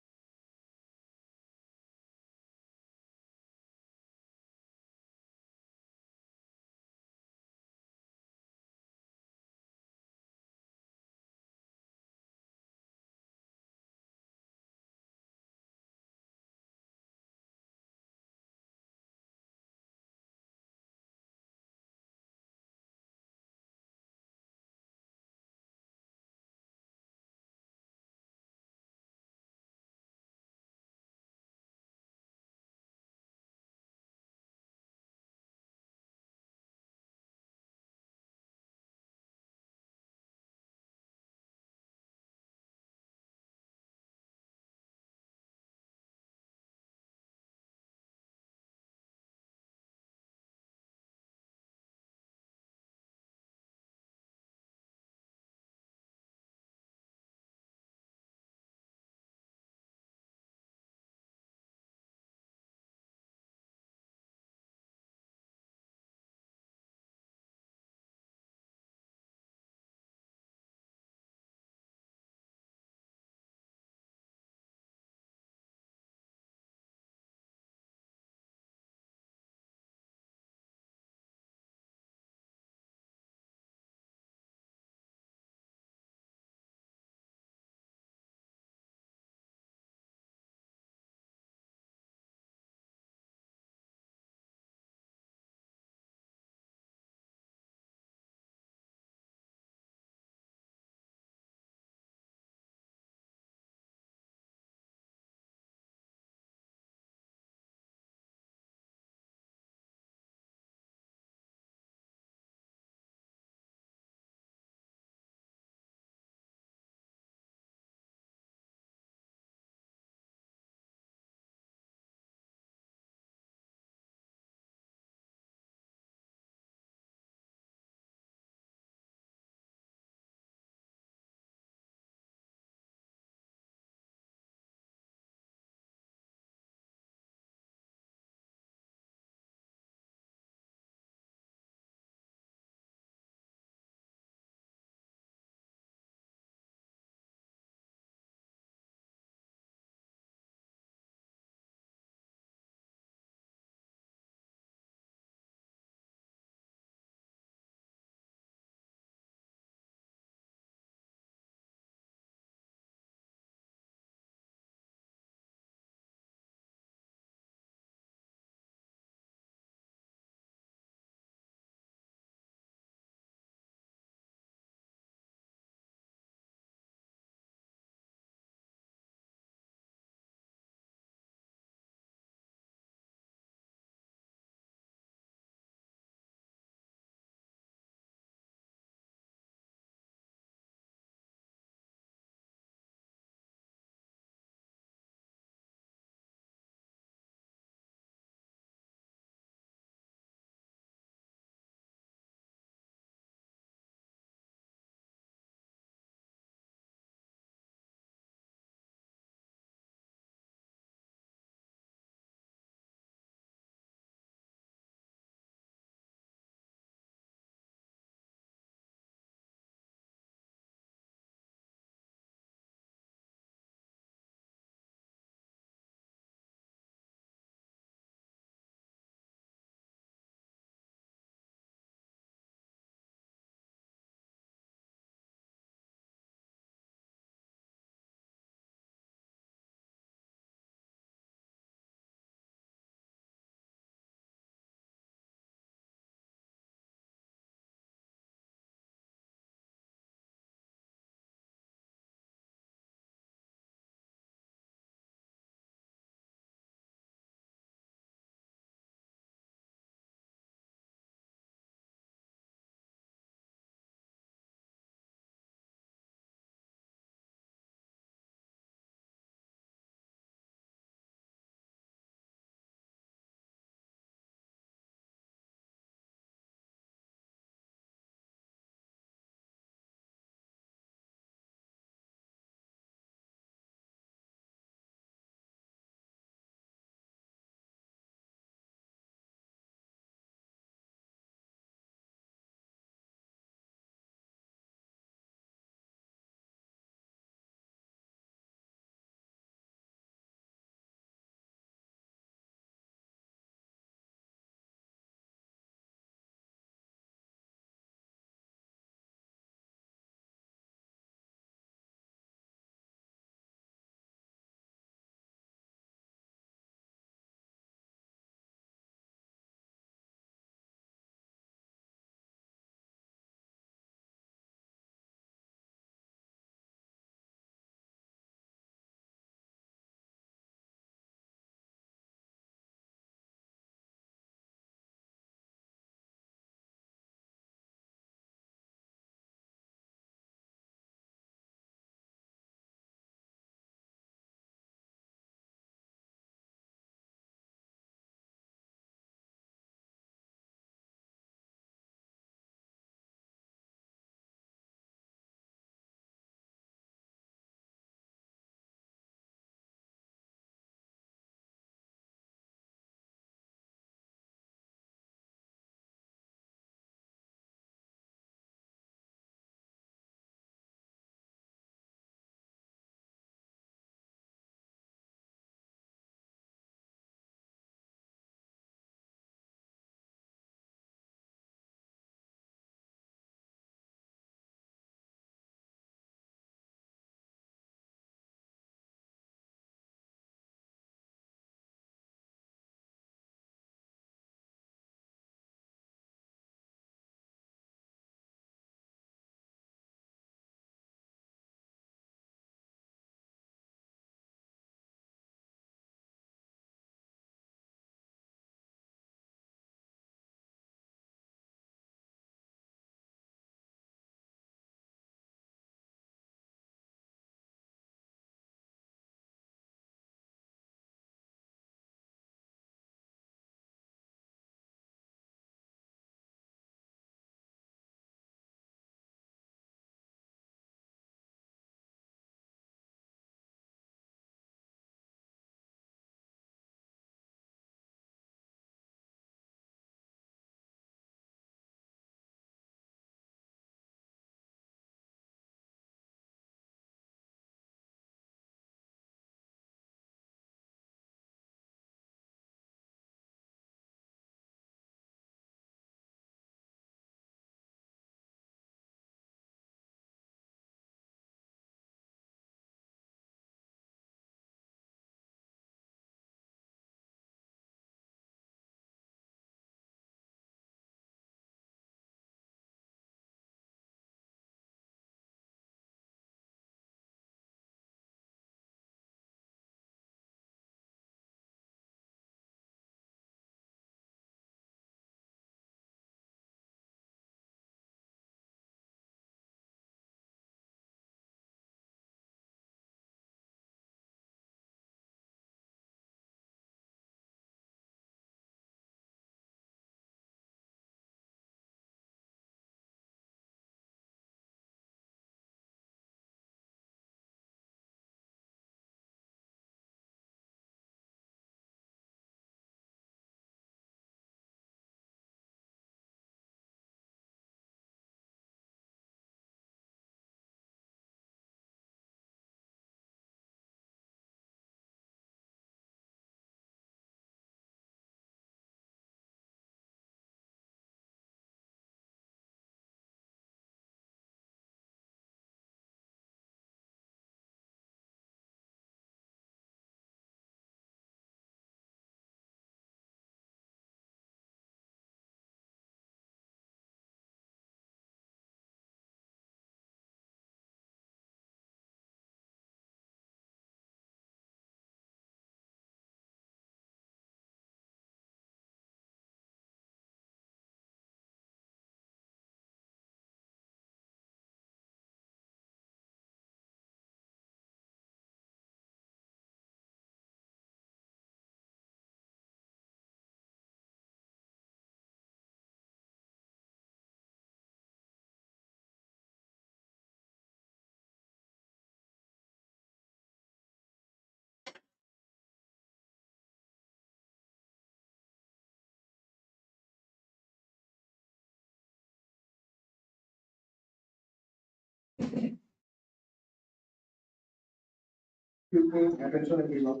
Attention everyone.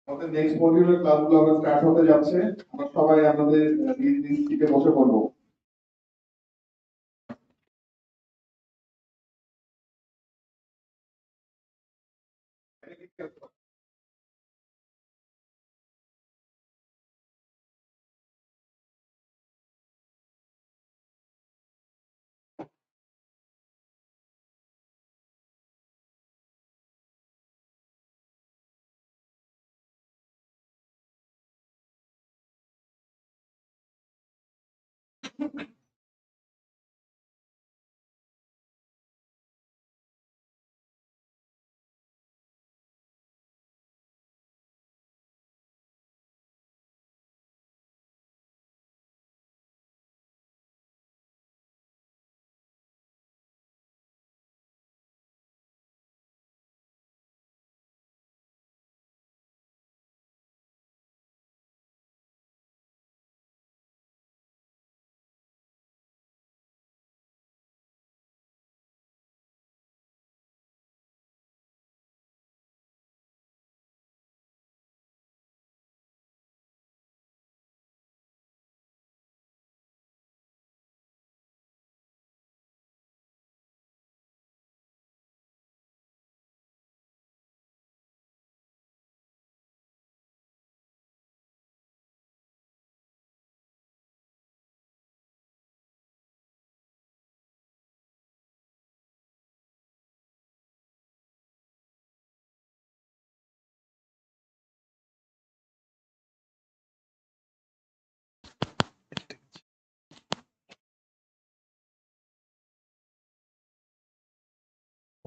আমাদের নেক্সট মডিউলের ক্লাসগুলো আমরা স্টার্ট হতে যাচ্ছে। আমরা সবাই আমাদের নিজ নিজ সিটে বসে পড়বো।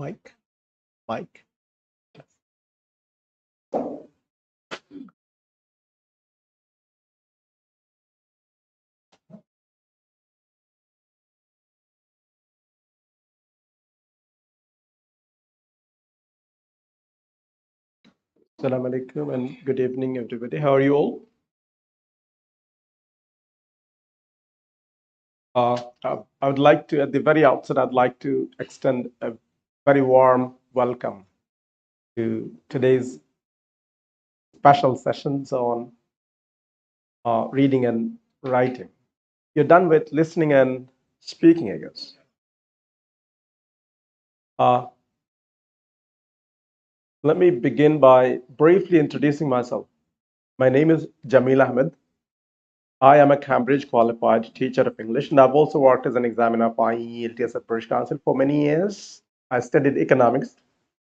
Mike, Mike. Assalamu alaikum and good evening, everybody. How are you all? I would like to, at the very outset, I'd like to extend a very warm welcome to today's special sessions on reading and writing. You're done with listening and speaking, I guess. Let me begin by briefly introducing myself. My name is Jamil Ahmed. I am a Cambridge qualified teacher of English, and I've also worked as an examiner of IELTS at British Council for many years. I studied economics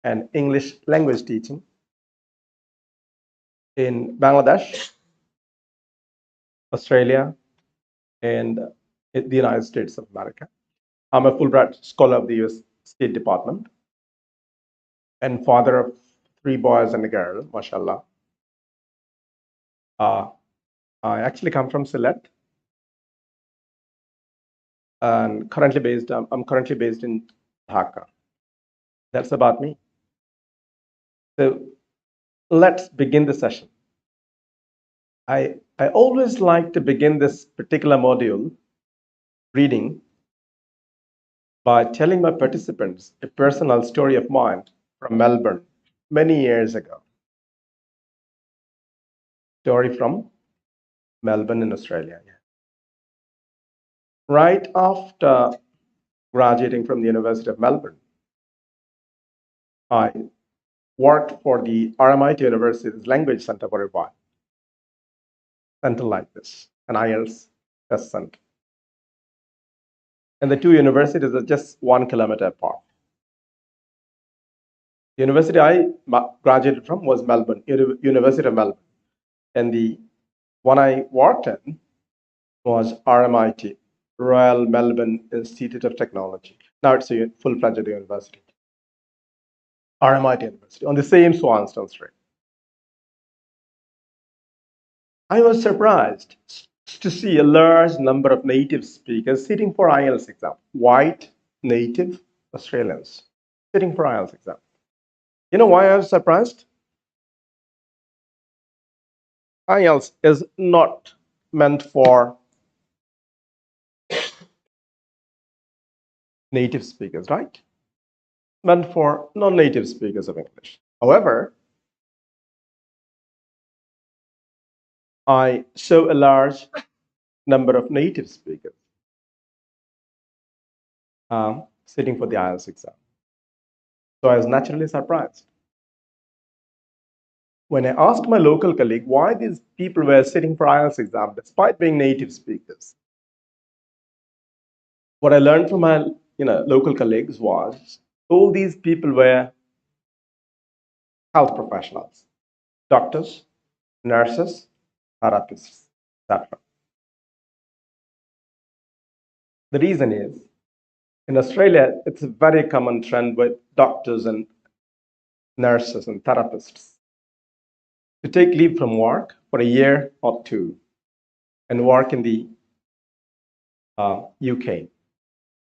and English language teaching in Bangladesh, Australia, and the United States of America. I'm a Fulbright Scholar of the US State Department and father of 3 boys and a girl, mashallah. I actually come from Sylhet and I'm currently based in Dhaka. That's about me. So let's begin the session. I always like to begin this particular module reading by telling my participants a personal story of mine from Melbourne many years ago. Story from Melbourne in Australia. Right after graduating from the University of Melbourne, I worked for the RMIT University's Language Center for a while. Center like this, an IELTS test center. And the two universities are just 1 kilometer apart. The university I graduated from was Melbourne, University of Melbourne. And the one I worked in was RMIT, Royal Melbourne Institute of Technology. Now it's a full-fledged university. RMIT University, on the same Swanstone Street. I was surprised to see a large number of native speakers sitting for IELTS exam, white native Australians sitting for IELTS exam. You know why I was surprised? IELTS is not meant for native speakers, right? meant for non-native speakers of English. However, I saw a large number of native speakers sitting for the IELTS exam. So I was naturally surprised. When I asked my local colleague why these people were sitting for IELTS exam despite being native speakers, what I learned from my local colleagues was all these people were health professionals, doctors, nurses, therapists, etc. The reason is, in Australia, it's a very common trend with doctors and nurses and therapists to take leave from work for a year or two and work in the UK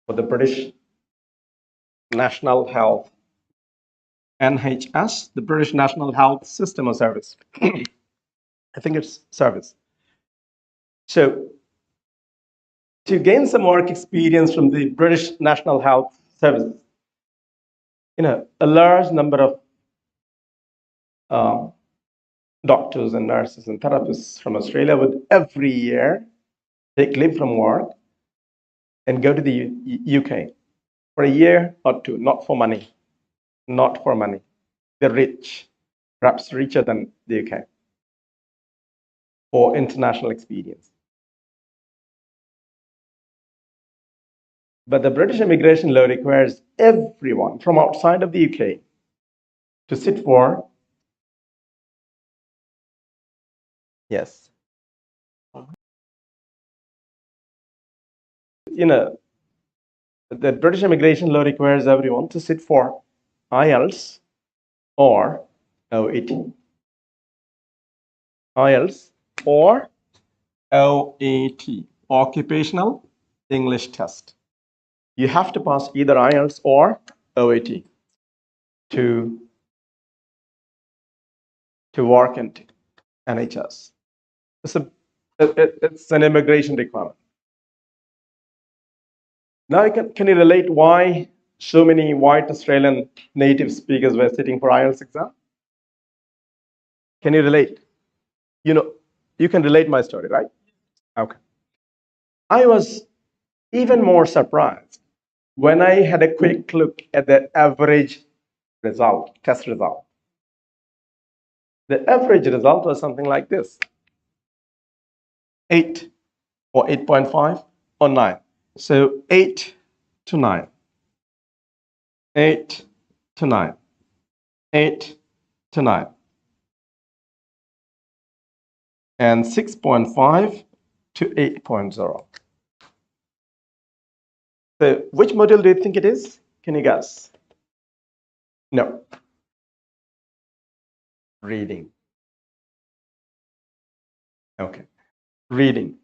for the British National Health, NHS, the British National Health System or Service. I think it's service. So to gain some work experience from the British National Health Service, a large number of doctors and nurses and therapists from Australia would every year take leave from work and go to the UK for a year or two, not for money, not for money. They're rich, perhaps richer than the UK, for international experience. But the British immigration law requires everyone from outside of the UK to sit for, yes, the British immigration law requires everyone to sit for IELTS or OET. IELTS or OET, Occupational English Test. You have to pass either IELTS or OET to work in NHS. It's an immigration requirement. Now, can you relate why so many white Australian native speakers were sitting for IELTS exam? Can you relate? You can relate my story, right? Okay. I was even more surprised when I had a quick look at the average result, test result. The average result was something like this: 8 or 8.5 or 9. So 8 to 9, 8 to 9, 8 to 9, and 6.5 to 8.0. So which module do you think it is? Can you guess? No. Reading. Okay. Reading.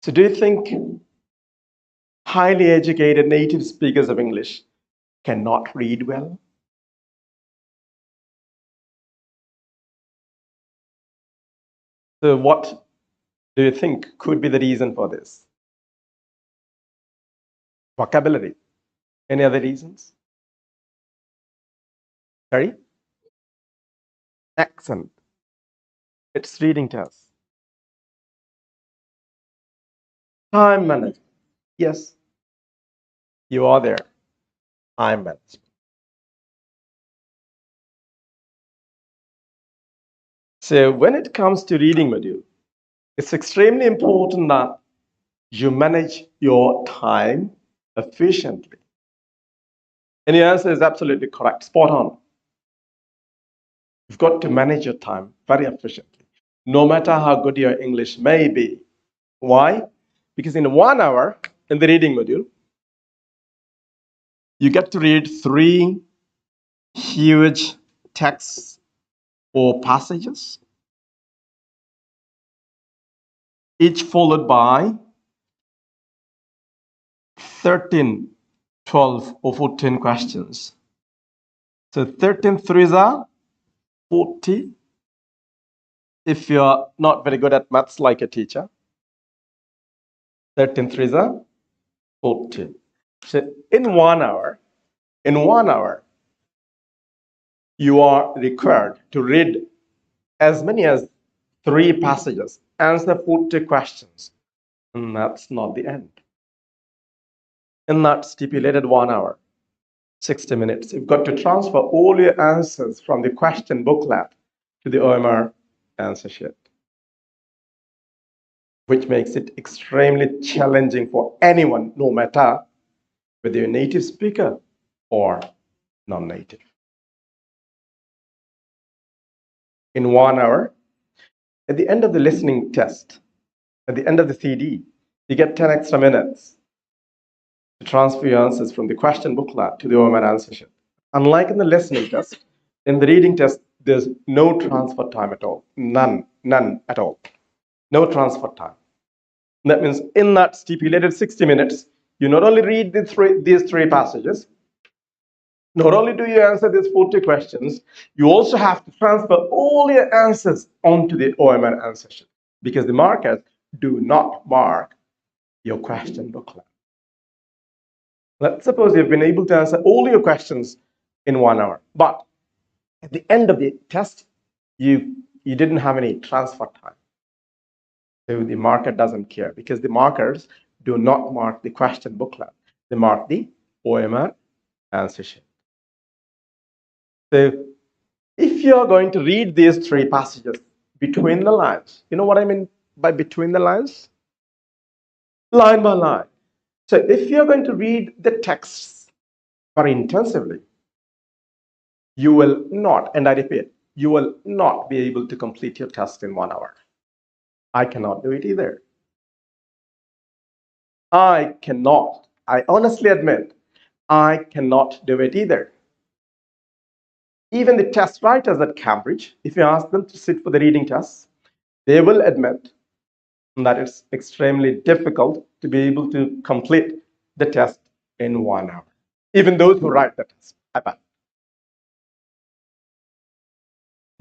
So do you think highly educated native speakers of English cannot read well? So what do you think could be the reason for this? Vocabulary. Any other reasons? Sorry? Accent. It's reading test. Time management. Yes. You are there. Time management. So when it comes to reading module, it's extremely important that you manage your time efficiently. And your answer is absolutely correct, spot on. You've got to manage your time very efficiently, no matter how good your English may be. Why? Because in 1 hour in the reading module, you get to read 3 huge texts or passages, each followed by 13, 12, or 14 questions. So 13 threes are 40. If you're not very good at maths like a teacher, 13 threes are 40. So in 1 hour, In 1 hour, you are required to read as many as 3 passages, answer 40 questions, and that's not the end. In that stipulated 1 hour, 60 minutes, you've got to transfer all your answers from the question booklet to the OMR answer sheet, which makes it extremely challenging for anyone, no matter whether you're a native speaker or non-native. In 1 hour, at the end of the listening test, at the end of the CD, you get 10 extra minutes to transfer your answers from the question booklet to the OMR answer sheet. Unlike in the listening test, in the reading test, there's no transfer time at all. None at all. No transfer time. That means in that stipulated 60 minutes, you not only read these three passages, not only do you answer these 40 questions, you also have to transfer all your answers onto the OMR answer sheet, because the markers do not mark your question booklet. Let's suppose you've been able to answer all your questions in 1 hour, but at the end of the test, you didn't have any transfer time. So the marker doesn't care, because the markers do not mark the question booklet. They mark the OMR answer sheet. So if you're going to read these three passages between the lines, you know what I mean by between the lines? Line by line. So if you're going to read the texts very intensively, you will not, and I repeat, you will not be able to complete your test in 1 hour. I cannot do it either. I honestly admit, I cannot do it either. Even the test writers at Cambridge, if you ask them to sit for the reading tests, they will admit that it's extremely difficult to be able to complete the test in 1 hour. Even those who write the test.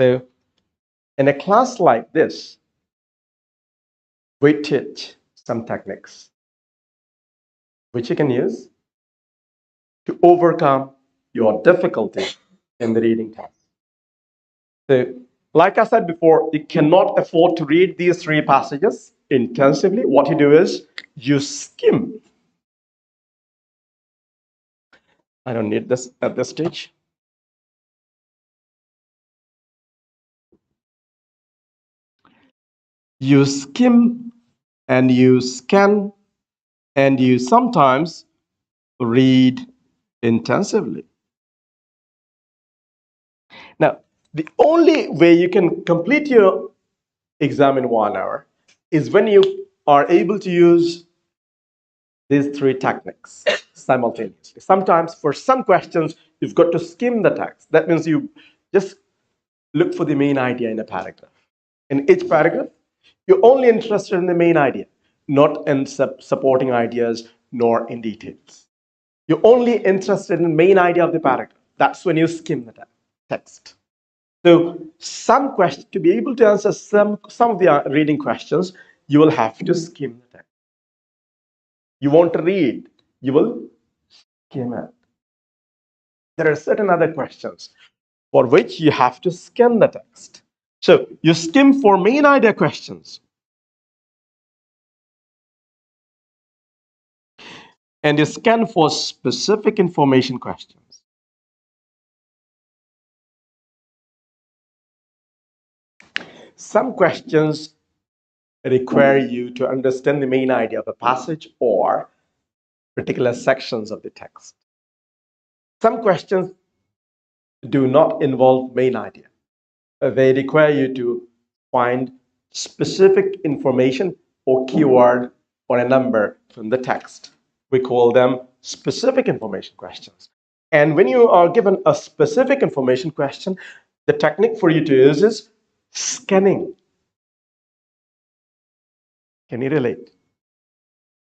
So in a class like this, we teach some techniques which you can use to overcome your difficulty in the reading test. So, like I said before, you cannot afford to read these three passages intensively. What you do is you skim. I don't need this at this stage. You skim and you scan and you sometimes read intensively. Now, the only way you can complete your exam in 1 hour is when you are able to use these three techniques simultaneously. Sometimes for some questions, you've got to skim the text. That means you just look for the main idea in a paragraph. In each paragraph, you're only interested in the main idea, not in supporting ideas nor in details. You're only interested in the main idea of the paragraph. That's when you skim the text. So some questions, to be able to answer some of the reading questions, you will have to skim the text. You want to read, you will skim it. There are certain other questions for which you have to skim the text. So you skim for main idea questions. And you scan for specific information questions. Some questions require you to understand the main idea of a passage or particular sections of the text. Some questions do not involve main idea. They require you to find specific information or keyword or a number from the text. We call them specific information questions. And when you are given a specific information question, the technique for you to use is scanning. Can you relate?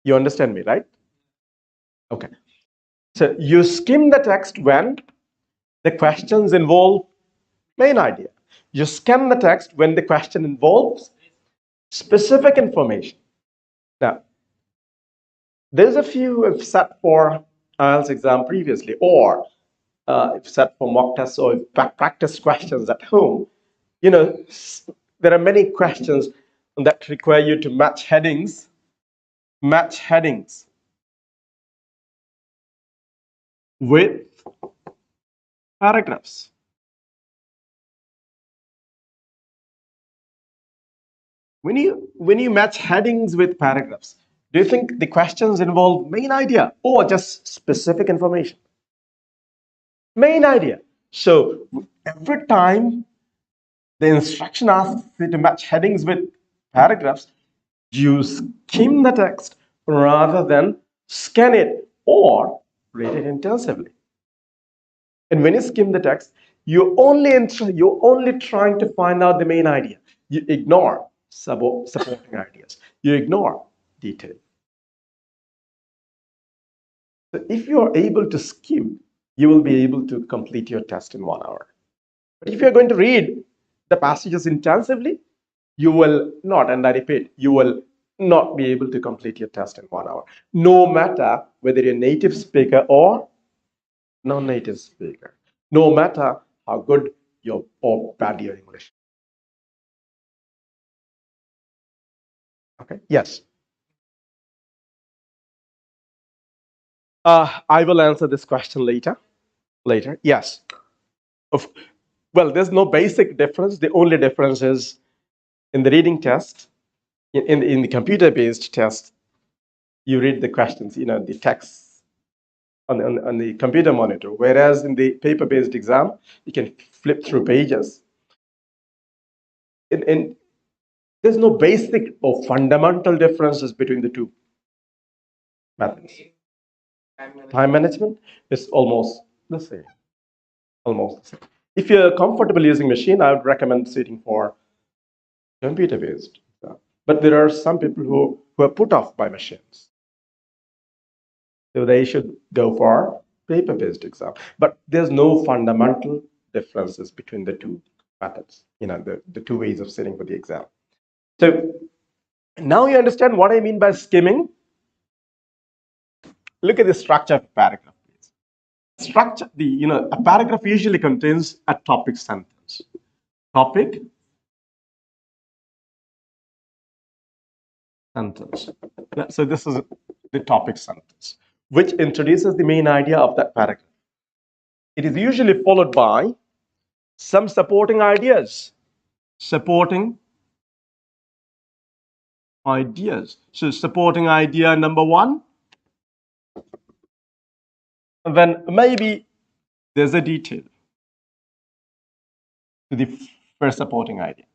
You understand me, right? Okay. So you skim the text when the questions involve main idea. You scan the text when the question involves specific information. Now, there's a few who have sat for IELTS exam previously, or if set for mock tests or if practice questions at home, there are many questions that require you to match headings with paragraphs. When you match headings with paragraphs, do you think the questions involve main idea or just specific information? Main idea. So every time the instruction asks you to match headings with paragraphs, you skim the text rather than scan it or read it intensively. And when you skim the text, you're only trying to find out the main idea. You ignore supporting ideas. You ignore detail. So if you're able to skim, you will be able to complete your test in 1 hour. But if you're going to read the passages intensively, you will not, and I repeat, you will not be able to complete your test in 1 hour, no matter whether you're a native speaker or non-native speaker, no matter how good or bad your English. Okay, yes. I will answer this question later. Yes. Well, there's no basic difference. The only difference is in the reading test, in the computer-based test, you read the questions, the text on the computer monitor. Whereas in the paper-based exam, you can flip through pages. And there's no basic or fundamental differences between the two methods. Time management is almost the same. Almost the same. If you're comfortable using machine, I would recommend sitting for computer-based exam. But there are some people who are put off by machines. So they should go for paper-based exam. But there's no fundamental differences between the two methods, the two ways of sitting for the exam. So now you understand what I mean by skimming. Look at the structure of a paragraph, please. Structure, a paragraph usually contains a topic sentence. Topic sentence. So this is the topic sentence, which introduces the main idea of that paragraph. It is usually followed by some supporting ideas. Supporting ideas. So supporting idea number 1. And then maybe there's a detail to the first supporting idea.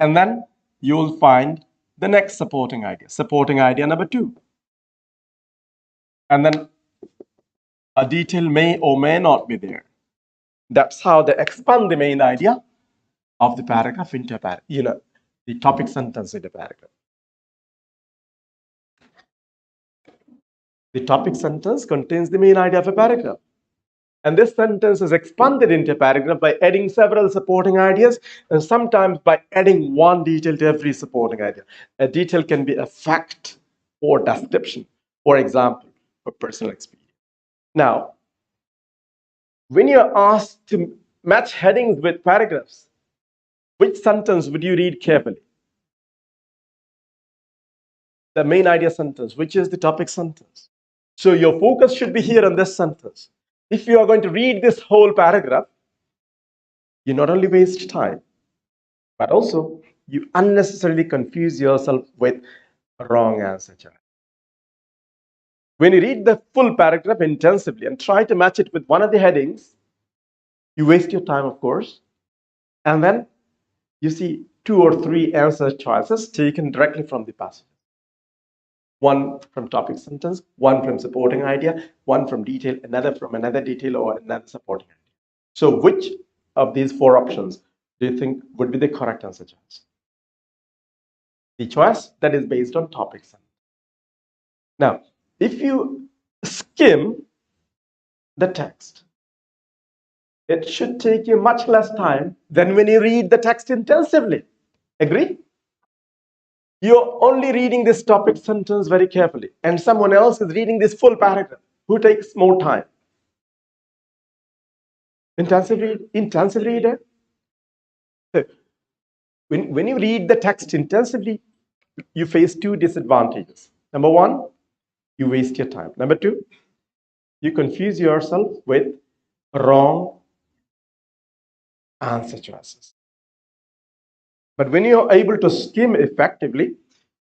And then you'll find the next supporting idea number 2. And then a detail may or may not be there. That's how they expand the main idea of the paragraph into a paragraph, the topic sentence into a paragraph. The topic sentence contains the main idea of a paragraph. And this sentence is expanded into a paragraph by adding several supporting ideas and sometimes by adding one detail to every supporting idea. A detail can be a fact or description, for example, or personal experience. Now, when you're asked to match headings with paragraphs, which sentence would you read carefully? The main idea sentence, which is the topic sentence. So your focus should be here on this sentence. If you are going to read this whole paragraph, you not only waste time, but also you unnecessarily confuse yourself with wrong answer choice. When you read the full paragraph intensively and try to match it with one of the headings, you waste your time, of course, and then you see 2 or 3 answer choices taken directly from the passage. One from topic sentence, one from supporting idea, one from detail, another from another detail or another supporting idea. So which of these 4 options do you think would be the correct answer choice? The choice that is based on topic sentence. Now, if you skim the text, it should take you much less time than when you read the text intensively. Agree? You're only reading this topic sentence very carefully, and someone else is reading this full paragraph. Who takes more time? intensive reader. So when you read the text intensively, you face two disadvantages. Number one, you waste your time. Number two, you confuse yourself with wrong answer choices. But when you're able to skim effectively,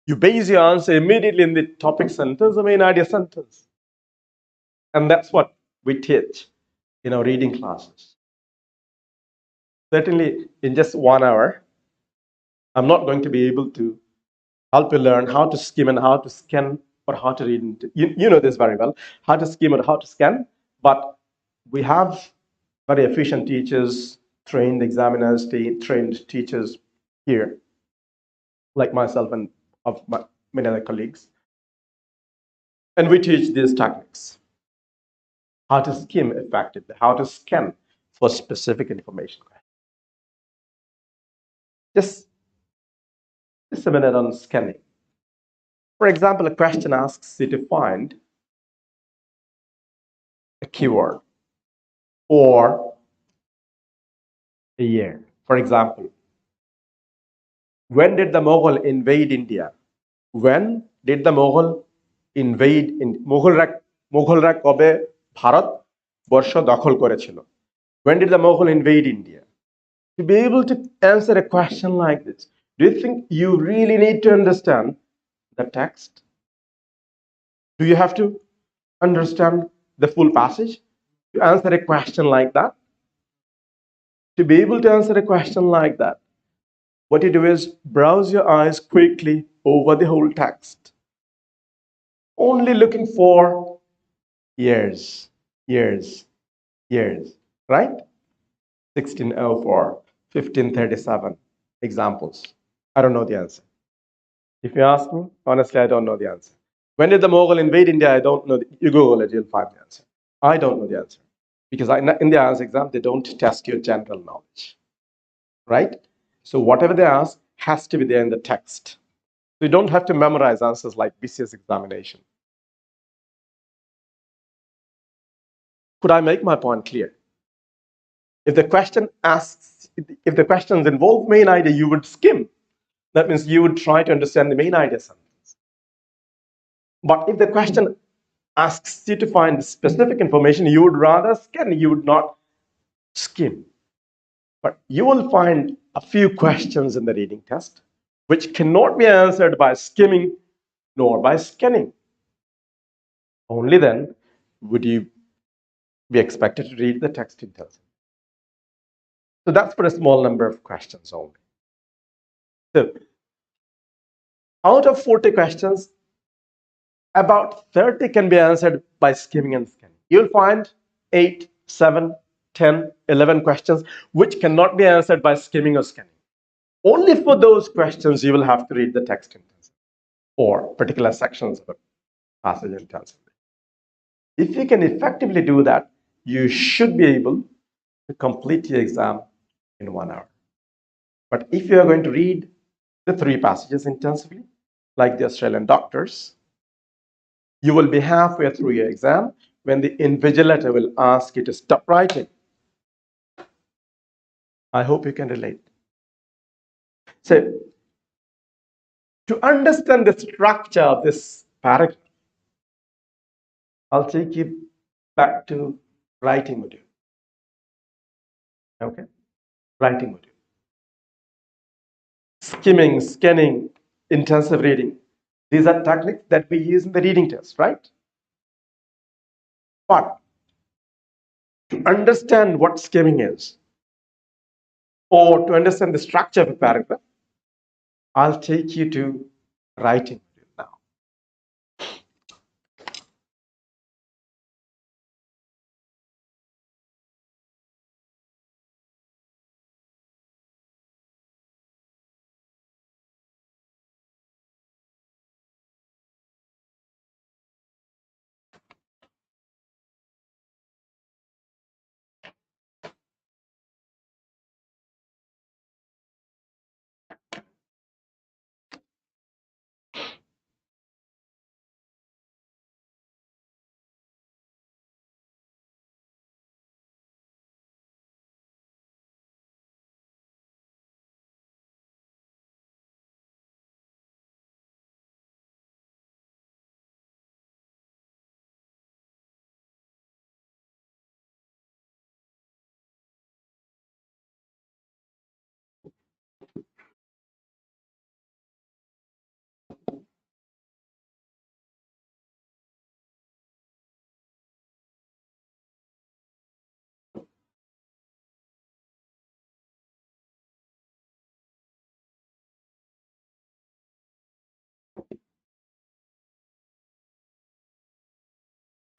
you base your answer immediately in the topic sentence or main idea sentence. And that's what we teach in our reading classes. Certainly, in just 1 hour, I'm not going to be able to help you learn how to skim and how to scan or how to read. You know this very well, how to skim or how to scan. But we have very efficient teachers, trained examiners, trained teachers here, like myself and of many other colleagues. And we teach these techniques. How to skim effectively, how to scan for specific information. Just a minute on scanning. For example, a question asks you to find a keyword or a year. For example, when did the Mughal invade India? When did the Mughal invade India? Mughal কবে ভারত বর্ষ দখল করেছিল? When did the Mughal invade India? To be able to answer a question like this, do you think you really need to understand the text? Do you have to understand the full passage to answer a question like that? To be able to answer a question like that, what you do is browse your eyes quickly over the whole text, only looking for years, right? 1604, 1537 examples. I don't know the answer. If you ask me, honestly, I don't know the answer. When did the Mughal invade India? I don't know. You Google it, you'll find the answer. I don't know the answer. Because in the IELTS exam, they don't test your general knowledge, right? So whatever they ask has to be there in the text. So you don't have to memorize answers like BCS examination. Could I make my point clear? If the questions involve main idea, you would skim. That means you would try to understand the main idea sentence. But if the question asks you to find specific information, you would rather scan, you would not skim. But you will find a few questions in the reading test which cannot be answered by skimming nor by scanning. Only then would you be expected to read the text intensively. So that's for a small number of questions only. So out of 40 questions, about 30 can be answered by skimming and scanning. You'll find 8, 7, 10, 11 questions which cannot be answered by skimming or scanning. Only for those questions you will have to read the text intensively or particular sections of the passage intensively. If you can effectively do that, you should be able to complete your exam in 1 hour. But if you are going to read the 3 passages intensively, like the Australian doctors, you will be halfway through your exam when the invigilator will ask you to stop writing. I hope you can relate. So, to understand the structure of this paragraph, I'll take you back to writing module. Okay? Writing module. Skimming, scanning, intensive reading. These are techniques that we use in the reading test, right? But to understand what skimming is, or to understand the structure of a paragraph, I'll take you to writing now.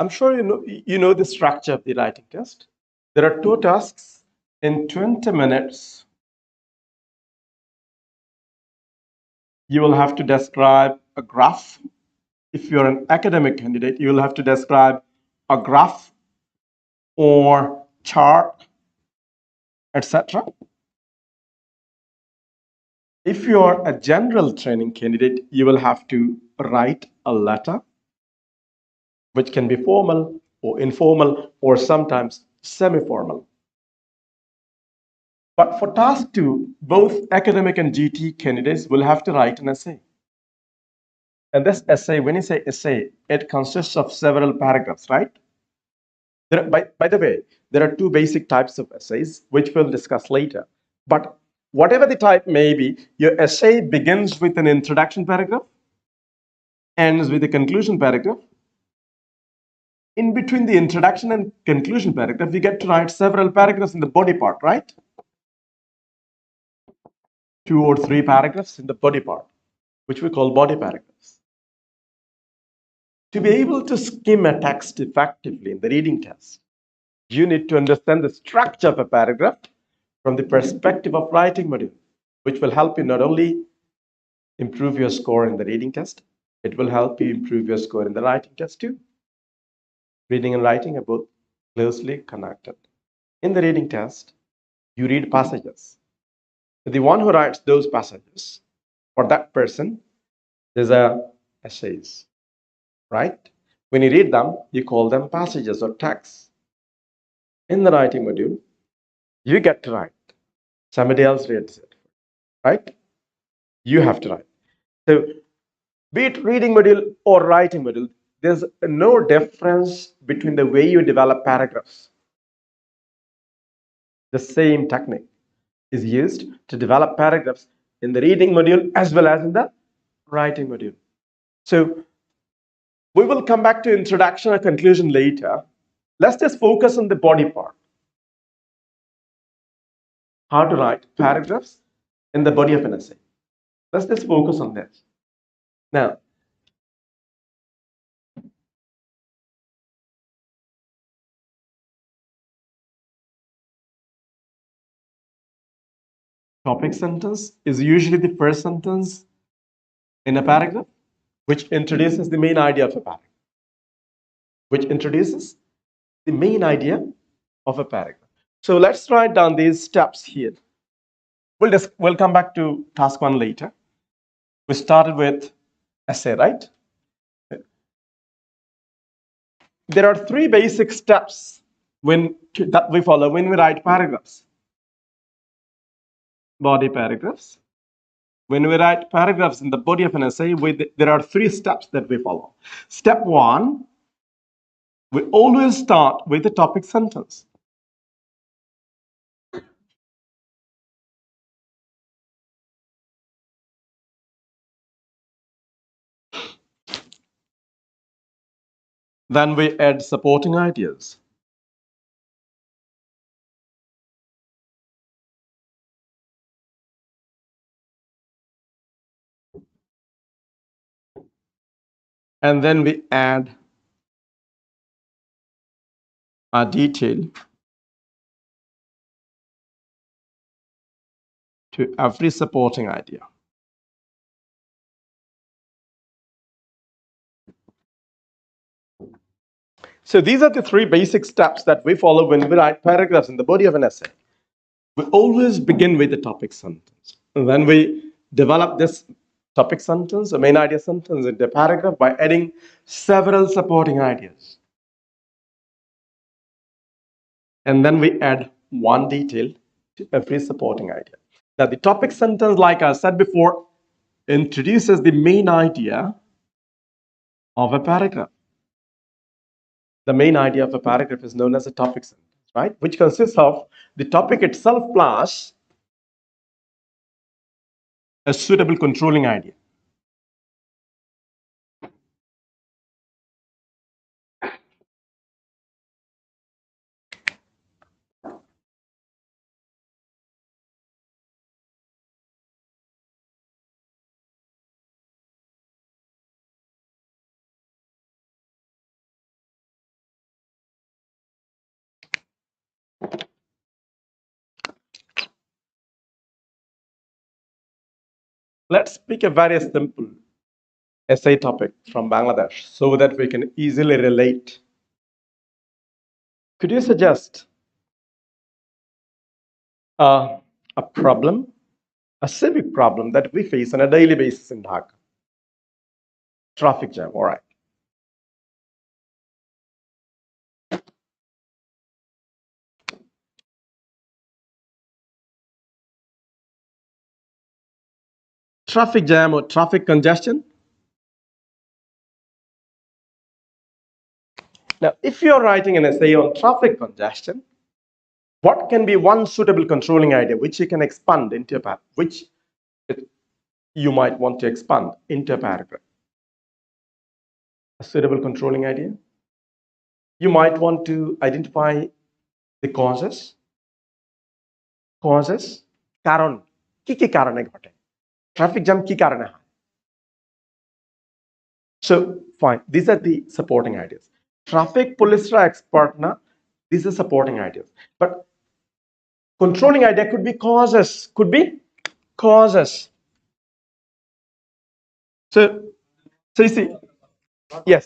I'm sure you know the structure of the writing test. There are two tasks in 20 minutes. You will have to describe a graph. If you're an academic candidate, you will have to describe a graph or chart, etc. If you're a general training candidate, you will have to write a letter, which can be formal or informal or sometimes semi-formal. But for task 2, both academic and GT candidates will have to write an essay. And this essay, when you say essay, it consists of several paragraphs, right? By the way, there are two basic types of essays, which we'll discuss later. But whatever the type may be, your essay begins with an introduction paragraph, ends with a conclusion paragraph. In between the introduction and conclusion paragraph, you get to write several paragraphs in the body part, right? 2 or 3 paragraphs in the body part, which we call body paragraphs. To be able to skim a text effectively in the reading test, you need to understand the structure of a paragraph from the perspective of writing module, which will help you not only improve your score in the reading test, it will help you improve your score in the writing test too. Reading and writing are both closely connected. In the reading test, you read passages. The one who writes those passages, for that person, there's essays, right? When you read them, you call them passages or texts. In the writing module, you get to write. Somebody else reads it, right? You have to write. So, be it reading module or writing module, there's no difference between the way you develop paragraphs. The same technique is used to develop paragraphs in the reading module as well as in the writing module. So, we will come back to introduction and conclusion later. Let's just focus on the body part. How to write paragraphs in the body of an essay. Let's just focus on this. Now, topic sentence is usually the first sentence in a paragraph, which introduces the main idea of a paragraph. So let's write down these steps here. We'll come back to task 1 later. We started with essay, right? There are 3 basic steps that we follow when we write paragraphs. Body paragraphs. When we write paragraphs in the body of an essay, there are 3 steps that we follow. Step 1, we always start with the topic sentence. Then we add supporting ideas. And then we add a detail to every supporting idea. So these are the 3 basic steps that we follow when we write paragraphs in the body of an essay. We always begin with the topic sentence. And then we develop this topic sentence, the main idea sentence, into a paragraph by adding several supporting ideas. And then we add one detail to every supporting idea. Now, the topic sentence, like I said before, introduces the main idea of a paragraph. The main idea of a paragraph is known as a topic sentence, right? Which consists of the topic itself plus a suitable controlling idea. Let's pick a very simple essay topic from Bangladesh so that we can easily relate. Could you suggest a problem, a civic problem that we face on a daily basis in Dhaka? Traffic jam, all right. Traffic jam or traffic congestion? Now, if you're writing an essay on traffic congestion, what can be one suitable controlling idea which you can expand into a paragraph, which you might want to expand into a paragraph? A suitable controlling idea? You might want to identify the causes, কারণ কি কি কারণে ঘটে traffic jam কি কারণে হয় so fine these are the supporting ideas traffic policeরা expert না these are supporting ideas but controlling idea could be causes so you see yes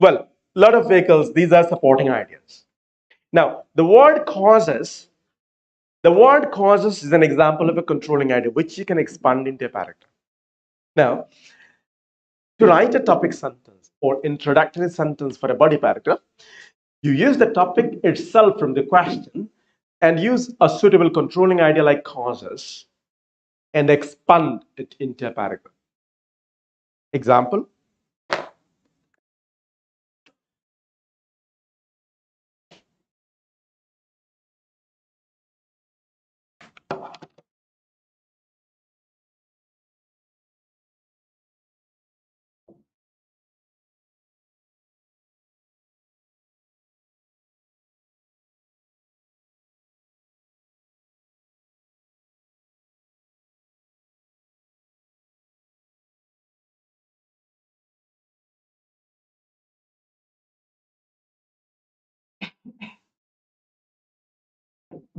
well lot of vehicles these are supporting ideas now the word causes is an example of a controlling idea which you can expand into a paragraph now to write a topic sentence or introductory sentence for a body paragraph, you use the topic itself from the question and use a suitable controlling idea like causes and expand it into a paragraph. Example.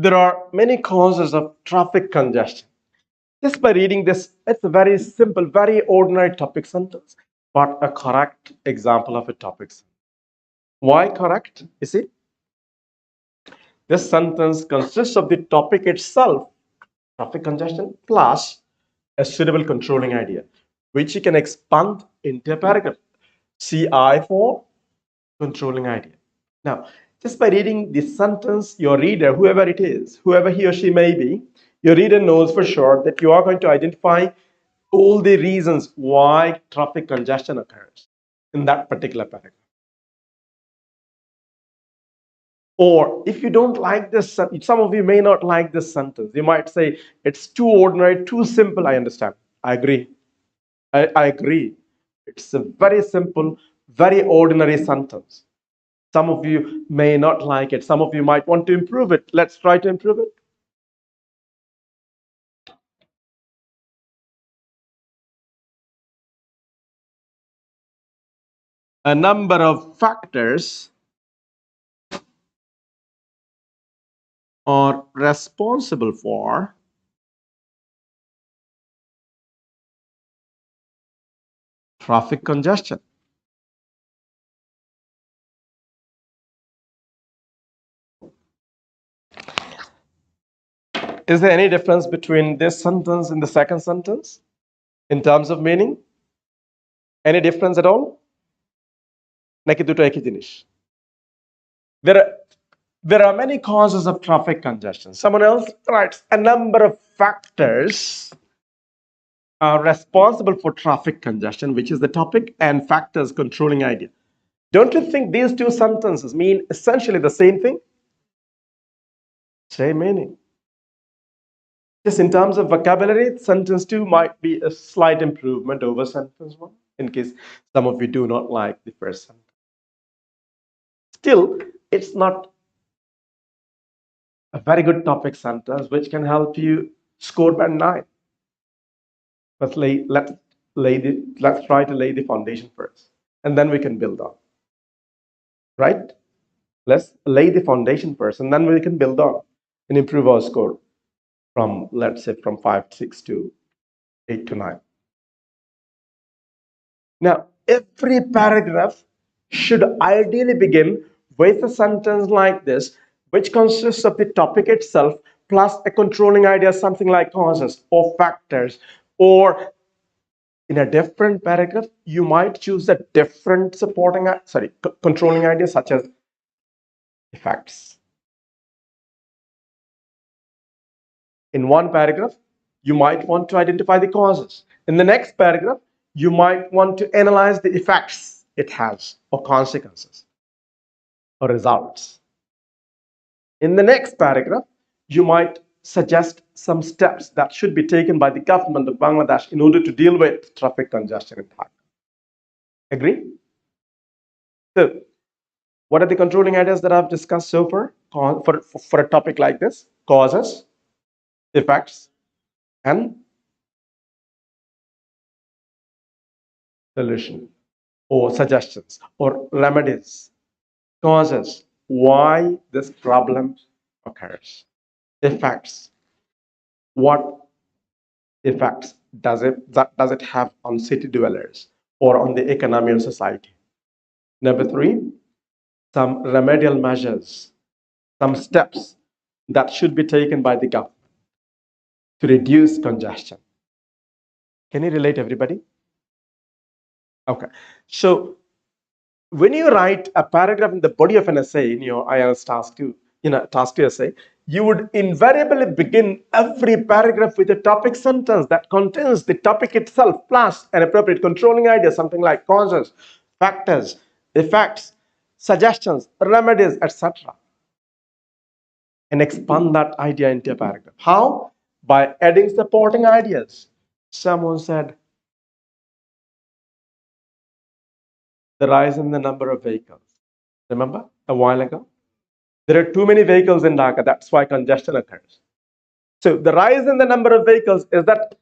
There are many causes of traffic congestion. Just by reading this, it's a very simple, very ordinary topic sentence, but a correct example of a topic sentence. Why correct? You see, this sentence consists of the topic itself, traffic congestion, plus a suitable controlling idea, which you can expand into a paragraph. CI for controlling idea. Now, just by reading this sentence, your reader, whoever it is, whoever he or she may be, your reader knows for sure that you are going to identify all the reasons why traffic congestion occurs in that particular paragraph. Or if you don't like this, some of you may not like this sentence. You might say, it's too ordinary, too simple. I understand. I agree. I agree. It's a very simple, very ordinary sentence. Some of you may not like it. Some of you might want to improve it. Let's try to improve it. A number of factors are responsible for traffic congestion. Is there any difference between this sentence and the second sentence in terms of meaning? Any difference at all? নাকি দুটো একই জিনিস? There are many causes of traffic congestion. Someone else writes a number of factors are responsible for traffic congestion, which is the topic, and factors controlling idea. Don't you think these two sentences mean essentially the same thing? Same meaning. Just in terms of vocabulary, sentence 2 might be a slight improvement over sentence 1, in case some of you do not like the first sentence. Still, it's not a very good topic sentence which can help you score by 9. But let's try to lay the foundation first, and then we can build on. Right? Let's lay the foundation first, and then we can build on and improve our score from, let's say, from 5, 6 to 8 to 9. Now, every paragraph should ideally begin with a sentence like this, which consists of the topic itself plus a controlling idea, something like causes or factors, or in a different paragraph, you might choose a different controlling idea such as effects. In one paragraph, you might want to identify the causes. In the next paragraph, you might want to analyze the effects it has or consequences or results. In the next paragraph, you might suggest some steps that should be taken by the government of Bangladesh in order to deal with traffic congestion in Dhaka. Agree? So, what are the controlling ideas that I've discussed so far for a topic like this? Causes, effects, and solution or suggestions or remedies. Causes, why this problem occurs. Effects, what effects does it have on city dwellers or on the economy or society? Number 3, some remedial measures, some steps that should be taken by the government to reduce congestion. Can you relate, everybody? Okay. So when you write a paragraph in the body of an essay in your IELTS task 2 essay, you would invariably begin every paragraph with a topic sentence that contains the topic itself plus an appropriate controlling idea, something like causes, factors, effects, suggestions, remedies, etc. And expand that idea into a paragraph. How? By adding supporting ideas. Someone said, the rise in the number of vehicles. Remember a while ago? There are too many vehicles in Dhaka, that's why congestion occurs. So the rise in the number of vehicles, is that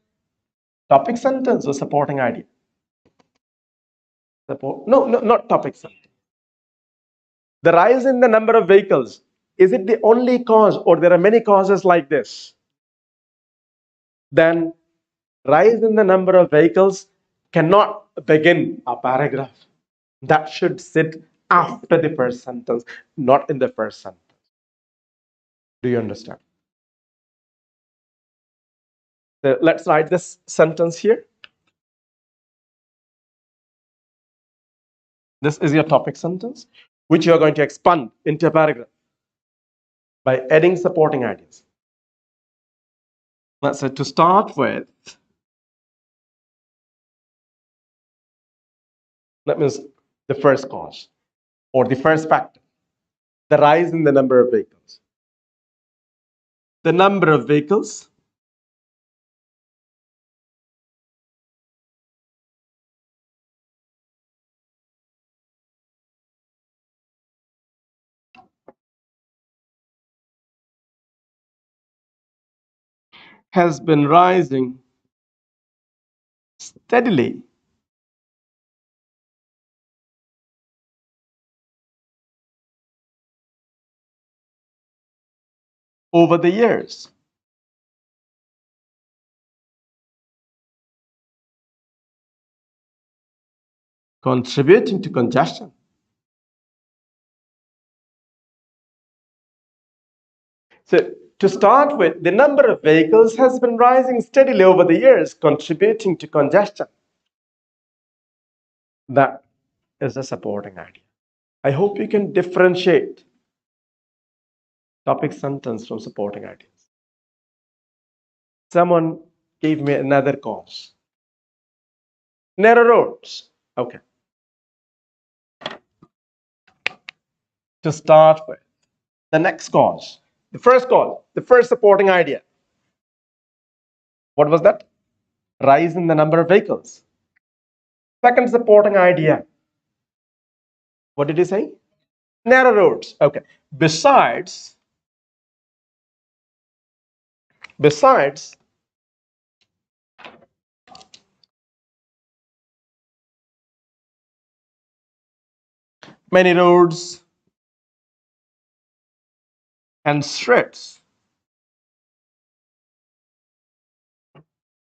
topic sentence or supporting idea? No, not topic sentence. The rise in the number of vehicles, is it the only cause or there are many causes like this? Then rise in the number of vehicles cannot begin a paragraph. That should sit after the first sentence, not in the first sentence. Do you understand? So let's write this sentence here. This is your topic sentence, which you are going to expand into a paragraph by adding supporting ideas. Let's say to start with, that means the first cause or the first factor, the rise in the number of vehicles. The number of vehicles has been rising steadily over the years. Contributing to congestion. So to start with, the number of vehicles has been rising steadily over the years, contributing to congestion. That is a supporting idea. I hope you can differentiate topic sentence from supporting ideas. Someone gave me another cause. Narrow roads. Okay. To start with, the next cause, the first cause, the first supporting idea. What was that? Rise in the number of vehicles. Second supporting idea. What did he say? Narrow roads. Okay. Besides many roads and streets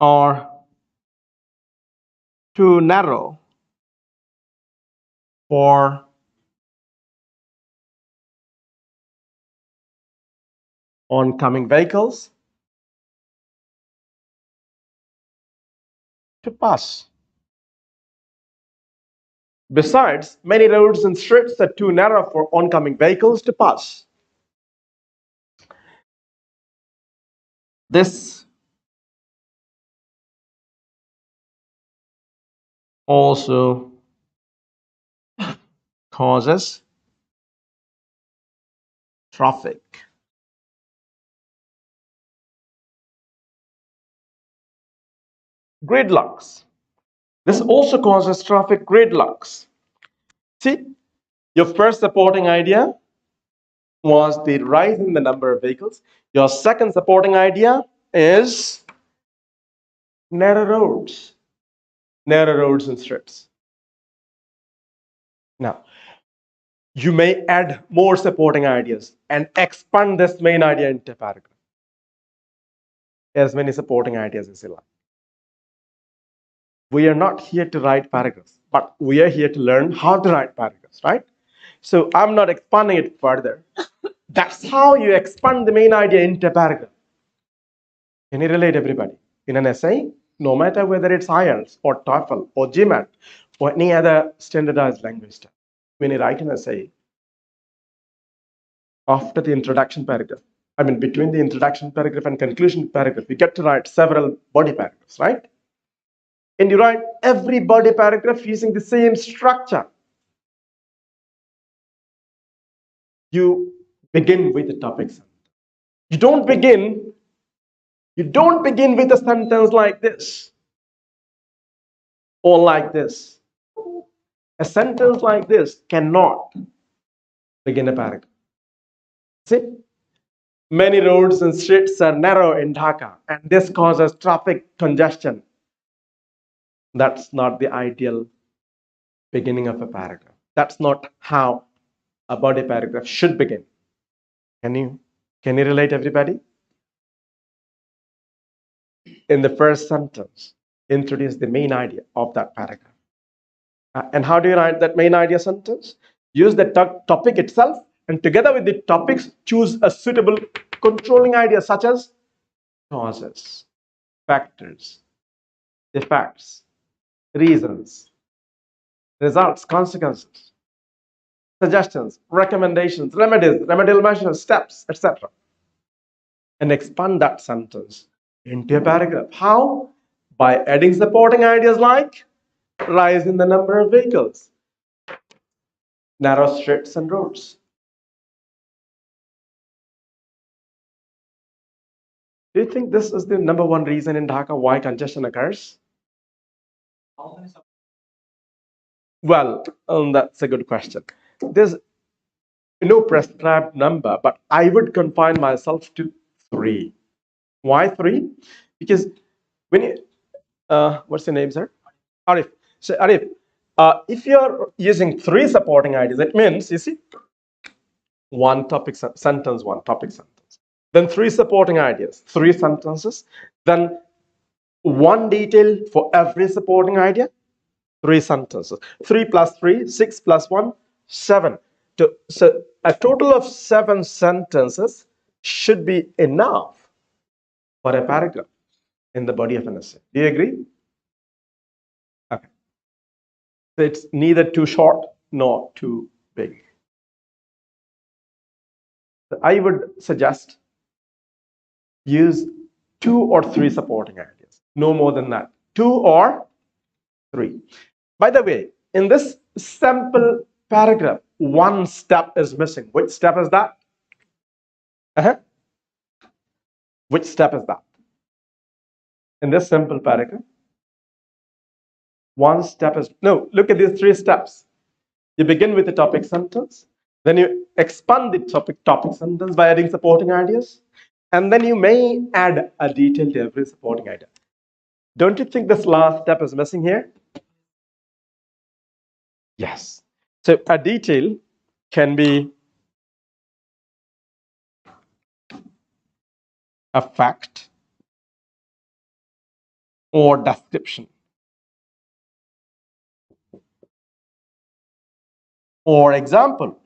are too narrow for oncoming vehicles to pass. Besides, many roads and streets are too narrow for oncoming vehicles to pass. This also causes traffic gridlocks. This also causes traffic gridlocks. See, your first supporting idea was the rise in the number of vehicles. Your second supporting idea is narrow roads and streets. Now, you may add more supporting ideas and expand this main idea into a paragraph. As many supporting ideas as you like. We are not here to write paragraphs, but we are here to learn how to write paragraphs, right? So I'm not expanding it further. That's how you expand the main idea into a paragraph. Can you relate, everybody? In an essay, no matter whether it's IELTS or TOEFL or GMAT or any other standardized language test, when you write an essay, after the introduction paragraph, between the introduction paragraph and conclusion paragraph, you get to write several body paragraphs, right? And you write every body paragraph using the same structure. You begin with the topic sentence. You don't begin with a sentence like this or like this. A sentence like this cannot begin a paragraph. See? Many roads and streets are narrow in Dhaka, and this causes traffic congestion. That's not the ideal beginning of a paragraph. That's not how a body paragraph should begin. Can you relate, everybody? In the first sentence, introduce the main idea of that paragraph. And how do you write that main idea sentence? Use the topic itself, and together with the topics, choose a suitable controlling idea such as causes, factors, effects, reasons, results, consequences, suggestions, recommendations, remedies, remedial measures, steps, etc. And expand that sentence into a paragraph. How? By adding supporting ideas like rise in the number of vehicles, narrow streets and roads. Do you think this is the number one reason in Dhaka why congestion occurs? Well, that's a good question. There's no prescribed number, but I would confine myself to 3. Why 3? Because when you, what's your name, sir? Arif. So Arif, if you're using 3 supporting ideas, it means, you see, one topic sentence, one topic sentence. Then 3 supporting ideas, 3 sentences. Then 1 detail for every supporting idea, 3 sentences. 3 plus 3, 6 plus 1, 7. So a total of 7 sentences should be enough for a paragraph in the body of an essay. Do you agree? Okay. So it's neither too short nor too big. So I would suggest use 2 or 3 supporting ideas. No more than that. 2 or 3. By the way, in this simple paragraph, 1 step is missing. Which step is that? Which step is that? In this simple paragraph, 1 step is, no, look at these 3 steps. You begin with the topic sentence, then you expand the topic sentence by adding supporting ideas, and then you may add a detail to every supporting idea. Don't you think this last step is missing here? Yes. So a detail can be a fact or description. or example,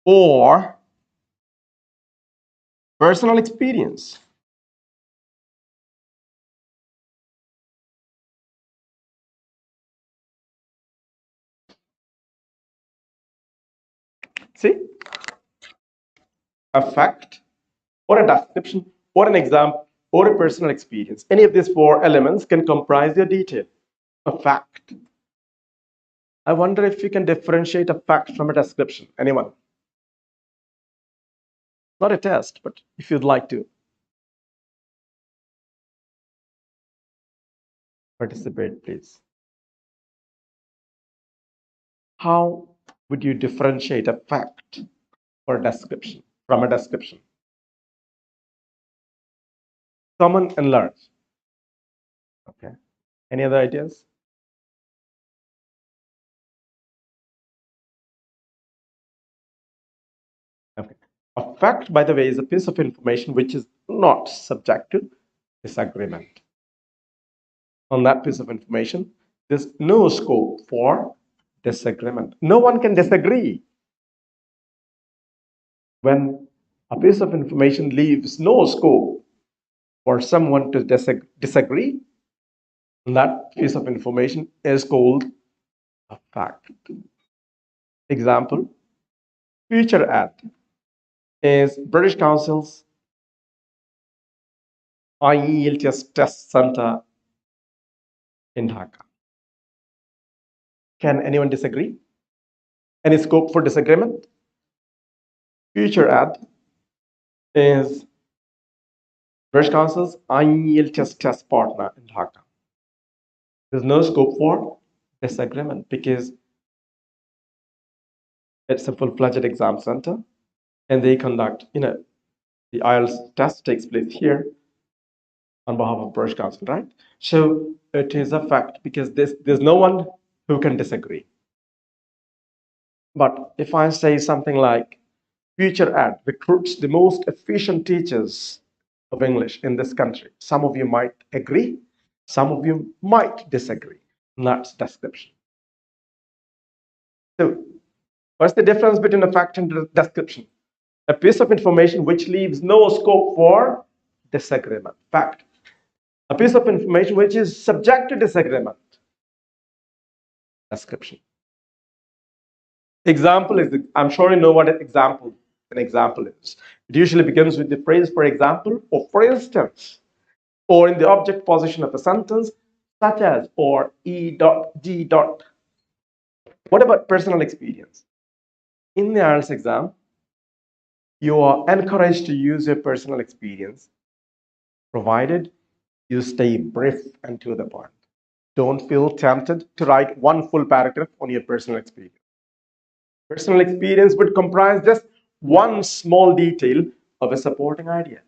or personal experience. See? A fact, or a description, or an example, or a personal experience. Any of these four elements can comprise your detail. A fact. I wonder if you can differentiate a fact from a description. Anyone? Not a test, but if you'd like to participate, please. How would you differentiate a fact or a description from a description? Common and large. Okay. Any other ideas? Okay. A fact, by the way, is a piece of information which is not subject to disagreement. On that piece of information, there's no scope for disagreement. No one can disagree. When a piece of information leaves no scope for someone to disagree, that piece of information is called a fact. Example, FutureEd is British Council's IELTS test center in Dhaka. Can anyone disagree? Any scope for disagreement? FutureEd is British Council's IELTS test partner in Dhaka. There's no scope for disagreement because it's a full-fledged exam center and they conduct, the IELTS test takes place here on behalf of British Council, right? So it is a fact because there's no one who can disagree. But if I say something like, FutureEd recruits the most efficient teachers of English in this country, some of you might agree, some of you might disagree. And that's description. So what's the difference between a fact and a description? A piece of information which leaves no scope for disagreement. Fact. A piece of information which is subject to disagreement. Description. Example is, I'm sure you know what an example is. It usually begins with the phrase for example or for instance, or in the object position of a sentence, such as, or E dot, G dot. What about personal experience? In the IELTS exam, you are encouraged to use your personal experience, provided you stay brief and to the point. Don't feel tempted to write one full paragraph on your personal experience. Personal experience would comprise just one small detail of a supporting idea.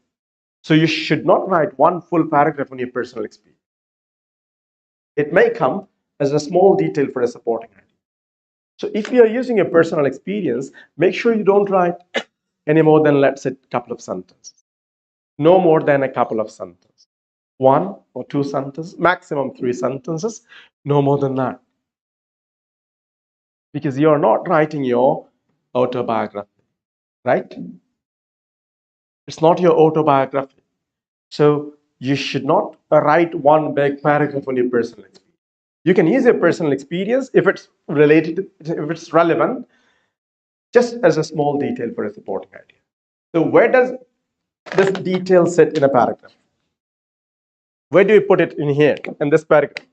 So you should not write one full paragraph on your personal experience. It may come as a small detail for a supporting idea. So if you are using your personal experience, make sure you don't write any more than, let's say, a couple of sentences. No more than a couple of sentences. 1 or 2 sentences, maximum 3 sentences, no more than that. Because you're not writing your autobiography, right? It's not your autobiography. So you should not write one big paragraph on your personal experience. You can use your personal experience if it's related, if it's relevant, just as a small detail for a supporting idea. So where does this detail sit in a paragraph? Where do you put it in here, in this paragraph?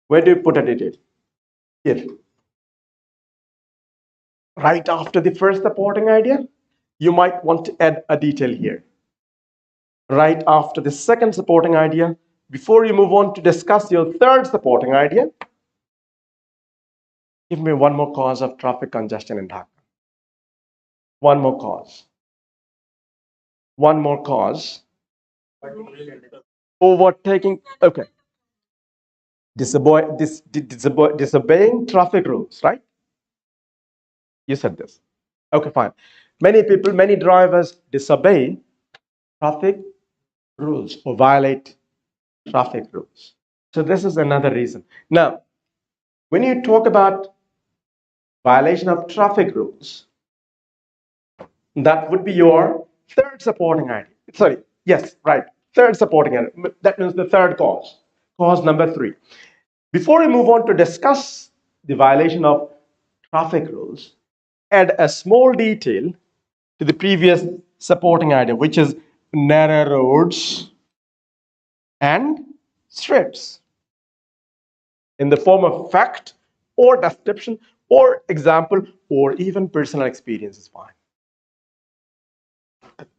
Where do you put it here? Right after the first supporting idea, you might want to add a detail here. Right after the second supporting idea, before you move on to discuss your third supporting idea, give me one more cause of traffic congestion in Dhaka. One more cause. One more cause. Overtaking, okay. Disobeying traffic rules, right? You said this. Okay, fine. Many people, many drivers disobey traffic rules or violate traffic rules. So this is another reason. Now, When you talk about violation of traffic rules, that would be your third supporting idea. Sorry, yes, right. Third supporting idea. That means the third cause. Cause number 3. Before we move on to discuss the violation of traffic rules, add a small detail to the previous supporting idea, which is narrow roads and streets in the form of fact or description or example or even personal experience is fine.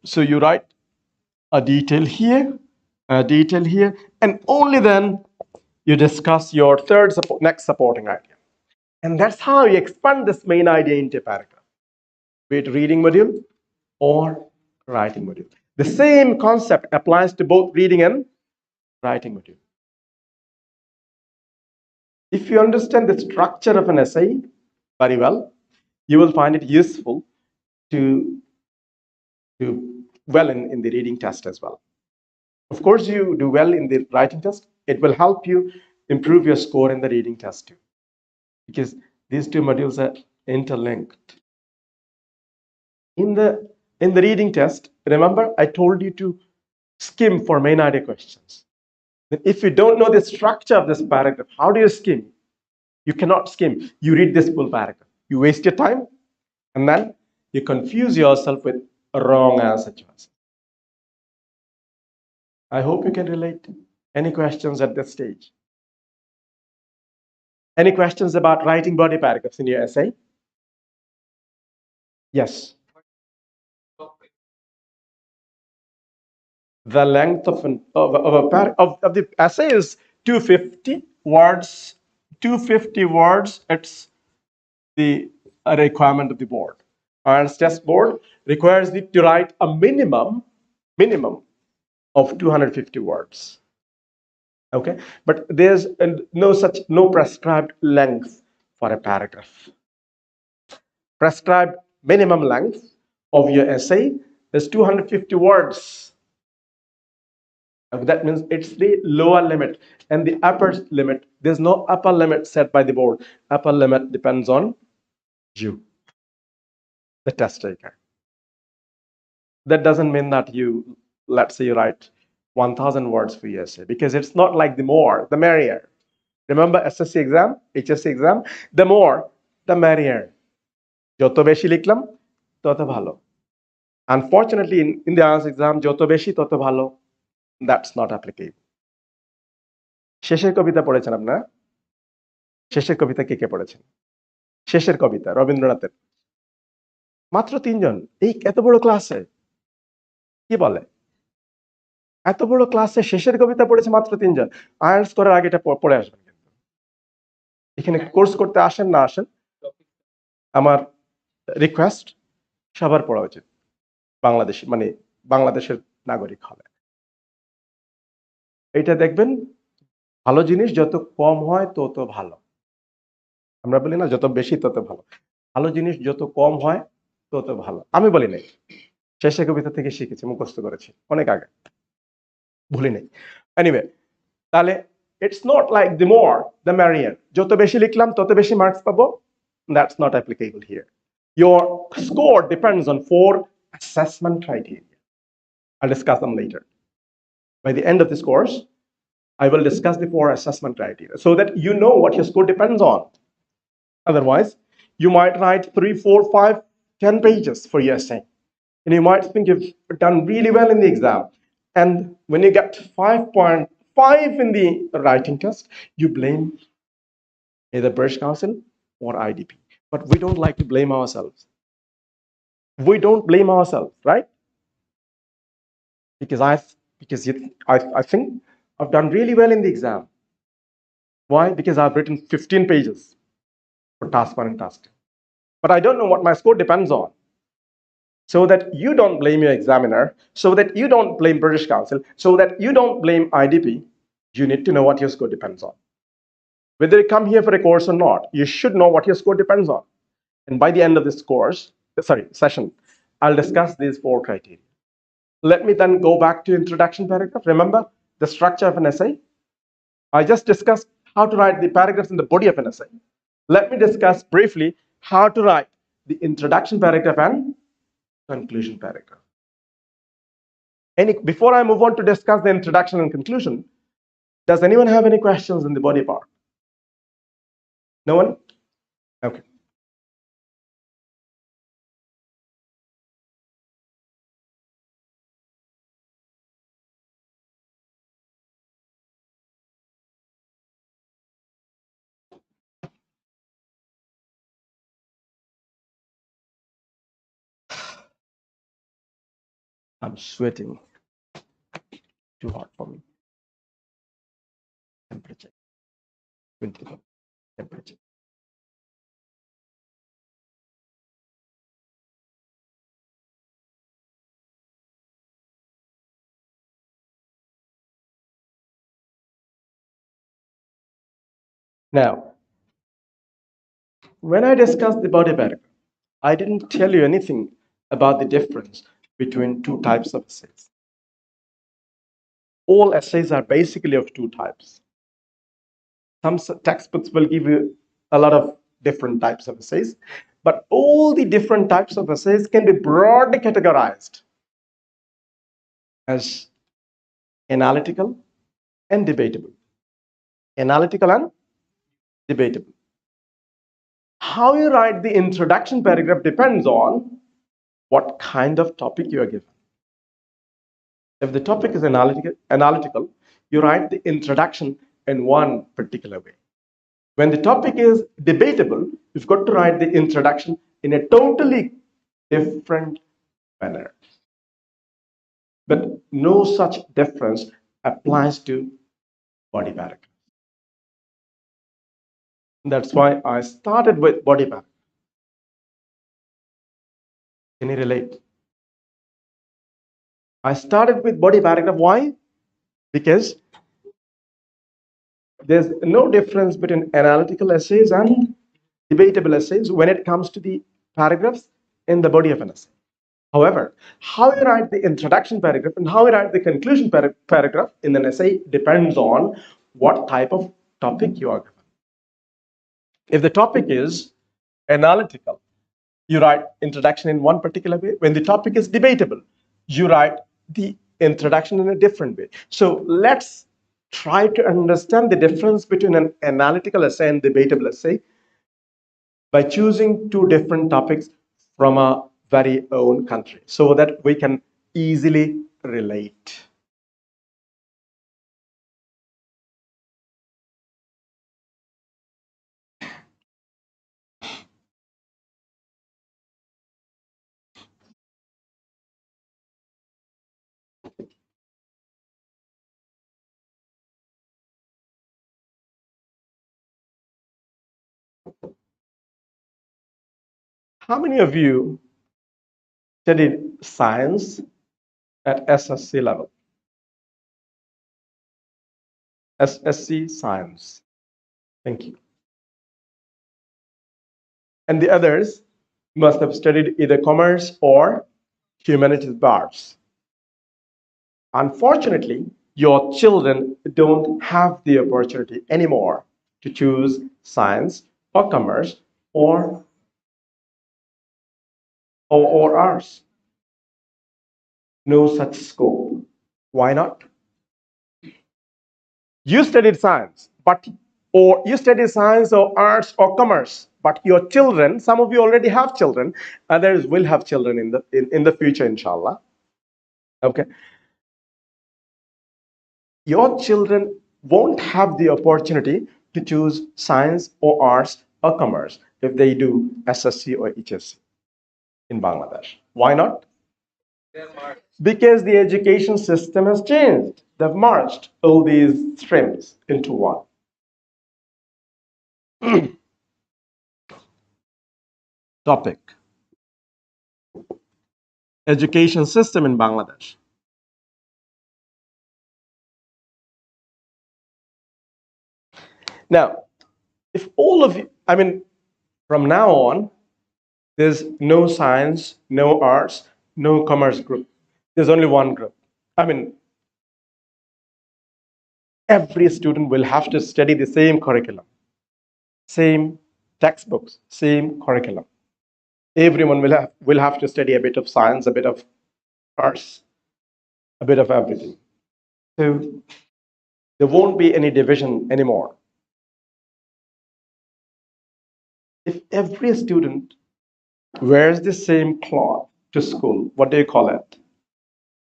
So you write a detail here, and only then you discuss your next supporting idea. And that's how you expand this main idea into a paragraph, be it reading module or writing module. The same concept applies to both reading and writing module. If you understand the structure of an essay very well, you will find it useful to do well in the reading test as well. Of course, you do well in the writing test, it will help you improve your score in the reading test too, because these two modules are interlinked. In the reading test, remember I told you to skim for main idea questions. If you don't know the structure of this paragraph, how do you skim? You cannot skim. You read this full paragraph. You waste your time, and then you confuse yourself with wrong answer choices. I hope you can relate. Any questions at this stage? Any questions about writing body paragraphs in your essay? Yes. The length of the essay is 250 words. 250 words. It's the requirement of the board. IELTS test board requires you to write a minimum of 250 words. Okay, but there's no prescribed length for a paragraph. Prescribed minimum length of your essay is 250 words. That means it's the lower limit, and the upper limit, there's no upper limit set by the board. Upper limit depends on you, the test taker. That doesn't mean that you, let's say you write 1000 words for your essay, because it's not like the more, the merrier. Remember SSC exam, HSC exam, the more, the merrier. যত বেশি লিখলাম তত ভালো. Unfortunately, in the IELTS exam, যত বেশি তত ভালো, that's not applicable. শেষের কবিতা পড়েছেন আপনারা? শেষের কবিতা কে কে পড়েছেন? শেষের কবিতা রবীন্দ্রনাথের মাত্র 3 জন, এই এত বড় ক্লাসে কি বলে? এত বড় ক্লাসে শেষের কবিতা পড়েছে মাত্র 3 জন। IELTS করার আগে এটা পড়ে আসবেন। কিন্তু এখানে কোর্স করতে আসেন না আসেন, আমার রিকোয়েস্ট সবার পড়া উচিত, বাংলাদেশি মানে বাংলাদেশের নাগরিক হলে। এটা দেখবেন, ভালো জিনিস যত কম হয় তত ভালো। আমরা বলি না যত বেশি তত ভালো, ভালো জিনিস যত কম হয় তত ভালো। আমি বলি নাই, শেষের কবিতা থেকে শিখেছি, মুখস্থ করেছি অনেক আগে, ভুলি নাই। এনিওয়ে, তাহলে it's not like the more the merrier, যত বেশি লিখলাম তত বেশি মার্কস পাবো, that's not applicable here. Your score depends on 4 assessment criteria. I'll discuss them later. By the end of this course, I will discuss the 4 assessment criteria so that you know what your score depends on. Otherwise, you might write 3, 4, 5, 10 pages for your essay, and you might think you've done really well in the exam. And when you get 5.5 in the writing test, you blame either British Council or IDP. But we don't like to blame ourselves. We don't blame ourselves, right? Because I think I've done really well in the exam. Why? Because I've written 15 pages for task 1 and task 2. But I don't know what my score depends on. So that you don't blame your examiner, so that you don't blame British Council, so that you don't blame IDP, you need to know what your score depends on. Whether you come here for a course or not, you should know what your score depends on. And by the end of this session, I'll discuss these 4 criteria. Let me then go back to introduction paragraph. Remember the structure of an essay? I just discussed how to write the paragraphs in the body of an essay, let me discuss briefly how to write the introduction paragraph and conclusion paragraph. Before I move on to discuss the introduction and conclusion, does anyone have any questions in the body part? No one? Okay. I'm sweating. Too hot for me. Temperature. 20 temperature. Now, when I discussed the body paragraph, I didn't tell you anything about the difference between two types of essays. All essays are basically of two types. Some textbooks will give you a lot of different types of essays, but all the different types of essays can be broadly categorized as analytical and debatable. Analytical and debatable. How you write the introduction paragraph depends on what kind of topic you are given. If the topic is analytical, you write the introduction in one particular way. When the topic is debatable, you've got to write the introduction in a totally different manner. But no such difference applies to body paragraph. That's why I started with body paragraph. Can you relate? I started with body paragraph. Why? Because there's no difference between analytical essays and debatable essays when it comes to the paragraphs in the body of an essay. However, how you write the introduction paragraph and how you write the conclusion paragraph in an essay depends on what type of topic you are given. If the topic is analytical, you write introduction in one particular way. When the topic is debatable, you write the introduction in a different way. So let's try to understand the difference between an analytical essay and debatable essay by choosing two different topics from our very own country so that we can easily relate. How many of you studied science at SSC level? SSC science. Thank you. And the others must have studied either commerce or humanities bars. Unfortunately, your children don't have the opportunity anymore to choose science or commerce or arts. No such scope. Why not? You studied science, or you studied science or arts or commerce, but your children, some of you already have children, others will have children in the future, inshallah. Okay. Your children won't have the opportunity to choose science or arts or commerce if they do SSC or HSC in Bangladesh. Why not? Because the education system has changed. They've merged all these streams into one. Topic: education system in Bangladesh. Now, if all of you, from now on, there's no science, no arts, no commerce group. There's only one group. every student will have to study the same curriculum, same textbooks, same curriculum. Everyone will have to study a bit of science, a bit of arts, a bit of everything. So there won't be any division anymore. If every student wears the same cloth to school, what do you call it?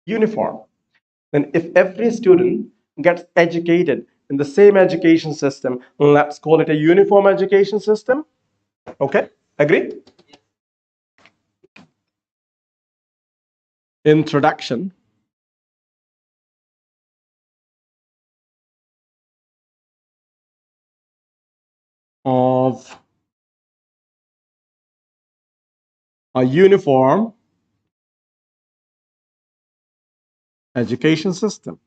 Uniform. Then if every student gets educated in the same education system, let's call it a uniform education system. Okay, agree? Introduction of a uniform education system.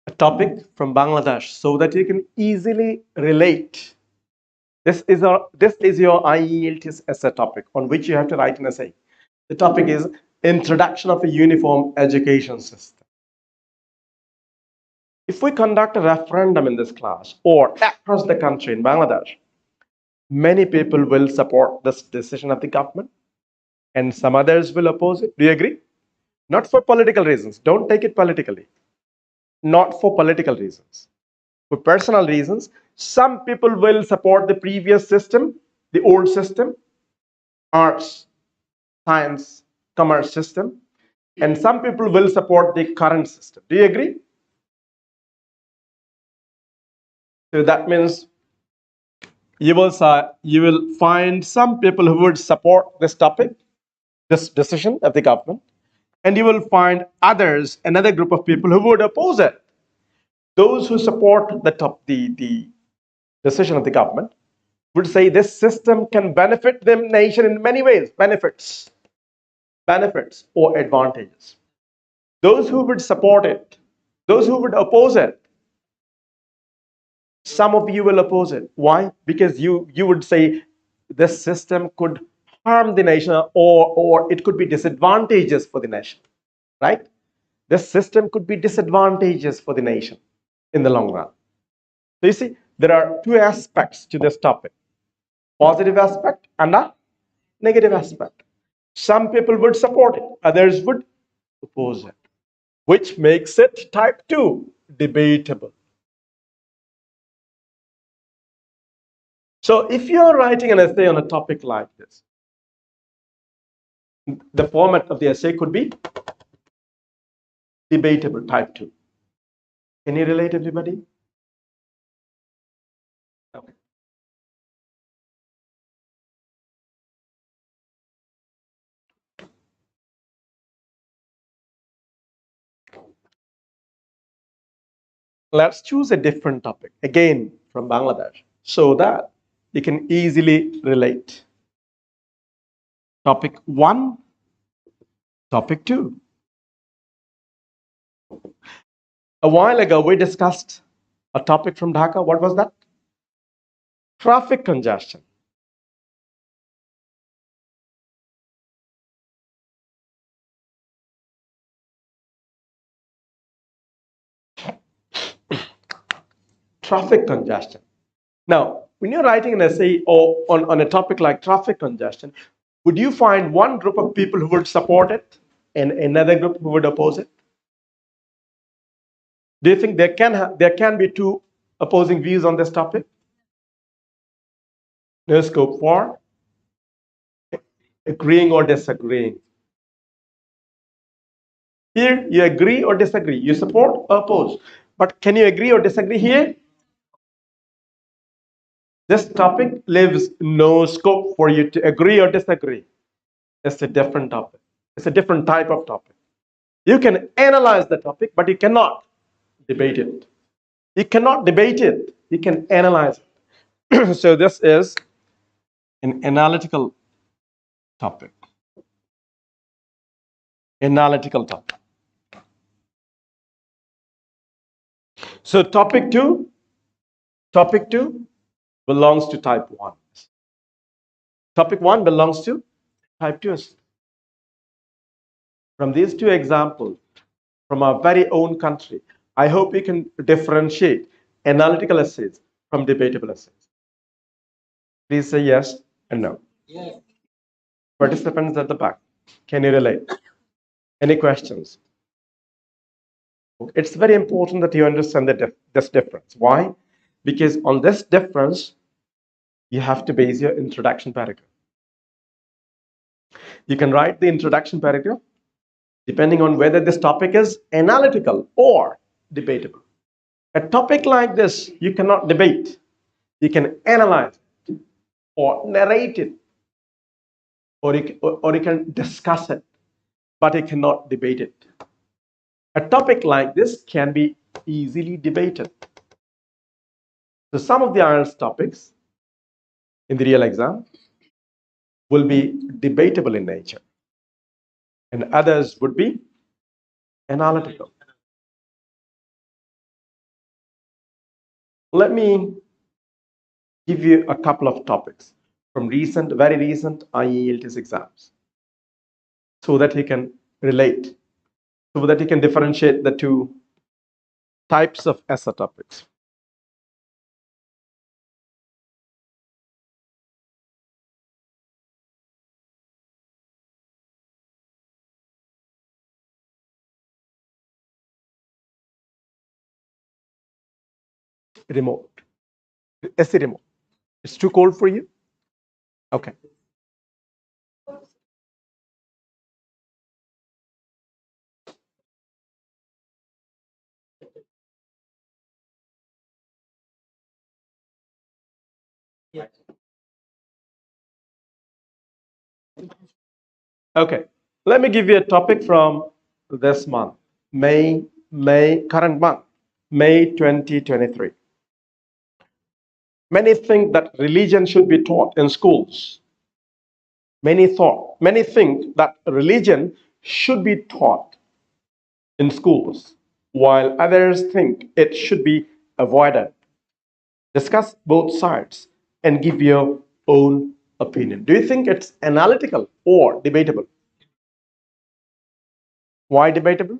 A topic from Bangladesh so that you can easily relate. This is your IELTS essay topic on which you have to write an essay. The topic is Introduction of a Uniform Education System. If we conduct a referendum in this class or across the country in Bangladesh, many people will support this decision of the government and some others will oppose it. Do you agree? Not for political reasons. Don't take it politically. Not for political reasons. For personal reasons, some people will support the previous system, the old system, arts, science, commerce system, and some people will support the current system. Do you agree? So that means you will find some people who would support this topic, this decision of the government, and you will find others, another group of people who would oppose it. Those who support the decision of the government would say this system can benefit the nation in many ways, benefits or advantages. Those who would support it, those who would oppose it, some of you will oppose it. Why? Because you would say this system could harm the nation or it could be disadvantageous for the nation, right? This system could be disadvantageous for the nation in the long run. So you see, there are two aspects to this topic, positive aspect and a negative aspect. Some people would support it, others would oppose it, which makes it type 2, debatable. So if you're writing an essay on a topic like this, the format of the essay could be debatable, type 2. Can you relate, everybody? Okay. Let's choose a different topic, again from Bangladesh, so that you can easily relate. Topic 1, topic 2. A while ago, we discussed a topic from Dhaka. What was that? Traffic congestion. Traffic congestion. Now, when you're writing an essay or on a topic like traffic congestion, would you find one group of people who would support it and another group who would oppose it? Do you think there can be two opposing views on this topic? No scope for agreeing or disagreeing. Here, you agree or disagree. You support or oppose. But can you agree or disagree here? This topic leaves no scope for you to agree or disagree. It's a different topic. It's a different type of topic. You can analyze the topic, but you cannot debate it. You cannot debate it. You can analyze it. So this is an analytical topic. Analytical topic. So topic 2 belongs to type 1. Topic 1 belongs to type 2. From these two examples, from our very own country, I hope you can differentiate analytical essays from debatable essays. Please say yes and no. Yes. Participants at the back, can you relate? Any questions? It's very important that you understand this difference. Why? Because on this difference, you have to base your introduction paragraph. You can write the introduction paragraph depending on whether this topic is analytical or debatable. A topic like this, you cannot debate. You can analyze it or narrate it, or you can discuss it, but you cannot debate it. A topic like this can be easily debated. So some of the IELTS topics in the real exam will be debatable in nature, and others would be analytical. Let me give you a couple of topics from very recent IELTS exams so that you can relate, so that you can differentiate the two types of essay topics. Remote. Essay remote. It's too cold for you? Okay. Yes. Okay. Let me give you a topic from this month, current month, May 2023. Many think that religion should be taught in schools. Many think that religion should be taught in schools, while others think it should be avoided. Discuss both sides and give your own opinion. Do you think it's analytical or debatable? Why debatable?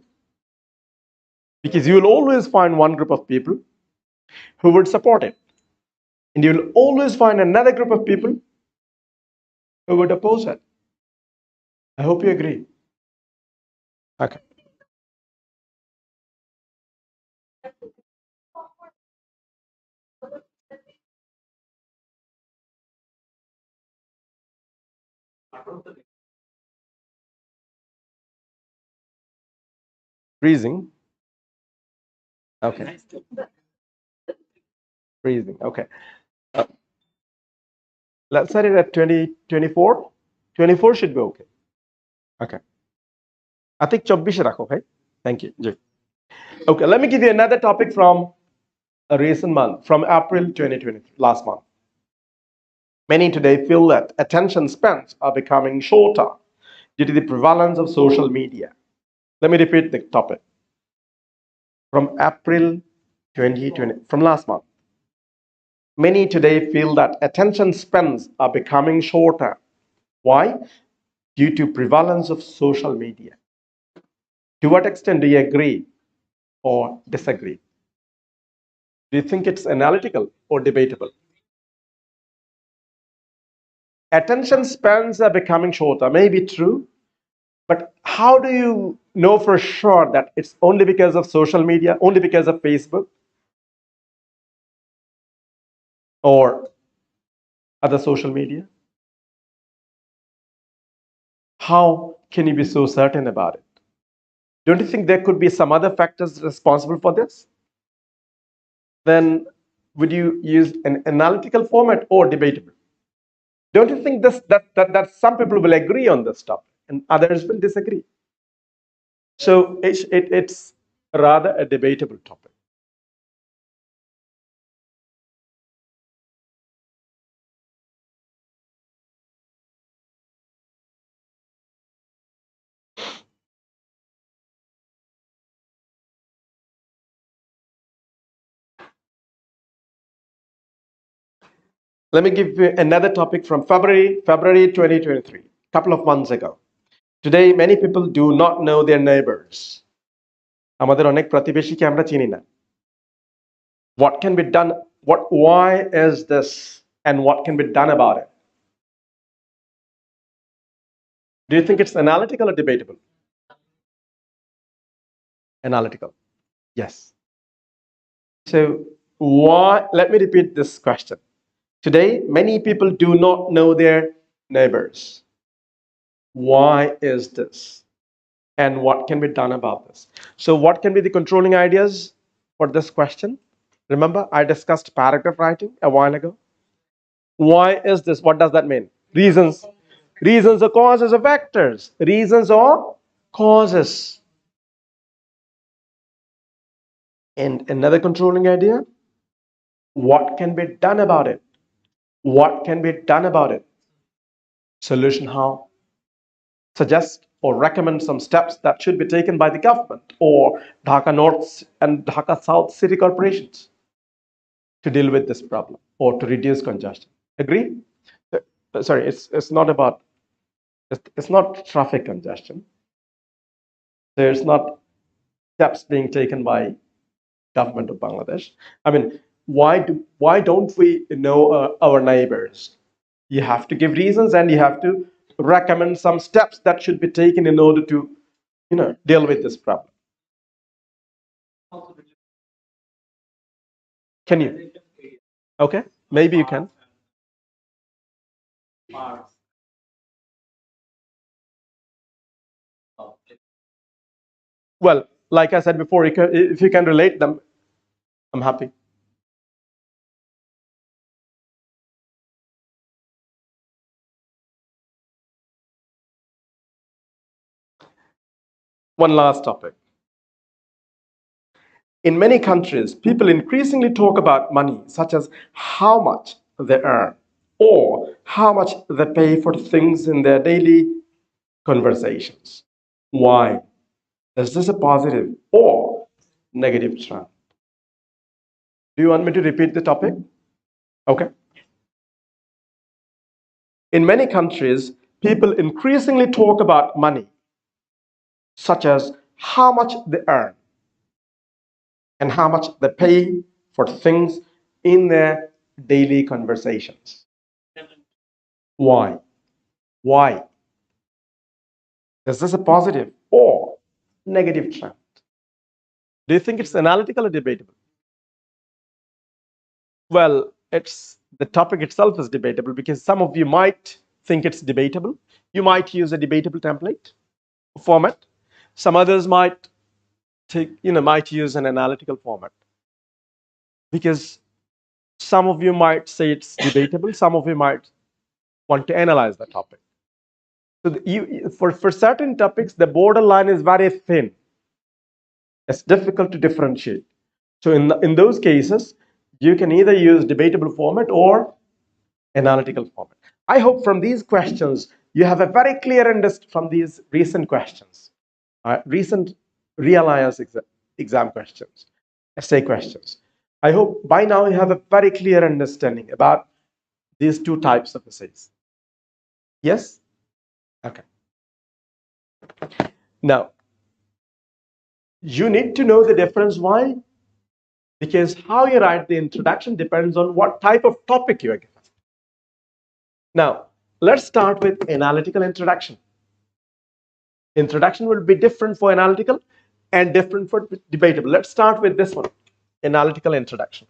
Because you will always find one group of people who would support it, and you will always find another group of people who would oppose it. I hope you agree. Okay. Freezing. Okay. Nice to- Freezing. Okay. Uh, let's set it at 2024. 24 should be okay. Okay. I think 24 rakho, okay? Thank you. Okay, let me give you another topic from a recent month, from April 2020, last month. Many today feel that attention spans are becoming shorter due to the prevalence of social media. Let me repeat the topic. From April 2020, from last month. Many today feel that attention spans are becoming shorter. Why? Due to prevalence of social media. To what extent do you agree or disagree? Do you think it's analytical or debatable? Attention spans are becoming shorter. May be true, but how do you know for sure that it's only because of social media, only because of Facebook or other social media? How can you be so certain about it? Don't you think there could be some other factors responsible for this? Then would you use an analytical format or debatable? Don't you think that some people will agree on this topic and others will disagree? So it's rather a debatable topic. Let me give you another topic from February 2023, a couple of months ago. Today, many people do not know their neighbors. আমাদের অনেক প্রতিবেশীকে আমরা চিনি না। What can be done? Why is this? And what can be done about it? Do you think it's analytical or debatable? Analytical. Yes. So why? Let me repeat this question. Today, many people do not know their neighbors. Why is this? And what can be done about this? So what can be the controlling ideas for this question? Remember, I discussed paragraph writing a while ago. Why is this? What does that mean? Reasons. Reasons or causes or factors. Reasons or causes. And another controlling idea, what can be done about it? What can be done about it? Solution how? Suggest or recommend some steps that should be taken by the government or Dhaka North and Dhaka South city corporations to deal with this problem or to reduce congestion. Agree? Sorry, it's not about, it's not traffic congestion. There's not steps being taken by government of Bangladesh. I mean, why don't we know our neighbors? You have to give reasons and you have to recommend some steps that should be taken in order to, deal with this problem. Can you? Okay, maybe you can. Well, like I said before, if you can relate them, I'm happy. One last topic. In many countries, people increasingly talk about money, such as how much they earn or how much they pay for things in their daily conversations. Why? Is this a positive or negative trend? Do you want me to repeat the topic? Okay. In many countries, people increasingly talk about money, such as how much they earn and how much they pay for things in their daily conversations. Why? Why? Is this a positive or negative trend? Do you think it's analytical or debatable? Well, the topic itself is debatable because some of you might think it's debatable. You might use a debatable template format. Some others might use an analytical format. Because some of you might say it's debatable, some of you might want to analyze the topic. So for certain topics, the borderline is very thin. It's difficult to differentiate. So in those cases, you can either use debatable format or analytical format. I hope from these questions, you have a very clear understanding from these recent questions, recent real IELTS exam questions, essay questions. I hope by now you have a very clear understanding about these two types of essays. Yes? Okay. Now, you need to know the difference. Why? Because how you write the introduction depends on what type of topic you are given. Now, let's start with analytical introduction. Introduction will be different for analytical and different for debatable. Let's start with this one, analytical introduction.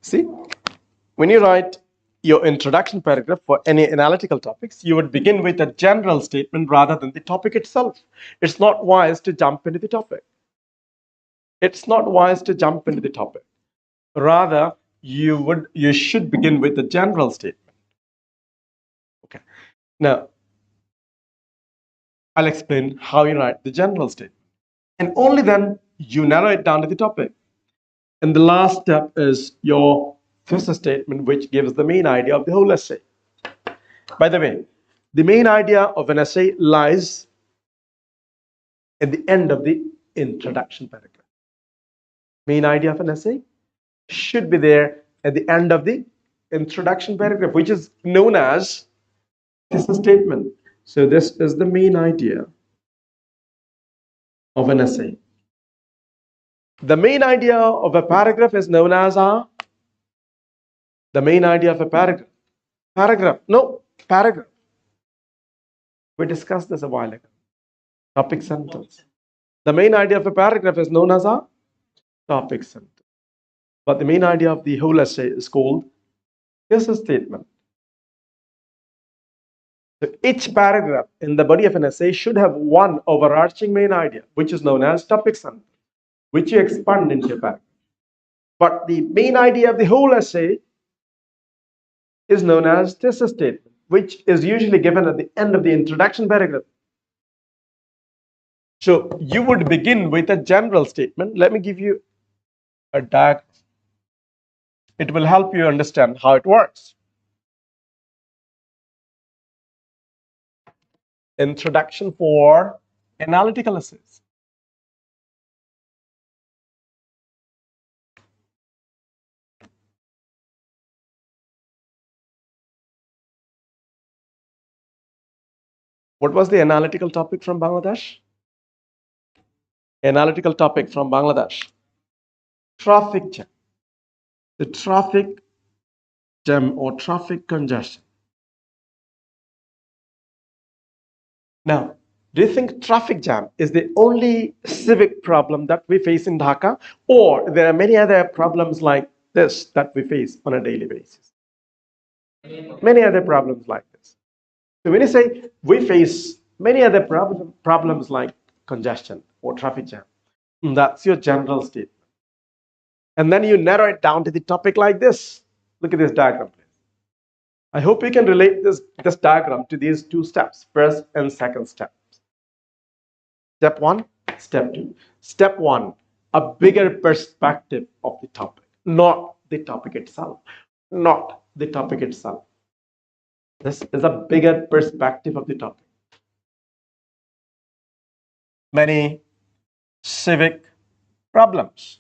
See, when you write your introduction paragraph for any analytical topics, you would begin with a general statement rather than the topic itself. It's not wise to jump into the topic. It's not wise to jump into the topic. Rather, you should begin with a general statement. Okay. Now, I'll explain how you write the general statement. And only then you narrow it down to the topic. And the last step is your thesis statement, which gives the main idea of the whole essay. By the way, the main idea of an essay lies at the end of the introduction paragraph. Main idea of an essay should be there at the end of the introduction paragraph, which is known as thesis statement. So this is the main idea of an essay. The main idea of a paragraph is known as the main idea of a paragraph. Paragraph. We discussed this a while ago. Topic sentence. The main idea of a paragraph is known as a topic sentence. But the main idea of the whole essay is called thesis statement. So each paragraph in the body of an essay should have one overarching main idea, which is known as topic sentence, which you expand into a paragraph. But the main idea of the whole essay is known as thesis statement, which is usually given at the end of the introduction paragraph. So you would begin with a general statement. Let me give you a diagram. It will help you understand how it works. Introduction for analytical essays. What was the analytical topic from Bangladesh? Analytical topic from Bangladesh. Traffic jam. The traffic jam or traffic congestion. Now, do you think traffic jam is the only civic problem that we face in Dhaka, or there are many other problems like this that we face on a daily basis? Many other problems like this. So when you say we face many other problems like congestion or traffic jam, that's your general statement. And then you narrow it down to the topic like this. Look at this diagram, please. I hope you can relate this diagram to these two steps, first and second step. Step one, step two. Step one, a bigger perspective of the topic, not the topic itself. Not the topic itself. This is a bigger perspective of the topic. Many civic problems.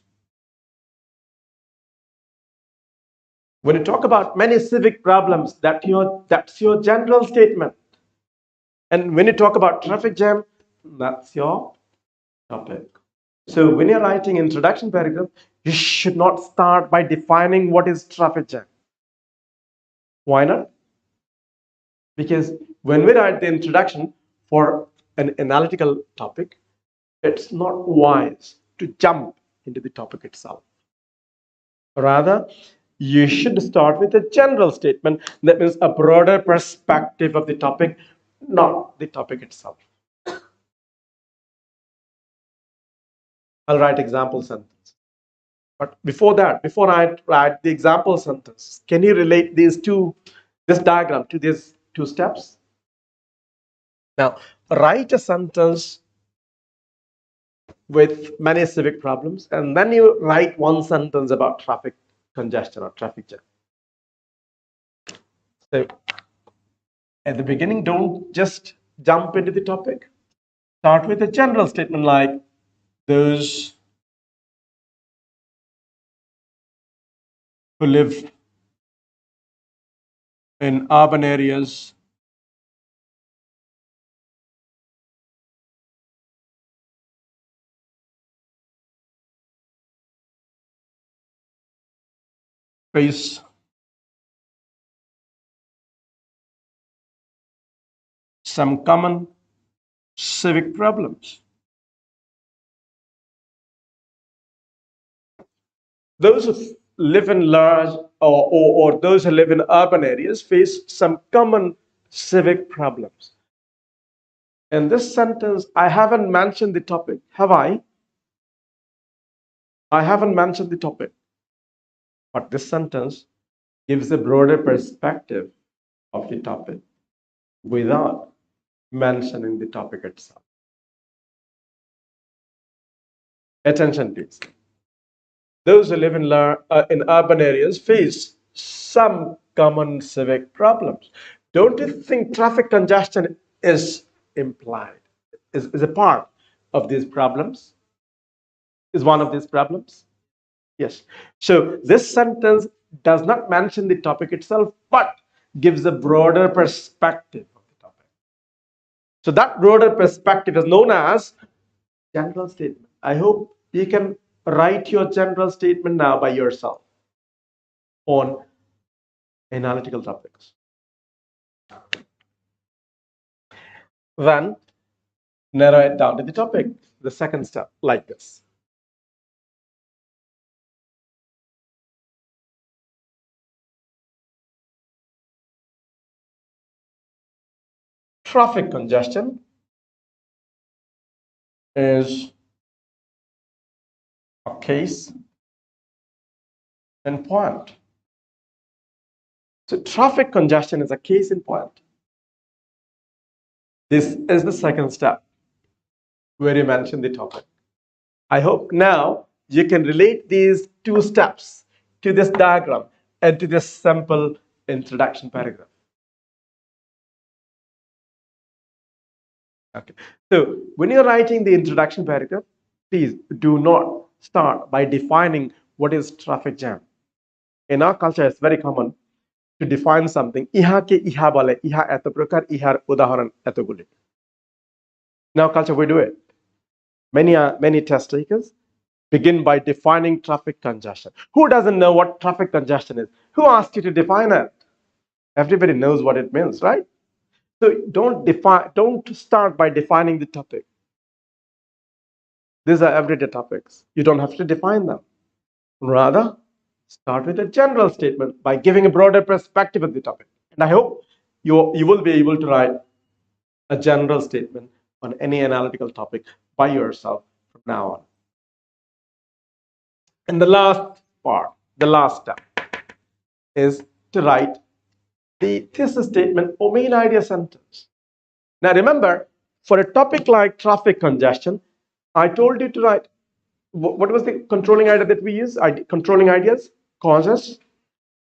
When you talk about many civic problems, that's your general statement. And when you talk about traffic jam, that's your topic. So when you're writing introduction paragraph, you should not start by defining what is traffic jam. Why not? Because when we write the introduction for an analytical topic, it's not wise to jump into the topic itself. Rather, you should start with a general statement that means a broader perspective of the topic, not the topic itself. I'll write example sentence. But before that, before I write the example sentence, can you relate this diagram to these two steps? Now, write a sentence with many civic problems, and then you write one sentence about traffic congestion or traffic jam. So at the beginning, don't just jump into the topic. Start with a general statement like those who live in urban areas face some common civic problems. Those who live in large or those who live in urban areas face some common civic problems. In this sentence, I haven't mentioned the topic, have I? I haven't mentioned the topic, but this sentence gives a broader perspective of the topic without mentioning the topic itself. Attention, please. Those who live in urban areas face some common civic problems. Don't you think traffic congestion is implied, is a part of these problems? Is one of these problems? Yes. So this sentence does not mention the topic itself, but gives a broader perspective of the topic. So that broader perspective is known as general statement. I hope you can write your general statement now by yourself on analytical topics. Then narrow it down to the topic. The second step, like this. Traffic congestion is a case in point. So traffic congestion is a case in point. This is the second step where you mention the topic. I hope now you can relate these two steps to this diagram and to this simple introduction paragraph. Okay. So when you're writing the introduction paragraph, please do not start by defining what is traffic jam. In our culture, it's very common to define something. Iha ke iha bole, iha eto prakar, ihar udaharan eto guli. In our culture, we do it. Many test takers begin by defining traffic congestion. Who doesn't know what traffic congestion is? Who asked you to define it? Everybody knows what it means, right? So don't start by defining the topic. These are everyday topics. You don't have to define them. Rather, start with a general statement by giving a broader perspective of the topic. And I hope you will be able to write a general statement on any analytical topic by yourself from now on. And the last part, the last step, is to write the thesis statement or main idea sentence. Now remember, for a topic like traffic congestion, I told you to write, what was the controlling idea that we use? Controlling ideas, causes.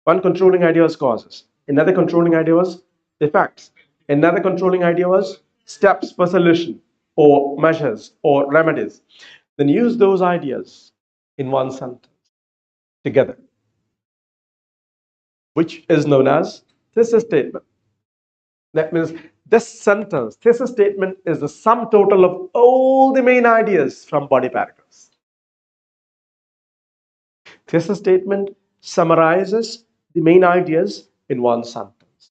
One controlling idea was causes. Another controlling idea was effects. Another controlling idea was steps for solution or measures or remedies. Then use those ideas in one sentence together, which is known as thesis statement. That means this sentence, thesis statement, is the sum total of all the main ideas from body paragraphs. Thesis statement summarizes the main ideas in one sentence.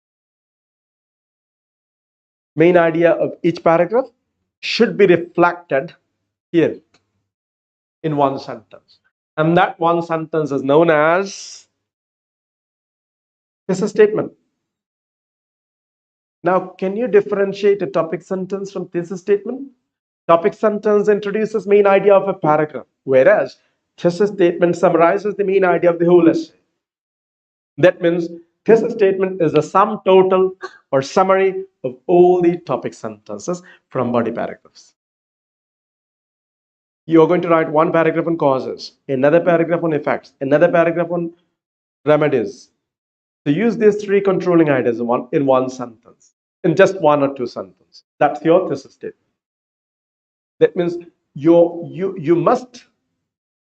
Main idea of each paragraph should be reflected here in one sentence. And that one sentence is known as thesis statement. Now, can you differentiate a topic sentence from thesis statement? Topic sentence introduces main idea of a paragraph, whereas thesis statement summarizes the main idea of the whole essay. That means thesis statement is the sum total or summary of all the topic sentences from body paragraphs. You're going to write one paragraph on causes, another paragraph on effects, another paragraph on remedies. So use these three controlling ideas in one sentence, in just one or two sentences. That's your thesis statement. That means you must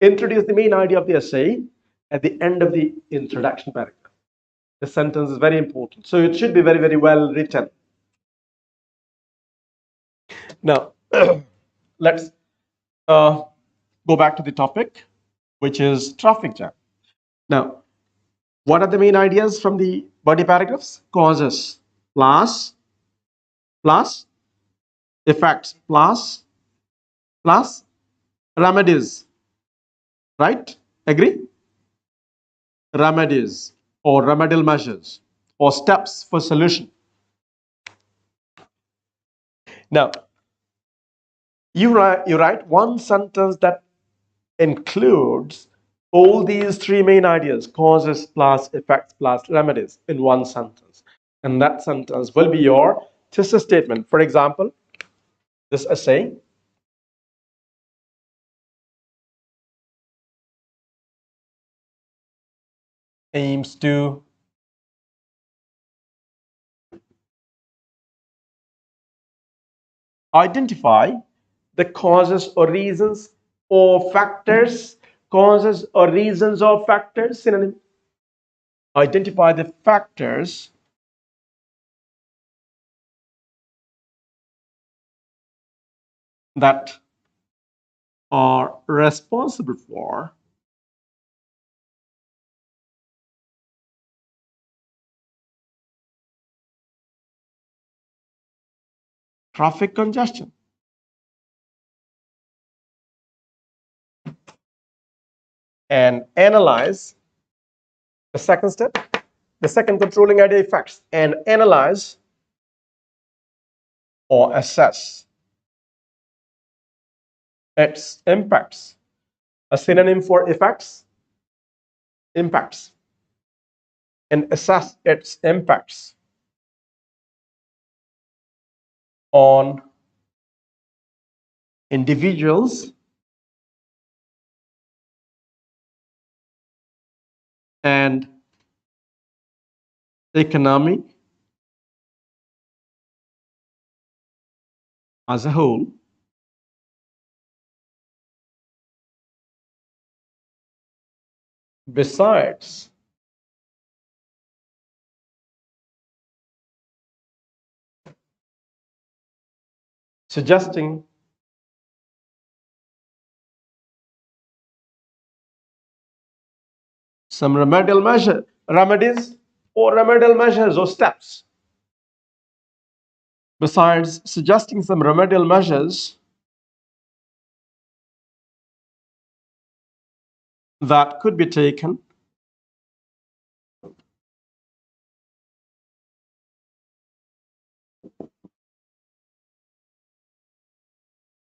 introduce the main idea of the essay at the end of the introduction paragraph. The sentence is very important. So it should be very, very well written. Now, let's go back to the topic, which is traffic jam. Now, what are the main ideas from the body paragraphs? Causes plus effects plus remedies. Right? Agree? remedies or remedial measures or steps for solution. Now, you write one sentence that includes all these three main ideas, causes plus effects plus remedies, in one sentence. And that sentence will be your thesis statement. For example, this essay aims to identify the causes or reasons or factors, causes or reasons or factors, synonym. Identify the factors that are responsible for traffic congestion. And analyze the second step, the second controlling idea effects, and analyze or assess its impacts. A synonym for effects, impacts, and assess its impacts on individuals and economy as a whole. Besides suggesting some remedies or remedial measures or steps. Besides suggesting some remedial measures that could be taken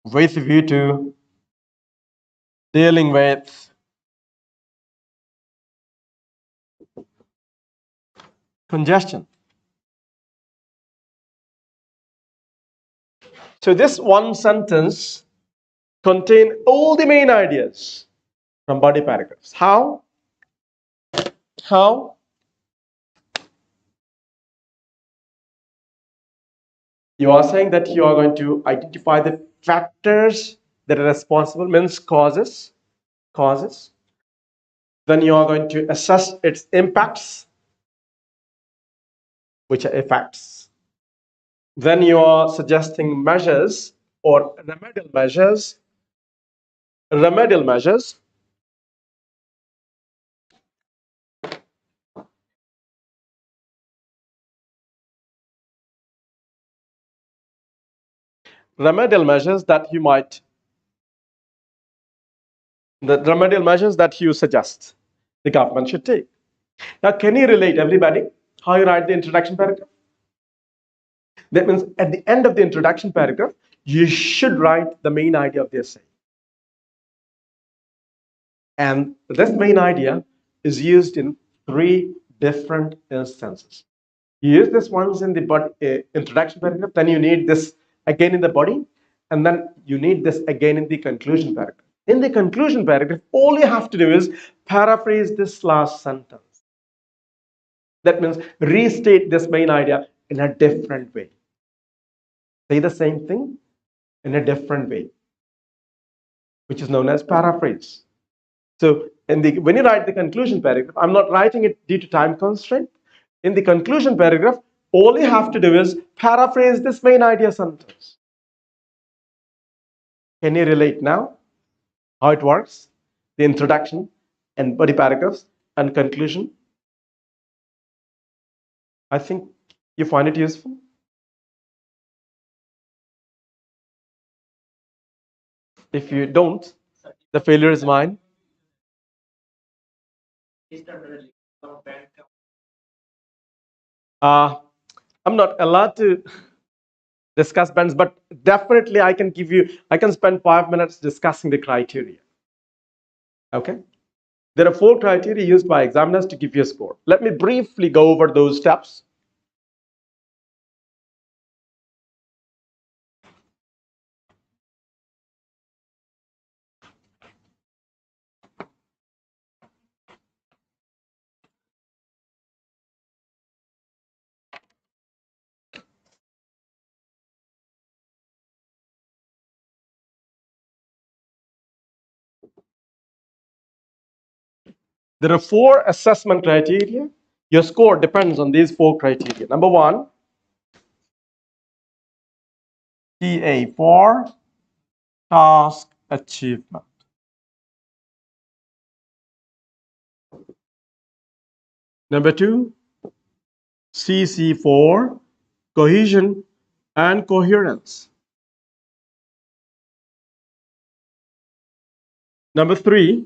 with a view to dealing with congestion. So this one sentence contains all the main ideas from body paragraphs. How? You are saying that you are going to identify the factors that are responsible, means causes. Then you are going to assess its impacts, which are effects. Then you are suggesting measures or remedial measures. Remedial measures that you suggest the government should take. Now, can you relate, everybody, how you write the introduction paragraph? That means at the end of the introduction paragraph, you should write the main idea of the essay. And this main idea is used in three different instances. You use this once in the body, introduction paragraph, then you need this again in the body, and then you need this again in the conclusion paragraph. In the conclusion paragraph, all you have to do is paraphrase this last sentence. That means restate this main idea in a different way. Say the same thing in a different way, which is known as paraphrase. So when you write the conclusion paragraph, I'm not writing it due to time constraint. In the conclusion paragraph, all you have to do is paraphrase this main idea sentence. Can you relate now how it works? The introduction and body paragraphs and conclusion. I think you find it useful. If you don't, the failure is mine. I'm not allowed to discuss bands, but definitely I can spend 5 minutes discussing the criteria. Okay? There are 4 criteria used by examiners to give you a score. Let me briefly go over those steps. There are 4 assessment criteria. Your score depends on these 4 criteria. Number 1, TA4, task achievement. Number 2, CC4, cohesion and coherence. Number 3,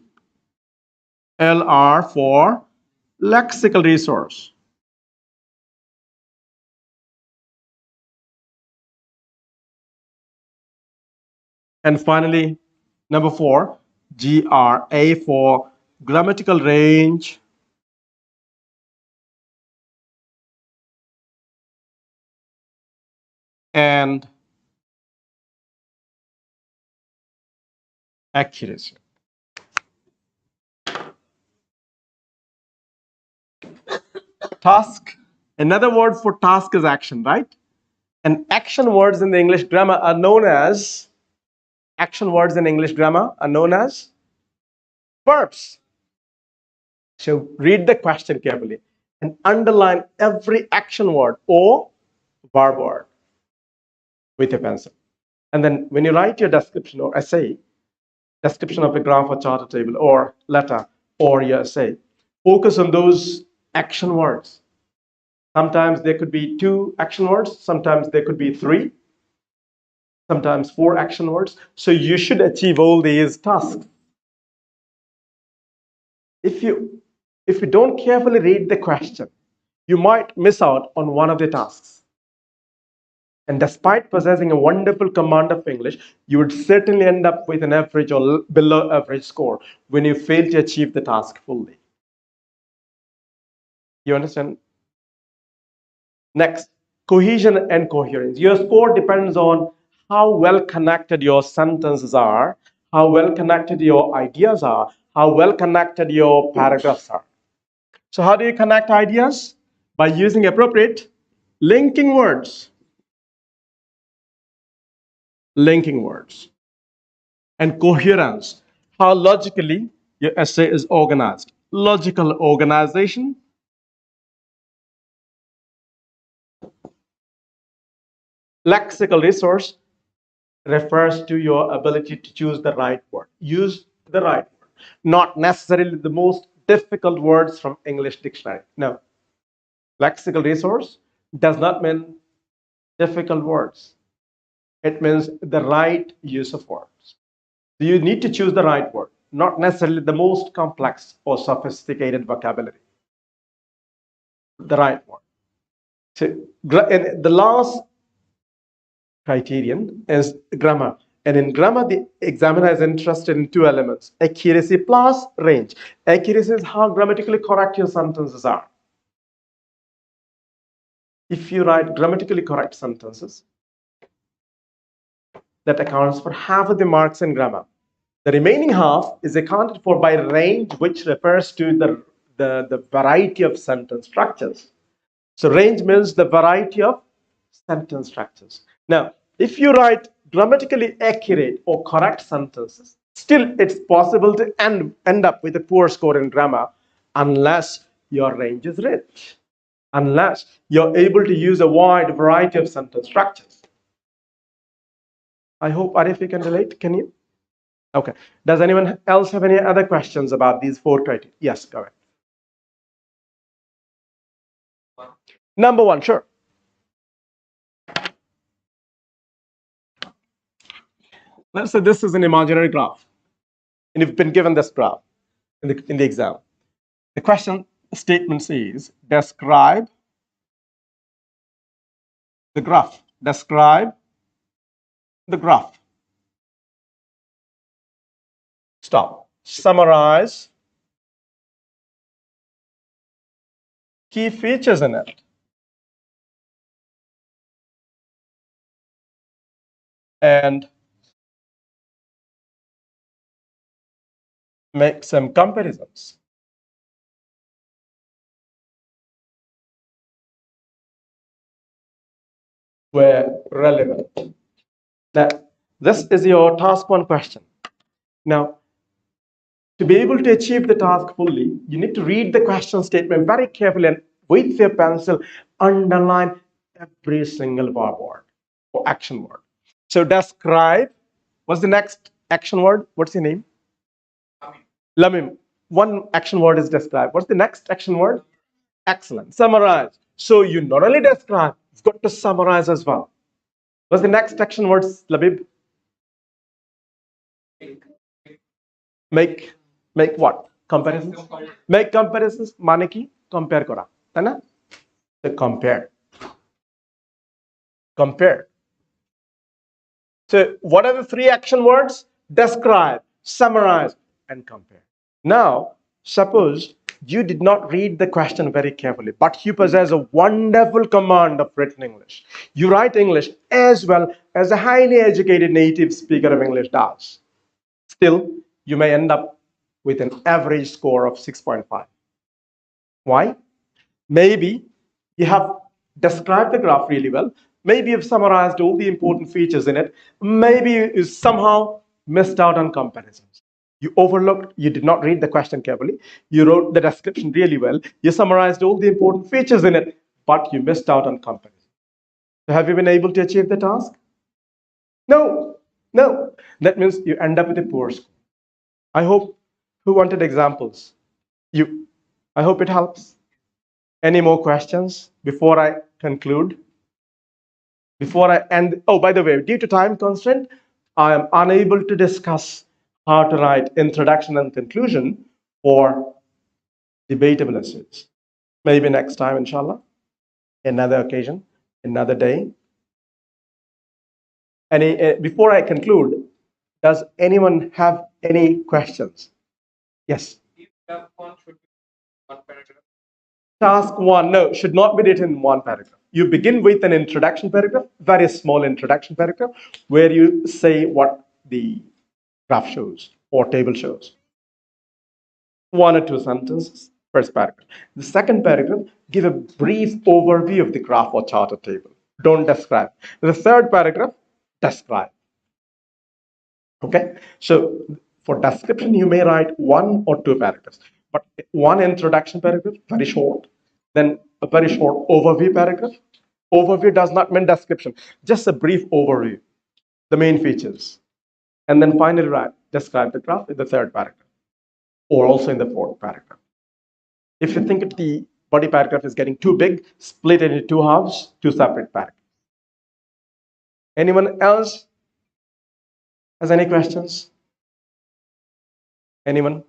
LR4, lexical resource. And finally, number 4, GRA for grammatical range and accuracy. Task, another word for task is action, right? And action words in the English grammar are known as verbs. So read the question carefully and underline every action word or verb word with a pencil. And then when you write your description or essay, description of a graph or chart or table or letter or your essay, focus on those action words. Sometimes there could be 2 action words, sometimes there could be 3, sometimes 4 action words. So you should achieve all these tasks. If you don't carefully read the question, you might miss out on one of the tasks. And despite possessing a wonderful command of English, you would certainly end up with an average or below average score when you fail to achieve the task fully. You understand? Next, cohesion and coherence. Your score depends on how well connected your sentences are, how well connected your ideas are, how well connected your paragraphs are. So how do you connect ideas? By using appropriate linking words. Linking words. And coherence, how logically your essay is organized. Logical organization. Lexical resource refers to your ability to choose the right word. Use the right word. Not necessarily the most difficult words from English dictionary. No. Lexical resource does not mean difficult words. It means the right use of words. So you need to choose the right word, not necessarily the most complex or sophisticated vocabulary. The right word. So and the last criterion is grammar. And in grammar, the examiner is interested in 2 elements, accuracy plus range. Accuracy is how grammatically correct your sentences are. If you write grammatically correct sentences, that accounts for half of the marks in grammar. The remaining half is accounted for by range, which refers to the variety of sentence structures. So range means the variety of sentence structures. Now, if you write grammatically accurate or correct sentences, still it's possible to end up with a poor score in grammar unless your range is rich, unless you're able to use a wide variety of sentence structures. I hope, Arif, you can relate. Can you? Okay. Does anyone else have any other questions about these 4 criteria? Yes, go ahead. Number 1, sure. Let's say this is an imaginary graph, and you've been given this graph in the exam. The question statement says, describe the graph. Describe the graph. Stop. Summarize key features in it. And make some comparisons. Where relevant. Now, this is your task 1 question. Now, to be able to achieve the task fully, you need to read the question statement very carefully and with your pencil, underline every single verb word or action word. So describe, what's the next action word? What's your name? Lamim. One action word is describe. What's the next action word? Excellent. Summarize. So you not only describe, you've got to summarize as well. What's the next action word, Labib? Make what? Comparisons? Make comparisons. মানে কি? Compare করা, তাই না? So compare. So what are the 3 action words? Describe, summarize, and compare. Now, suppose you did not read the question very carefully, but you possess a wonderful command of written English. You write English as well as a highly educated native speaker of English does. Still, you may end up with an average score of 6.5. Why? Maybe you have described the graph really well. Maybe you've summarized all the important features in it. Maybe you somehow missed out on comparisons. You overlooked, you did not read the question carefully. You wrote the description really well. You summarized all the important features in it, but you missed out on comparisons. So have you been able to achieve the task? No. That means you end up with a poor score. I hope, who wanted examples? You. I hope it helps. Any more questions before I conclude? Before I end, oh, by the way, due to time constraint, I am unable to discuss how to write introduction and conclusion for debatable essays. Maybe next time, inshallah, another occasion, another day. Before I conclude, does anyone have any questions? Yes. One should be 1 paragraph. Task 1, no, should not be written in 1 paragraph. You begin with an introduction paragraph, very small introduction paragraph, where you say what the graph shows or table shows. 1 or 2 sentences, first paragraph. The second paragraph, give a brief overview of the graph or chart or table. Don't describe. The third paragraph, describe. Okay, so for description, you may write 1 or 2 paragraphs, but 1 introduction paragraph, very short, then a very short overview paragraph. Overview does not mean description, just a brief overview, the main features. And then finally describe the graph in the 3rd paragraph, or also in the 4th paragraph. If you think the body paragraph is getting too big, split it into 2 halves, 2 separate paragraphs. Anyone else has any questions? Anyone?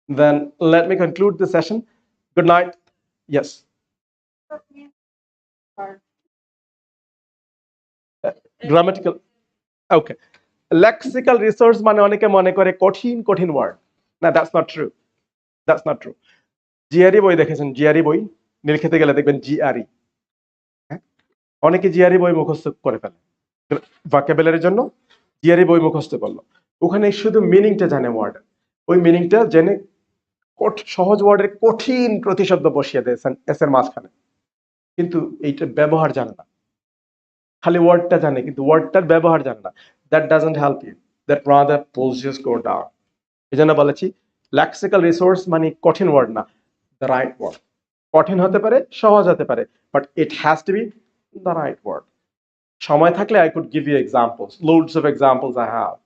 Then let me conclude the session. Good night. Yes. Grammatical. Okay. Lexical resource মানে অনেকে মনে করে কঠিন word. না, that's not true. That's not true. GRE বই দেখেছেন, GRE বই নীল খেতে গেলে দেখবেন জিআরই। অনেকে জিআরই বই মুখস্থ করে ফেলে ভোকাবুলারির জন্য, জিআরই বই মুখস্থ করলো, ওখানে শুধু মিনিংটা জানে ওয়ার্ড, ওই মিনিংটা জেনে সহজ ওয়ার্ডের কঠিন প্রতিশব্দ বসিয়ে দেয় এস এর মাঝখানে, কিন্তু এইটা ব্যবহার জানে না, খালি ওয়ার্ডটা জানে কিন্তু ওয়ার্ডটার ব্যবহার জানে না। That doesn't help you, that rather pulls you score down. এই জন্য বলেছি লেক্সিক্যাল রিসোর্স মানে কঠিন ওয়ার্ড না, দ্য রাইট ওয়ার্ড। কঠিন হতে পারে, সহজ হতে পারে, but it has to be the right word. সময় থাকলে I could give you examples, loads of examples I have.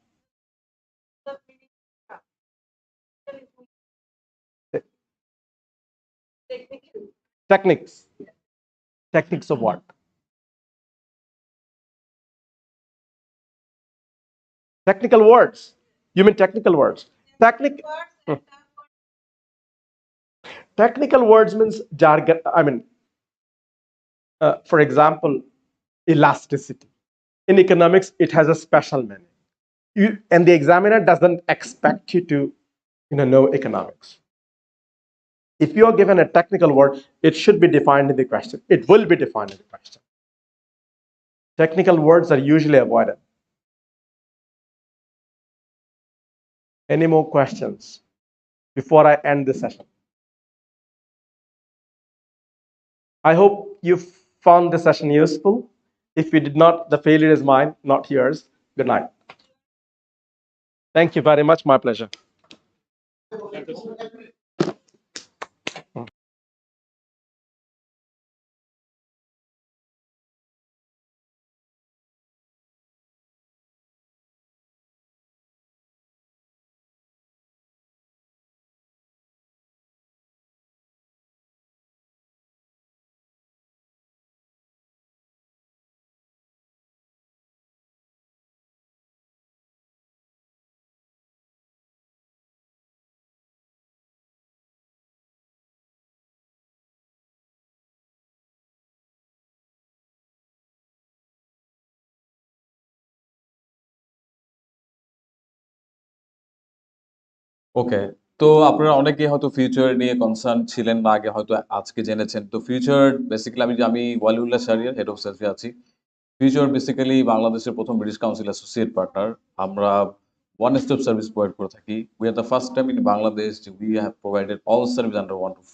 Techniques of what? Technical words. You mean technical words? technical words means jargon. I mean, for example, elasticity. In economics, it has a special meaning. And the examiner doesn't expect you to, know economics. If you are given a technical word, it should be defined in the question. It will be defined in the question. Technical words are usually avoided. Any more questions before I end the session? I hope you found the session useful. If you did not, the failure is mine, not yours. Good night. Thank you very much. My pleasure. ওকে, তো আপনারা অনেকে হয়তো future নিয়ে concern ছিলেন বা আগে হয়তো আজকে জেনেছেন। তো ফিউচার বেসিক্যালি আমি Waliullah Shahriar, head of selfie আছি। ফিউচার বেসিক্যালি বাংলাদেশের প্রথম ব্রিটিশ কাউন্সিল অ্যাসোসিয়েট পার্টনার। আমরা ওয়ান স্টপ সার্ভিস প্রোভাইড করে থাকি। We are the first time in Bangladesh we have provided all service under one roof.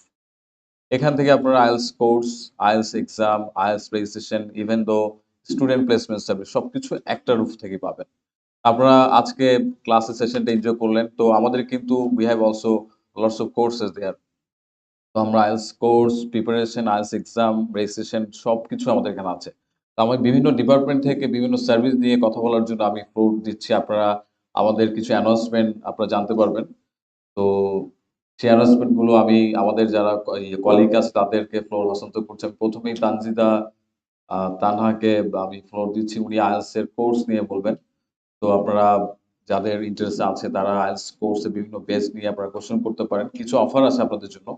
এখান থেকে আপনারা IELTS course, IELTS exam, IELTS registration, even though student placement service সবকিছু একটা roof থেকে পাবেন। আপনারা আজকে ক্লাসের সেশনটা এনজয় করলেন। তো আমাদের কিন্তু we have also lots of courses there. তো আমরা IELTS course preparation, IELTS exam, registration সবকিছু আমাদের এখানে আছে। তো আমি বিভিন্ন ডিপার্টমেন্ট থেকে বিভিন্ন সার্ভিস নিয়ে কথা বলার জন্য আমি ফ্লোর দিচ্ছি। আপনারা আমাদের কিছু অ্যানাউন্সমেন্ট আপনারা জানতে পারবেন। তো সেই অ্যানাউন্সমেন্ট গুলো আমি আমাদের যারা কলিগ আছে তাদেরকে ফ্লোর হস্তান্তর করছি। আমি প্রথমেই তানহাকে আমি ফ্লোর দিচ্ছি। উনি আইএলস এর কোর্স নিয়ে বলবেন। তো আপনারা যাদের ইন্টারেস্ট আছে তারা আইএলস কোর্সে বিভিন্ন বেস নিয়ে আপনারা কোশ্চেন করতে পারেন। কিছু অফার আছে আপনাদের জন্য,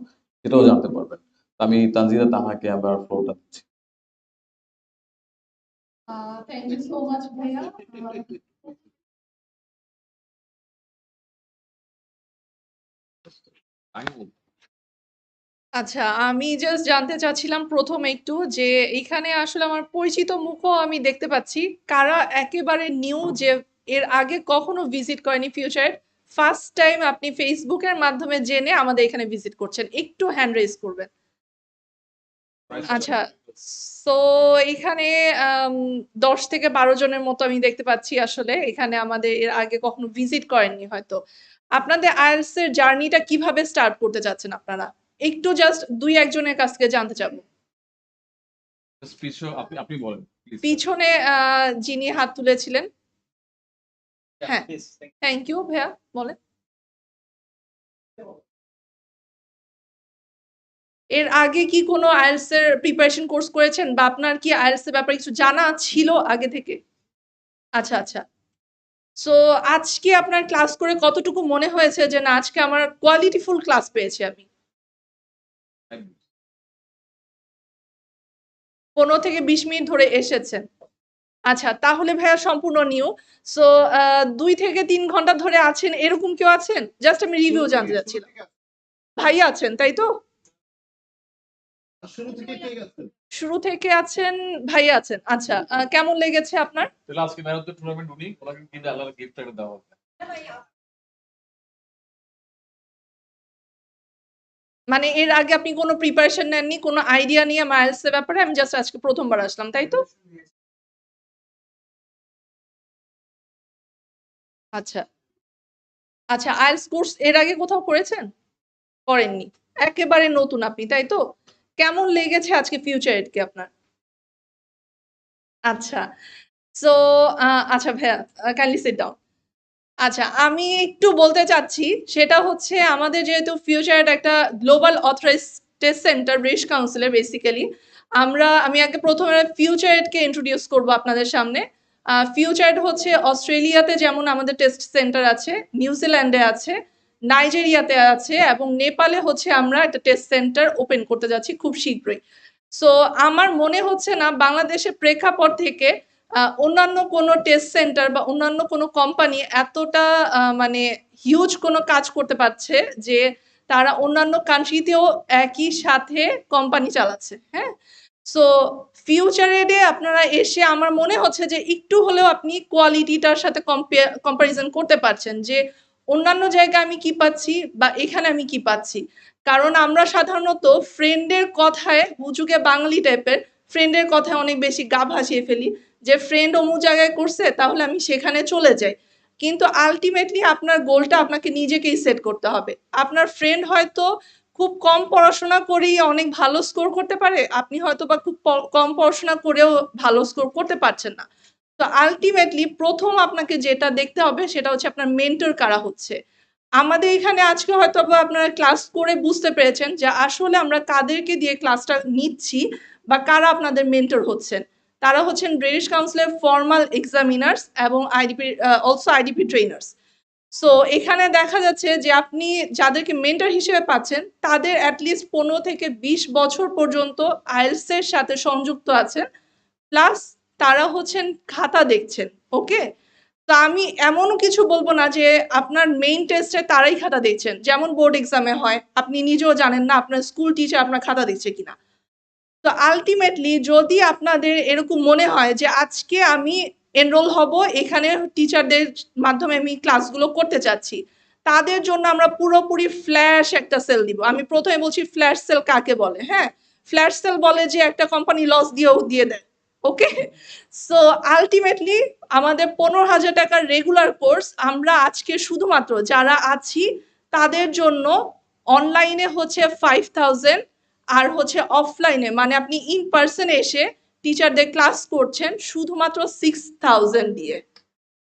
সেটাও জানতে পারবেন। আমি তানহাকে আবার ফ্লোরটা দিচ্ছি। Thank you so much, Bhaiya. আচ্ছা, আমি জাস্ট জানতে চাচ্ছিলাম প্রথম একটু যে এখানে আসলে আমার পরিচিত মুখও আমি দেখতে পাচ্ছি। কারা একেবারে নিউ, যে এর আগে কখনো ভিজিট করেনি ফিউচার, ফার্স্ট টাইম আপনি ফেসবুকের মাধ্যমে জেনে আমাদের এখানে ভিজিট করছেন, একটু হ্যান্ড রেজ করবেন। আচ্ছা, সো এখানে 10 থেকে 12 জনের মতো আমি দেখতে পাচ্ছি আসলে এখানে আমাদের এর আগে কখনো ভিজিট করেননি হয়তো। আপনাদের আইএলটিএস এর জার্নিটা কিভাবে স্টার্ট করতে চাচ্ছেন আপনারা? একটু জাস্ট 2-1 জনের কাছ থেকে জানতে চাবো। আপনি বলেন প্লিজ। পিছনে যিনি হাত তুলেছিলেন। হ্যাঁ, থ্যাংক ইউ ভাইয়া, বলেন। এর আগে কি কোনো আইএলটিএস এর প্রিপারেশন কোর্স করেছেন বা আপনার কি আইএলটিএস এর ব্যাপারে কিছু জানা ছিল আগে থেকে? আচ্ছা আচ্ছা, সো আজকে আপনার ক্লাস করে কতটুকু মনে হয়েছে যে না আজকে আমার কোয়ালিটিফুল ক্লাস পেয়েছি আমি? 15 থেকে 20 মিনিট ধরে এসেছেন। আচ্ছা, তাহলে ভাইয়া সম্পূর্ণ নিউ। সো 2 থেকে 3 ঘন্টা ধরে আছেন এরকম কেউ আছেন? জাস্ট আমি রিভিউ জানতে চাচ্ছিলাম। ভাইয়া আছেন তাই তো? শুরু থেকে আছেন, ভাইয়া আছেন। আচ্ছা, কেমন লেগেছে আপনার? তাহলে আজকে ম্যান অফ দ্য টুর্নামেন্ট উনি, ওনাকে কিন্তু আল্লাহর গিফট একটা দেওয়া হবে। মানে এর আগে আপনি কোনো প্রিপারেশন নেননি, কোনো আইডিয়া নিয়ে আইএলটিএস এর ব্যাপারে? আমি জাস্ট আজকে প্রথমবার আসলাম, তাই তো? আচ্ছা আচ্ছা, আইএলটিএস কোর্স এর আগে কোথাও করেছেন? করেননি, একেবারে নতুন আপনি, তাই তো? কেমন লেগেছে আজকে ফিউচার কে আপনার? আচ্ছা, সো আচ্ছা ভাইয়া, কাইন্ডলি সিট ডাউন। আচ্ছা, আমি একটু বলতে চাচ্ছি, সেটা হচ্ছে আমাদের যেহেতু ফিউচার একটা global authorised test centre British কাউন্সিলের, বেসিক্যালি আমি আগে প্রথমে ফিউচার কে ইন্ট্রোডিউস করব আপনাদের সামনে। ফিউচার হচ্ছে অস্ট্রেলিয়াতে যেমন আমাদের টেস্ট সেন্টার আছে, নিউজিল্যান্ডে আছে, নাইজেরিয়াতে আছে এবং নেপালে হচ্ছে আমরা একটা টেস্ট সেন্টার ওপেন করতে যাচ্ছি খুব শীঘ্রই। সো আমার মনে হচ্ছে না বাংলাদেশের প্রেক্ষাপট থেকে অন্যান্য কোনো টেস্ট সেন্টার বা অন্যান্য কোনো কোম্পানি এতটা মানে হিউজ কোনো কাজ করতে পারছে যে তারা অন্যান্য কান্ট্রিতেও একই সাথে কোম্পানি চালাচ্ছে। হ্যাঁ, সো ফিউচারেডে আপনারা এসে আমার মনে হচ্ছে যে একটু হলেও আপনি কোয়ালিটিটার সাথে কম্পারিজন করতে পারছেন যে অন্যান্য জায়গায় আমি কি পাচ্ছি বা এখানে আমি কি পাচ্ছি। কারণ আমরা সাধারণত ফ্রেন্ডের কথায় হুজুগে বাঙালি টাইপের ফ্রেন্ডের কথায় অনেক বেশি গা ভাসিয়ে ফেলি যে ফ্রেন্ড অমুক জায়গায় করছে তাহলে আমি সেখানে চলে যাই। কিন্তু আলটিমেটলি আপনার গোলটা আপনাকে নিজেকেই সেট করতে হবে। আপনার ফ্রেন্ড হয়তো খুব কম পড়াশোনা করেই অনেক ভালো স্কোর করতে পারে, আপনি হয়তো বা খুব কম পড়াশোনা করেও ভালো স্কোর করতে পারছেন না। তো আলটিমেটলি প্রথম আপনাকে যেটা দেখতে হবে সেটা হচ্ছে আপনার মেন্টর কারা হচ্ছে। আমাদের এখানে আজকে হয়তো বা আপনারা ক্লাস করে বুঝতে পেরেছেন যে আসলে আমরা কাদেরকে দিয়ে ক্লাসটা নিচ্ছি বা কারা আপনাদের মেন্টর হচ্ছেন। তারা হচ্ছেন ব্রিটিশ কাউন্সিলের ফর্মাল এক্সামিনার্স এবং আইডিপি ট্রেনার্স। সো এখানে দেখা যাচ্ছে যে আপনি যাদেরকে মেন্টর হিসেবে পাচ্ছেন তাদের অ্যাটলিস্ট 15 থেকে 20 বছর পর্যন্ত আইএলটিএস এর সাথে সংযুক্ত আছেন, প্লাস তারা হচ্ছেন খাতা দেখছেন। ওকে, তো আমি এমনও কিছু বলবো না যে আপনার মেইন টেস্টে তারাই খাতা দেখছেন, যেমন বোর্ড এক্সামে হয়, আপনি নিজেও জানেন না আপনার স্কুল টিচার আপনার খাতা দেখছে কিনা। তো আলটিমেটলি যদি আপনাদের এরকম মনে হয় যে আজকে আমি এনরোল হব এখানে টিচারদের মাধ্যমে আমি ক্লাসগুলো করতে চাচ্ছি, তাদের জন্য আমরা পুরোপুরি ফ্ল্যাশ একটা সেল দিব। আমি প্রথমে বলছি ফ্ল্যাশ সেল কাকে বলে। হ্যাঁ, ফ্ল্যাশ সেল বলে যে একটা কোম্পানি লস দিয়ে দেয়। ওকে, সো আলটিমেটলি আমাদের 15,000 টাকার রেগুলার কোর্স আমরা আজকে শুধুমাত্র যারা আছি তাদের জন্য অনলাইনে হচ্ছে 5,000 আর হচ্ছে অফলাইনে মানে আপনি ইন পার্সন এসে টিচারদের ক্লাস করছেন শুধুমাত্র 6,000 দিয়ে।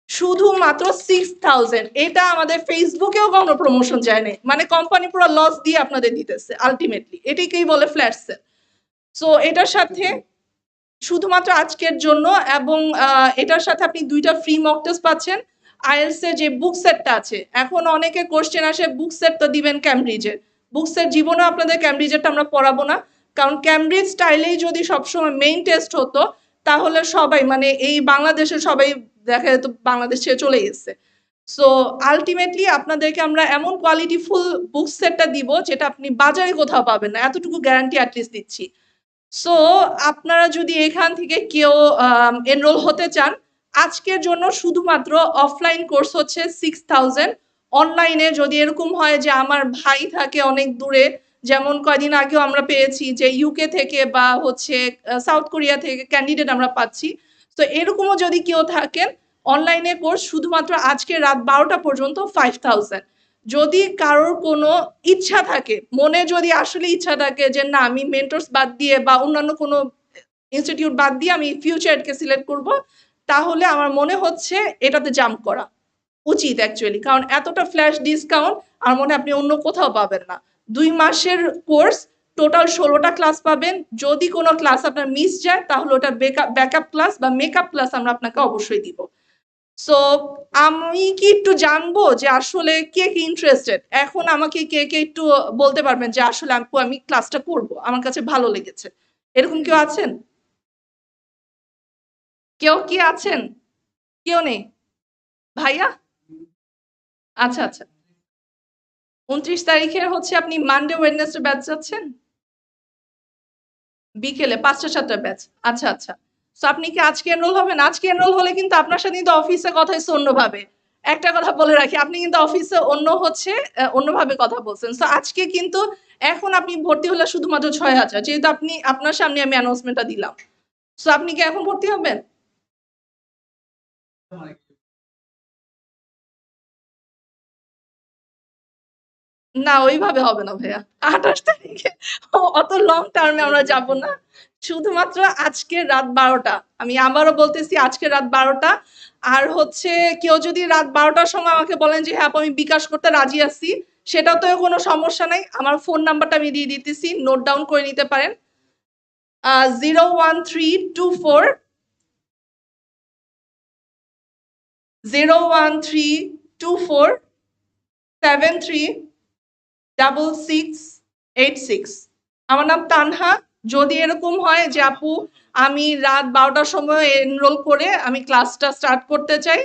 শুধুমাত্র 6,000। এটা আমাদের ফেসবুকেও কোনো প্রমোশন যায় না, মানে কোম্পানি পুরো লস দিয়ে আপনাদের দিতেছে। আলটিমেটলি এটাকেই বলে ফ্ল্যাশ সেল। সো এটার সাথে শুধুমাত্র আজকের জন্য এবং এটার সাথে আপনি 2টা ফ্রি মক টেস্ট পাচ্ছেন। আইএলটিএস এর যে বুক সেটটা আছে, এখন অনেকে কোশ্চেন আসে বুক সেট তো দিবেন ক্যামব্রিজের। বুক সেট জীবনেও আপনাদের ক্যামব্রিজেরটা আমরা পড়াবো না, কারণ ক্যামব্রিজ স্টাইলেই যদি সবসময় মেইন টেস্ট হতো তাহলে সবাই মানে এই বাংলাদেশের সবাই দেখা যেত বাংলাদেশ ছেড়ে চলে গেছে। সো আলটিমেটলি আপনাদেরকে আমরা এমন কোয়ালিটিফুল বুক সেটটা দিব যেটা আপনি বাজারে কোথাও পাবেন না, এতটুকু গ্যারান্টি অ্যাটলিস্ট দিচ্ছি। সো আপনারা যদি এখান থেকে কেউ এনরোল হতে চান, আজকের জন্য শুধুমাত্র অফলাইন কোর্স হচ্ছে 6,000। অনলাইনে যদি এরকম হয় যে আমার ভাই থাকে অনেক দূরে, যেমন কয়দিন আগেও আমরা পেয়েছি যে ইউকে থেকে বা হচ্ছে সাউথ কোরিয়া থেকে ক্যান্ডিডেট আমরা পাচ্ছি। তো এরকমও যদি কেউ থাকেন, অনলাইনে কোর্স শুধুমাত্র আজকে রাত 12টা পর্যন্ত 5,000। যদি কারোর কোনো ইচ্ছা থাকে, মনে যদি আসলে ইচ্ছা থাকে যে না আমি মেন্টরস বাদ দিয়ে বা অন্যান্য কোনো ইনস্টিটিউট বাদ দিয়ে আমি ফিউচারকে সিলেক্ট করব, তাহলে আমার মনে হচ্ছে এটাতে জাম্প করা উচিত অ্যাকচুয়ালি, কারণ এতটা ফ্ল্যাশ ডিসকাউন্ট আমার মনে হয় আপনি অন্য কোথাও পাবেন না। 2 মাসের কোর্স, টোটাল 16টা ক্লাস পাবেন। যদি কোনো ক্লাস আপনার মিস যায় তাহলে ওটা ব্যাকআপ ক্লাস বা মেকআপ ক্লাস আমরা আপনাকে অবশ্যই দিব। সো আমি কি একটু জানবো যে আসলে কে কি ইন্টারেস্টেড, এখন আমাকে কে কে একটু বলতে পারবেন যে আসলে আমি ক্লাসটা করব, আমার কাছে ভালো লেগেছে, এরকম কেউ আছেন? কেউ কি আছেন? কেউ নেই ভাইয়া? আচ্ছা আচ্ছা, 29 তারিখের হচ্ছে আপনি মানডে ওয়েডনেসডে ব্যাচ যাচ্ছেন বিকেলে 5টা 7টা ব্যাচ। আচ্ছা আচ্ছা, সো আপনি কি আজকে এনরোল হবেন? আজকে এনরোল হলে কিন্তু আপনার সাথে কিন্তু অফিসে কথা হচ্ছে অন্যভাবে। একটা কথা বলে রাখি, আপনি কিন্তু অফিসে অন্যভাবে কথা বলছেন। সো আজকে কিন্তু এখন আপনি ভর্তি হলে শুধুমাত্র 6,000, যেহেতু আপনার সামনে আমি অ্যানাউন্সমেন্টটা দিলাম। সো আপনি কি এখন ভর্তি হবেন? না ওইভাবে হবে না ভাইয়া, 28 তারিখে অত লং টার্মে আমরা যাব না। শুধুমাত্র আজকে রাত 12টা, আমি আবারও বলতেছি আজকে রাত 12টা। আর হচ্ছে কেউ যদি রাত 12টার সময় আমাকে বলেন যে হ্যাঁ আমি বিকাশ করতে রাজি আছি, সেটাও তো কোনো সমস্যা নাই। আমার ফোন নাম্বারটা আমি দিয়ে দিতেছি, নোট ডাউন করে নিতে পারেন। 01324 01324 736686। আমার নাম তানহা। যদি এরকম হয় যে আপু আমি রাত 12টার সময় এনরোল করে আমি ক্লাসটা স্টার্ট করতে চাই,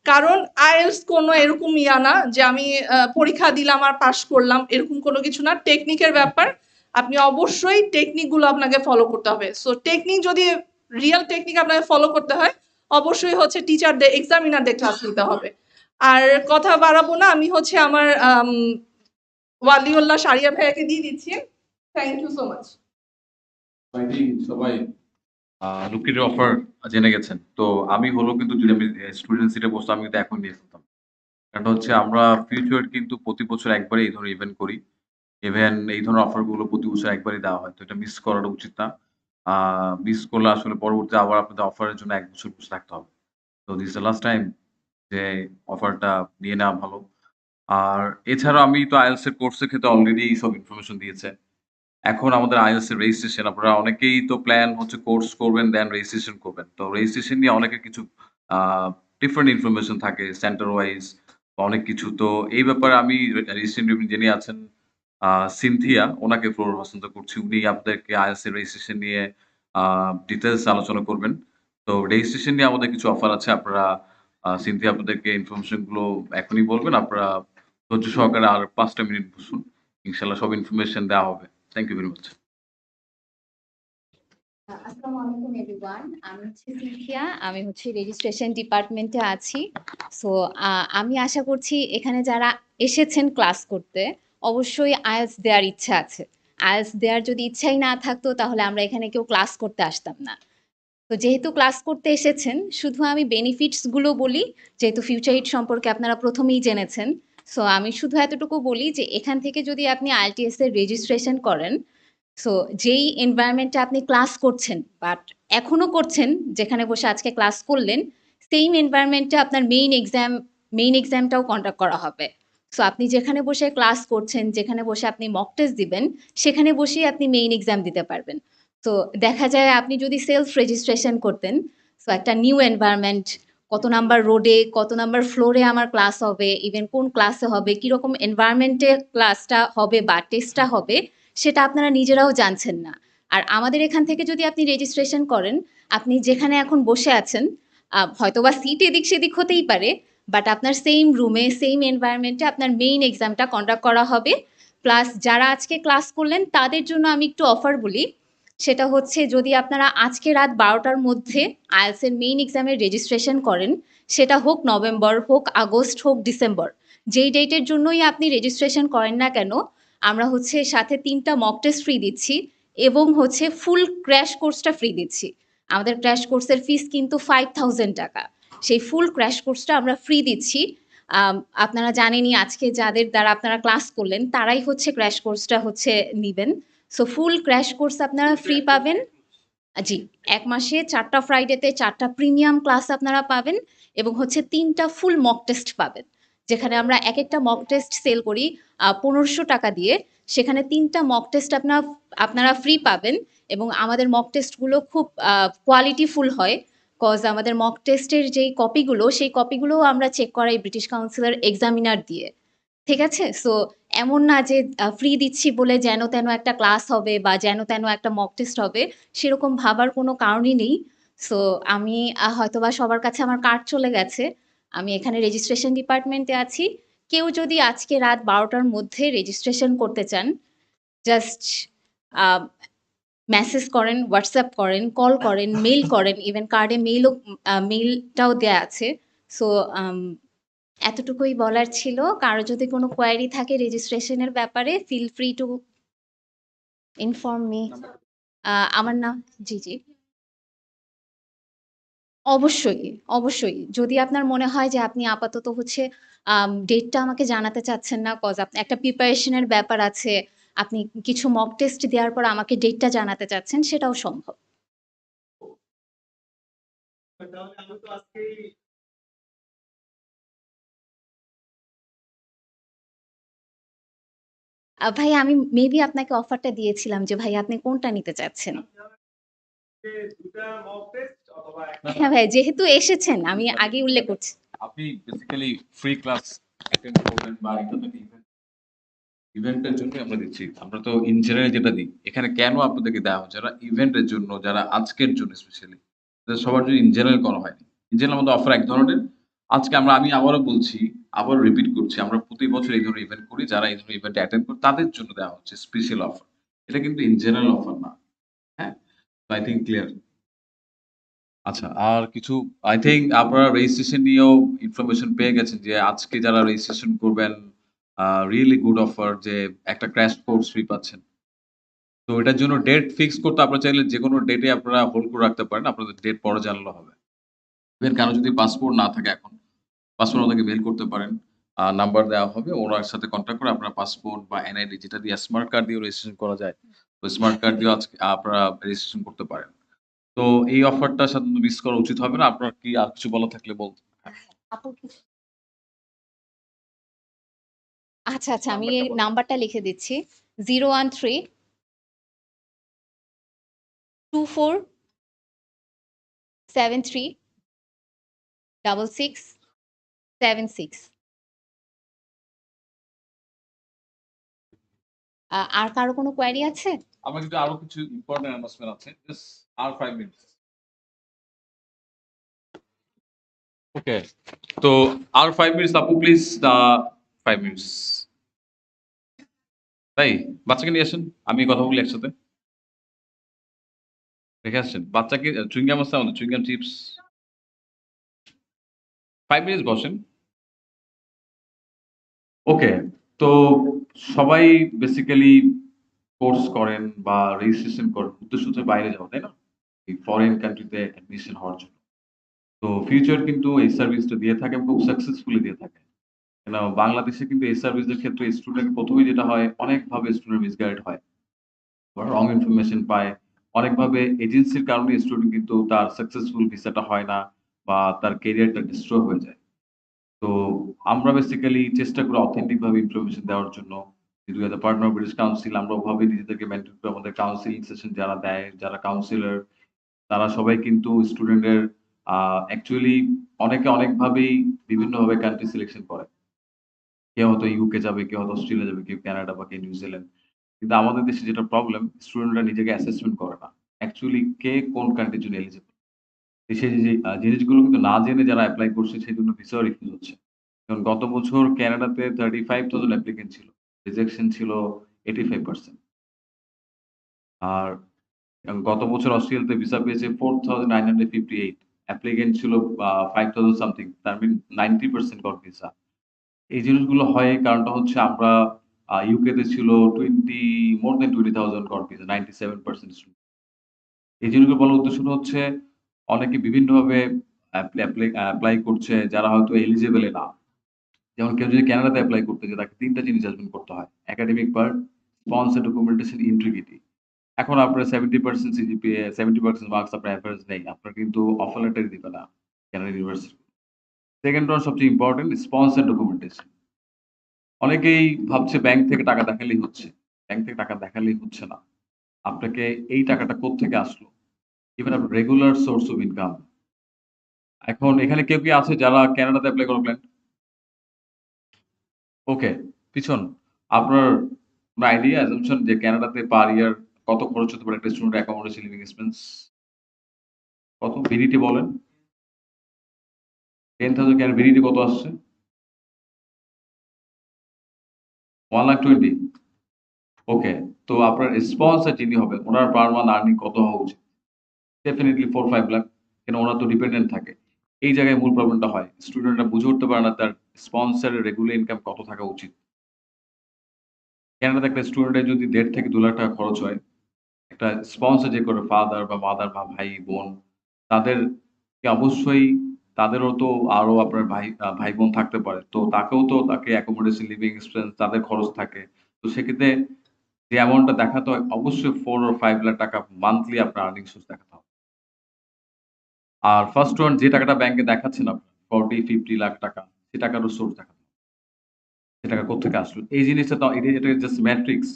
কারণ আইএলটিএস কোনো এরকম না যে আমি পরীক্ষা দিলাম আর পাশ করলাম, এরকম কোনো কিছু না। টেকনিকের ব্যাপার, আপনি অবশ্যই টেকনিকগুলো আপনাকে ফলো করতে হবে। সো টেকনিক যদি রিয়েল টেকনিক আপনাকে ফলো করতে হয়, অবশ্যই হচ্ছে টিচারদের এক্সামিনারদের ক্লাস নিতে হবে। আর কথা বাড়াবো না, আমি হচ্ছে আমার ওয়ালিউল্লাহ শারিয়া ভাইয়াকে দিয়ে দিচ্ছি। Thank you so much. I think সবাই লুকির অফার জেনে গেছেন। তো আমি হলো কিন্তু যদি আমি স্টুডেন্ট সিটে বসতাম আমি কিন্তু এখন নিয়ে ফেলতাম। কারণ হচ্ছে আমরা ফিউচার কিন্তু প্রতি বছর একবারে এই ধরনের ইভেন্ট করি। ইভেন এই ধরনের অফার গুলো প্রতি বছর একবারই দেওয়া হয়। তো এটা মিস করাটা উচিত না। মিস করলে আসলে পরবর্তীতে আবার আপনাদের অফারের জন্য ১ বছর বসে থাকতে হবে। তো this is the last time যে অফারটা নিয়ে নেওয়া ভালো। আর এছাড়াও আমি তো IELTS এর কোর্সের ক্ষেত্রে অলরেডি সব ইনফরমেশন দিয়েছে। এখন আমাদের IELTS এর রেজিস্ট্রেশন, আপনারা অনেকেই তো প্ল্যান হচ্ছে কোর্স করবেন দেন রেজিস্ট্রেশন করবেন। তো রেজিস্ট্রেশন নিয়ে অনেকের কিছু ডিফারেন্ট ইনফরমেশন থাকে সেন্টার ওয়াইজ অনেক কিছু। তো এই ব্যাপারে আমি রেজিস্ট্রেশন যিনি আছেন সিনথিয়া, ওনাকে ফ্লোর হস্তান্তর করছি। উনি আপনাদেরকে IELTS এর রেজিস্ট্রেশন নিয়ে ডিটেইলস আলোচনা করবেন। তো রেজিস্ট্রেশন নিয়ে আমাদের কিছু অফার আছে। আপনারা সিনথিয়া আপনাদেরকে ইনফরমেশন গুলো এখনই বলবেন। আপনারা ধৈর্য সহকারে আর ৫টা মিনিট বসুন। ইনশাআল্লাহ সব ইনফরমেশন দেওয়া হবে। Thank you very much. আসসালামু আলাইকুম এভরিওয়ান। আমি হচ্ছে সিনথিয়া, আমি হচ্ছে রেজিস্ট্রেশন ডিপার্টমেন্টে আছি। সো আমি আশা করছি এখানে যারা এসেছেন ক্লাস করতে অবশ্যই আইএলটিএস দেওয়ার ইচ্ছা আছে। আইএলটিএস দেওয়ার যদি ইচ্ছাই না থাকতো তাহলে আমরা এখানে কেউ ক্লাস করতে আসতাম না। তো যেহেতু ক্লাস করতে এসেছেন, শুধু আমি বেনিফিটসগুলো বলি, যেহেতু FutureEd সম্পর্কে আপনারা প্রথমেই জেনেছেন। সো আমি শুধু এতটুকু বলি যে এখান থেকে যদি আপনি IELTS এর রেজিস্ট্রেশন করেন, সো যেই এনভায়রনমেন্টে আপনি ক্লাস করছেন বাট এখনো করছেন, যেখানে বসে আজকে ক্লাস করলেন, সেম এনভায়রনমেন্টে আপনার মেইন এক্সামটাও কন্ডাক্ট করা হবে। সো আপনি যেখানে বসে ক্লাস করছেন, যেখানে বসে আপনি মক টেস্ট দিবেন, সেখানে বসেই আপনি মেইন এক্সাম দিতে পারবেন। তো দেখা যায় আপনি যদি সেলফ রেজিস্ট্রেশন করতেন, সো একটা নিউ এনভায়রনমেন্ট, কত নাম্বার রোডে, কত নাম্বার ফ্লোরে আমার ক্লাস হবে, ইভেন কোন ক্লাসে হবে, কিরকম এনভায়রনমেন্টে ক্লাসটা হবে বা টেস্টটা হবে, সেটা আপনারা নিজেরাও জানছেন না। আর আমাদের এখান থেকে যদি আপনি রেজিস্ট্রেশন করেন, আপনি যেখানে এখন বসে আছেন, হয়তোবা সিট এদিক সেদিক হতেই পারে, বাট আপনার সেম রুমে সেম এনভায়রনমেন্টে আপনার মেইন এক্সামটা কন্ডাক্ট করা হবে। প্লাস যারা আজকে ক্লাস করলেন তাদের জন্য আমি একটু অফার বলি, সেটা হচ্ছে যদি আপনারা আজকে রাত 12টার মধ্যে IELTS এর মেইন এক্সামের রেজিস্ট্রেশন করেন, সেটা হোক নভেম্বর, হোক আগস্ট, হোক ডিসেম্বর, যেই ডেটের জন্যই আপনি রেজিস্ট্রেশন করেন না কেন, আমরা হচ্ছে সাথে 3টা মক টেস্ট ফ্রি দিচ্ছি এবং হচ্ছে ফুল ক্র্যাশ কোর্সটা ফ্রি দিচ্ছি। আমাদের ক্র্যাশ কোর্সের ফিস কিন্তু 5000 টাকা। সেই ফুল ক্র্যাশ কোর্সটা আমরা ফ্রি দিচ্ছি। আপনারা জানেনই আজকে যাদের দ্বারা আপনারা ক্লাস করলেন তারাই হচ্ছে ক্র্যাশ কোর্সটা হচ্ছে নিবেন। সো ফুল ক্র্যাশ কোর্স আপনারা ফ্রি পাবেন। জি, ১ মাসে 4টা ফ্রাইডেতে 4টা প্রিমিয়াম ক্লাস আপনারা পাবেন এবং হচ্ছে 3টা ফুল মক টেস্ট পাবেন। যেখানে আমরা একেকটা মক টেস্ট সেল করি ১৫০০ টাকা দিয়ে, সেখানে 3টা মক টেস্ট আপনারা ফ্রি পাবেন এবং আমাদের মক টেস্টগুলো খুব কোয়ালিটিফুল হয়। কজ আমাদের মক টেস্টের যেই কপিগুলো, সেই কপিগুলোও আমরা চেক করাই ব্রিটিশ কাউন্সিলের এক্সামিনার দিয়ে। ঠিক আছে? সো এমন না যে ফ্রি দিচ্ছি বলে যেন তেন একটা ক্লাস হবে বা যেন তেন একটা মক টেস্ট হবে, সেরকম ভাবার কোনো কারণই নেই। সো আমি হয়তোবা সবার কাছে আমার কার্ড চলে গেছে। আমি এখানে রেজিস্ট্রেশন ডিপার্টমেন্টে আছি। কেউ যদি আজকে রাত 12টার মধ্যে রেজিস্ট্রেশন করতে চান, জাস্ট আ মেসেজ করেন, WhatsApp করেন, কল করেন, মেইল করেন, ইভেন কার্ডে মেইলটাও দেয়া আছে। সো এতটুকুই বলার ছিল। কারো যদি কোনো কোয়েরি থাকে রেজিস্ট্রেশনের ব্যাপারে, feel free to inform me. আমার নাম জি। অবশ্যই, অবশ্যই। যদি আপনার মনে হয় যে আপনি আপাতত হচ্ছে ডেটটা আমাকে জানাতে চাচ্ছেন না, কজ একটা প্রিপারেশন এর ব্যাপার আছে। আপনি কিছু মক টেস্ট দেওয়ার পর আমাকে ডেটটা জানাতে চাচ্ছেন, সেটাও সম্ভব। ভাই আমি মেবি আপনাকে অফারটা দিয়েছিলাম যে ভাই আপনি কোনটা নিতে চাচ্ছেন? হ্যাঁ ভাই, যেহেতু এসেছেন আমি আগেই উল্লেখ করছি। আপনি বেসিক্যালি ফ্রি ক্লাস অ্যাটেন্ড করবেন বা ইভেন্টের জন্য আমরা দিচ্ছি। আমরা তো ইন জেনারেল যেটা দিই, এখানে কেন আপনাদেরকে দেওয়া হচ্ছে, যারা ইভেন্টের জন্য, যারা আজকের জন্য স্পেশালি, সবার জন্য ইন জেনারেল করা হয়নি। ইন জেনারেল আমাদের অফার এক ধরনের। আজকে আমি আবারও বলছি, আবারও রিপিট করছি, আমরা প্রতি বছর এই ধরনের ইভেন্ট করি, যারা এই ধরনের ইভেন্টে অ্যাটেন্ড করে তাদের জন্য দেওয়া হচ্ছে স্পেশাল অফার। এটা কিন্তু ইন জেনারেল অফার না। হ্যাঁ, আই থিঙ্ক ক্লিয়ার। আচ্ছা, আর কিছু, আই থিঙ্ক আপনারা রেজিস্ট্রেশন নিয়েও ইনফরমেশন পেয়ে গেছেন যে আজকে যারা রেজিস্ট্রেশন করবেন, রিয়েলি গুড অফার, যে একটা ক্র্যাশ কোর্স ফ্রি পাচ্ছেন। তো এটার জন্য ডেট ফিক্স করতে আপনারা চাইলে যে কোনো ডেটে আপনারা হোল্ড করে রাখতে পারেন, আপনাদের ডেট পরে জানালে হবে। ইভেন কারো যদি পাসপোর্ট না থাকে এখন, পাসপোর্ট ওদেরকে মেল করতে পারেন, নাম্বার দেওয়া হবে, ওনার সাথে কন্ট্যাক্ট করে আপনারা পাসপোর্ট বা এনআইডি, যেটা দিয়ে স্মার্ট কার্ড দিয়েও রেজিস্ট্রেশন করা যায়, তো স্মার্ট কার্ড দিয়েও আজকে আপনারা রেজিস্ট্রেশন করতে পারেন। তো এই অফারটা সাধারণত মিস করা উচিত হবে না। আপনার কি আর কিছু বলা থাকলে বলতে। আপু কিছু আচ্ছা আচ্ছা, আমি এই নাম্বারটা লিখে দিচ্ছি 013 24 73 66 76। আর কারো কোনো কোয়ারি আছে? আমার কিন্তু আরো কিছু ইম্পর্টেন্ট অ্যানাউন্সমেন্ট আছে, জাস্ট আর 5 মিনিটস। ওকে, তো আর 5 মিনিটস আপু, প্লিজ 5 মিনিটস। তাই বাচ্চাকে নিয়ে আসেন, আমি কথা বলি একসাথে। রেখে আসছেন বাচ্চাকে, চুইংগাম আছে আমাদের, চুইংগাম চিপস। 5 মিনিটস বসেন। ওকে, তো সবাই বেসিক্যালি কোর্স করেন বা রেজিস্ট্রেশন করেন উদ্দেশ্য হচ্ছে বাইরে যাওয়া, তাই না? এই ফরেন কান্ট্রিতে অ্যাডমিশন হওয়ার জন্য। তো ফিউচার কিন্তু এই সার্ভিসটা দিয়ে থাকে, খুব সাকসেসফুলি দিয়ে থাকে। কেন বাংলাদেশে কিন্তু এই সার্ভিসের ক্ষেত্রে স্টুডেন্ট প্রথমেই যেটা হয়, অনেকভাবে স্টুডেন্ট মিসগাইড হয়, রং ইনফরমেশন পায়, অনেকভাবে এজেন্সির কারণে স্টুডেন্ট কিন্তু তার সাকসেসফুল ভিসাটা হয় না বা তার কেরিয়ারটা ডিস্ট্রয় হয়ে যায়। তো আমরা বেসিক্যালি চেষ্টা করি অথেন্টিক ভাবে ইনফরমেশন দেওয়ার জন্য। কিন্তু as a partner British council আমরা ওভাবে নিজেদেরকে মেনটেন করে, আমাদের কাউন্সিলিং সেশন যারা দেয়, যারা কাউন্সিলর, তারা সবাই কিন্তু স্টুডেন্টের অ্যাকচুয়ালি অনেকে অনেকভাবেই বিভিন্নভাবে কান্ট্রি সিলেকশন করে। কেউ হয়তো ইউকে যাবে, কেউ হয়তো অস্ট্রেলিয়া যাবে, কেউ কানাডা বা কেউ নিউজিল্যান্ড। কিন্তু আমাদের দেশে যেটা প্রবলেম, স্টুডেন্টরা নিজেকে অ্যাসেসমেন্ট করে না অ্যাকচুয়ালি কে কোন কান্ট্রির জন্য এলিজিবল। সেই যে জিনিসগুলো কিন্তু না জেনে যারা অ্যাপ্লাই করছে, সেই জন্য ভিসা রিফিউজ হচ্ছে। যেমন গত বছর কানাডাতে 35,000 অ্যাপ্লিকেন্ট ছিল, রিজেকশন ছিল 85%। আর গত বছর অস্ট্রেলিয়াতে ভিসা পেয়েছে 4,958, অ্যাপ্লিকেন্ট ছিল 5,000 সামথিং, তার মিন 90% গট ভিসা। এই জিনিসগুলো হয়, কারণটা হচ্ছে আমরা ইউকেতে ছিল মোর দেন 20,000 গট ভিসা, 97% স্টুডেন্ট। এই জিনিসগুলো বলার উদ্দেশ্য হচ্ছে অনেকে বিভিন্নভাবে অ্যাপ্লাই করছে যারা হয়তো এলিজিবল না। যেমন কেউ যদি কানাডাতে অ্যাপ্লাই করতে যায়, তাকে 3টা জিনিস জাজমেন্ট করতে হয়: academic part, sponsor documentation, integrity. এখন আপনার 70% সিজিপিএ, 70% মার্কস আপনার অ্যাভারেজ নেই, আপনার কিন্তু অফার লেটারই দিবে না কানাডা ইউনিভার্সিটি। সেকেন্ড ওয়ান সবচেয়ে ইম্পর্টেন্ট, স্পন্সর ডকুমেন্টেশন। অনেকেই ভাবছে ব্যাংক থেকে টাকা দেখালেই হচ্ছে। ব্যাংক থেকে টাকা দেখালেই হচ্ছে না, আপনাকে এই টাকাটা কোত্থেকে আসলো, ইভেন আপনার রেগুলার সোর্স অফ ইনকাম। এখন এখানে কেউ কি আছে যারা কানাডাতে অ্যাপ্লাই করবেন? ওকে, পিছন আপনার আইডিয়া অ্যাজাম্পশন যে কানাডাতে পার ইয়ার কত খরচ হতে পারে একটা স্টুডেন্ট অ্যাকোমোডেশন, লিভিং এক্সপেন্স কত? বিডিটি বলেন। 10,000 কেন, বিডিটি কত আসছে? 1,20,000। ওকে, তো আপনার স্পন্সর যিনি হবে, ওনার পার মান্থ আর্নিং কত হওয়া উচিত? ডেফিনেটলি 4-5 লাখ। কেন ওরা তো ডিপেন্ডেন্ট থাকে। এই জায়গায় মূল প্রবলেমটা হয়, স্টুডেন্টরা বুঝে উঠতে পারে না তার স্পন্সরের রেগুলার ইনকাম কত থাকা উচিত। কানাডাতে একটা স্টুডেন্টের যদি 1.5 থেকে 2 লাখ টাকা খরচ হয়, একটা স্পন্সর যে করে ফাদার বা মাদার বা ভাই বোন, তাদেরকে অবশ্যই, তাদেরও তো আরো আপনার ভাই বোন থাকতে পারে, তো তাকেও তো তাকে অ্যাকোমোডেশন, লিভিং এক্সপেন্স, তাদের খরচ থাকে। তো সেক্ষেত্রে যে অ্যামাউন্টটা দেখাতে হয়, অবশ্যই 4 or 5 লাখ টাকা মান্থলি আপনার আর্নিং সোর্স দেখাতে হবে। আর ফার্স্ট ওয়ান যে টাকাটা ব্যাংকে দেখাচ্ছেন আপনার 40-50 লাখ টাকা, সে টাকারও সোর্স দেখাতে হবে। সে টাকা কোত্থেকে আসলো, এই জিনিসটা তো এটা জাস্ট ম্যাট্রিক্স।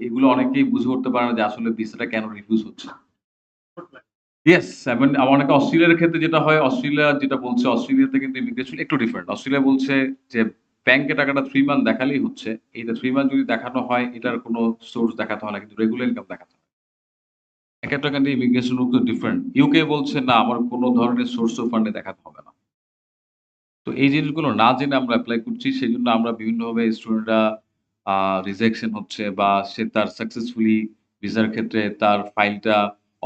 এগুলো অনেকেই বুঝে উঠতে পারে না যে আসলে ভিসাটা কেন রিফিউজ হচ্ছে। ইয়েস, এবং অনেকে অস্ট্রেলিয়ার ক্ষেত্রে যেটা হয়, অস্ট্রেলিয়া যেটা বলছে, অস্ট্রেলিয়াতে কিন্তু ইমিগ্রেশন একটু ডিফারেন্ট। অস্ট্রেলিয়া বলছে যে ব্যাংকে টাকাটা 3 মান্থ দেখালেই হচ্ছে। এইটা 3 মান্থ যদি দেখানো হয় এটার কোনো সোর্স দেখাতে হয় না, কিন্তু রেগুলার ইনকাম দেখাতে হয়। একেকটা কান্ট্রি ইমিগ্রেশন রুল তো ডিফারেন্ট। ইউকে বলছে না আমার কোনো ধরনের সোর্স অফ ফান্ডে দেখাতে হবে না। তো এই জিনিসগুলো না জেনে আমরা এপ্লাই করছি, সেজন্য আমরা বিভিন্নভাবে স্টুডেন্টরা রিজেকশন হচ্ছে বা সে তার সাকসেসফুলি ভিসার ক্ষেত্রে তার ফাইলটা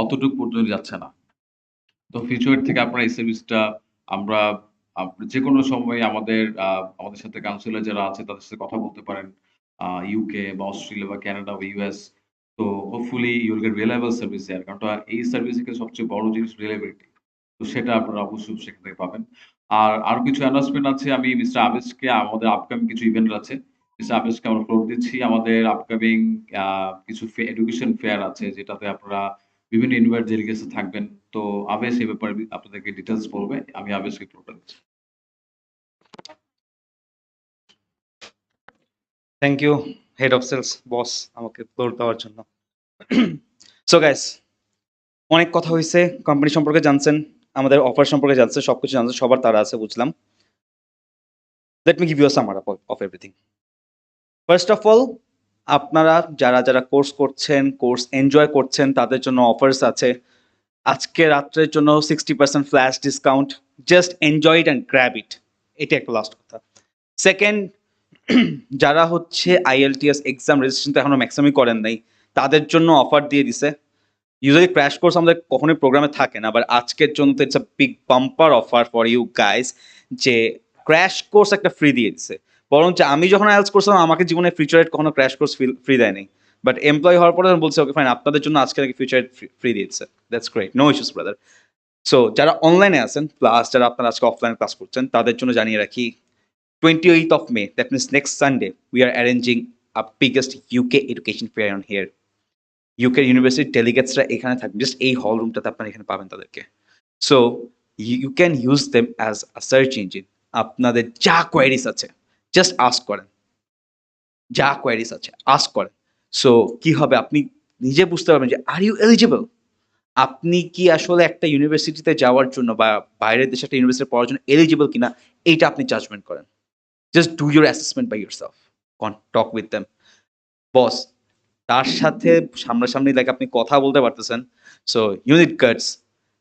অতটুকু পর্যন্ত যাচ্ছে না। তো ফিউচার থেকে আপনারা এই সার্ভিসটা আমরা যে কোনো সময় আমাদের সাথে কাউন্সিলর যারা আছে তাদের সাথে কথা বলতে পারেন, ইউকে বা অস্ট্রেলিয়া বা কানাডা বা ইউএস। তো hopefully you'll get reliable service there, কারণ এই সার্ভিস থেকে সবচেয়ে বড় জিনিস রিলায়েবিলিটি। তো সেটা আপনারা অবশ্যই সেখান থেকে পাবেন। আর আরো কিছু অ্যানাউন্সমেন্ট আছে। আমি মিস্টার আবেশকে আমাদের আপকামিং কিছু ইভেন্ট আছে, মিস্টার আবেশকে আমরা ফ্লোর দিচ্ছি। আমাদের আপকামিং কিছু এডুকেশন ফেয়ার আছে যেটাতে আপনারা বিভিন্ন ইউনিভার্সিটি ডেলিগেটস থাকবেন। তো আবেশ এই ব্যাপারে আপনাদেরকে ডিটেলস বলবে। আমি আবেশকে ফ্লোরটা দিচ্ছি। Thank you head of sales boss আমাকে ফ্লোর দেওয়ার জন্য। সো গাইস, অনেক কথা হয়েছে, কোম্পানি সম্পর্কে জানছেন, আমাদের অফার সম্পর্কে জানছেন, সবকিছু জানছেন, সবার তারা আছে বুঝলাম। Let me give you a summer up of everything. First of all, আপনারা যারা যারা কোর্স করছেন, কোর্স এনজয় করছেন, তাদের জন্য অফার্স আছে। আজকে রাত্রের জন্য 60% flash discount. Just enjoy it and grab ইট। এটা একটা লাস্ট কথা। সেকেন্ড, যারা হচ্ছে IELTS এক্সাম রেজিস্ট্রেশন তো এখনো ম্যাক্সিমামই করেন নাই, তাদের জন্য অফার দিয়ে দিছে। ইউজুয়ালি ক্র্যাশ কোর্স আমাদের কখনোই প্রোগ্রামে থাকে না, বাট আজকের জন্য তো it's a big bumper offer for you guys, যে ক্র্যাশ কোর্স একটা ফ্রি দিয়ে দিছে। বরঞ্চ আমি যখন IELTS করছিলাম আমাকে জীবনে FutureEd কখনো ক্র্যাশ কোর্স ফ্রি দেয়নি, বাট এমপ্লয়ি হওয়ার পরে বলছে ওকে ফাইন, আপনাদের জন্য আজকে নাকি FutureEd ফ্রি দিয়েছে। That's great, no issues brother. So যারা অনলাইনে আছেন প্লাস যারা আপনারা আজকে অফলাইনে ক্লাস করছেন, তাদের জন্য জানিয়ে রাখি 28th of May, that means next Sunday, we are arranging a biggest UK education fair on here. UK university ডেলিগেটসরা এখানে থাকবে, জাস্ট এই হল রুমটাতে আপনারা এখানে পাবেন তাদেরকে। So you can use them as a search engine. আপনাদের যা কোয়ারিজ আছে জাস্ট আস্ক করেন, যা কোয়ারিজ আছে আস্ক করেন। সো কি হবে, আপনি নিজে বুঝতে পারবেন যে আর ইউ এলিজিবল, আপনি কি আসলে একটা ইউনিভার্সিটিতে যাওয়ার জন্য বা বাইরের দেশে একটা ইউনিভার্সিটি পড়ার জন্য এলিজিবল কিনা, এইটা আপনি জাজমেন্ট করেন। Just do your assessment by yourself, talk with them. Boss, তার সাথে সামনাসামনি লাইক আপনি কথা বলতে পারতেছেন, so you need guts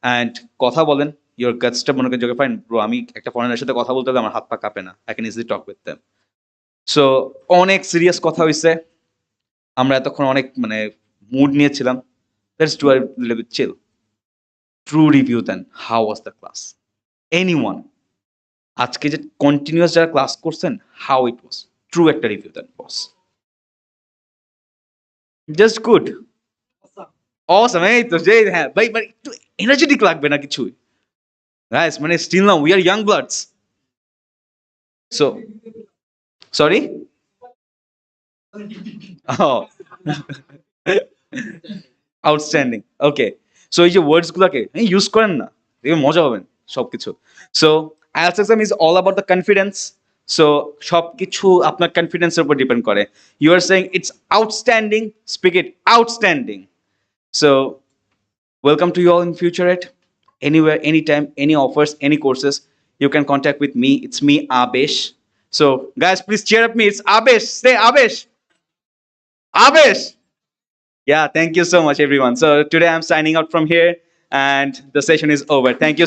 and কথা বলেন। ইউর গাটসটা মনে করেন যে ফাইন ব্রো, আমি একটা ফরেনারের সাথে কথা বলতে হলে আমার হাত পা কাঁপে না, I can easily talk with them. So অনেক সিরিয়াস কথা হয়েছে, আমরা এতক্ষণ অনেক মুড নিয়েছিলাম। Let's do a little bit chill. True review দেন, how was the class? Anyone আজকে যে কন্টিনিউয়াস যারা ক্লাস করছেন, হাউ ইট ওয়াজ? ট্রু একটা রিভিউ দেন বস। Just good, awesome. এই তো যে হ্যাঁ ভাই, একটু এনার্জেটিক লাগবে না কিছুই guys, still now we are young bloods. So sorry, outstanding. Okay, so এই যে ওয়ার্ডস গুলাকে ইউজ করেন না, দেখে মজা পাবেন সবকিছু। So IELTS exam is all about the confidence. So সবকিছু আপনার কনফিডেন্সের উপর ডিপেন্ড করে। You are saying it's outstanding, speak it outstanding. So welcome to you all in FutureEd. Anywhere, anytime, any offers, any courses, you can contact with me. It's me, Abesh. So guys, please cheer up me. It's Abesh. Say Abesh. Abesh. Yeah, thank you so much everyone. So today I'm signing out from here and the session is over. Thank you.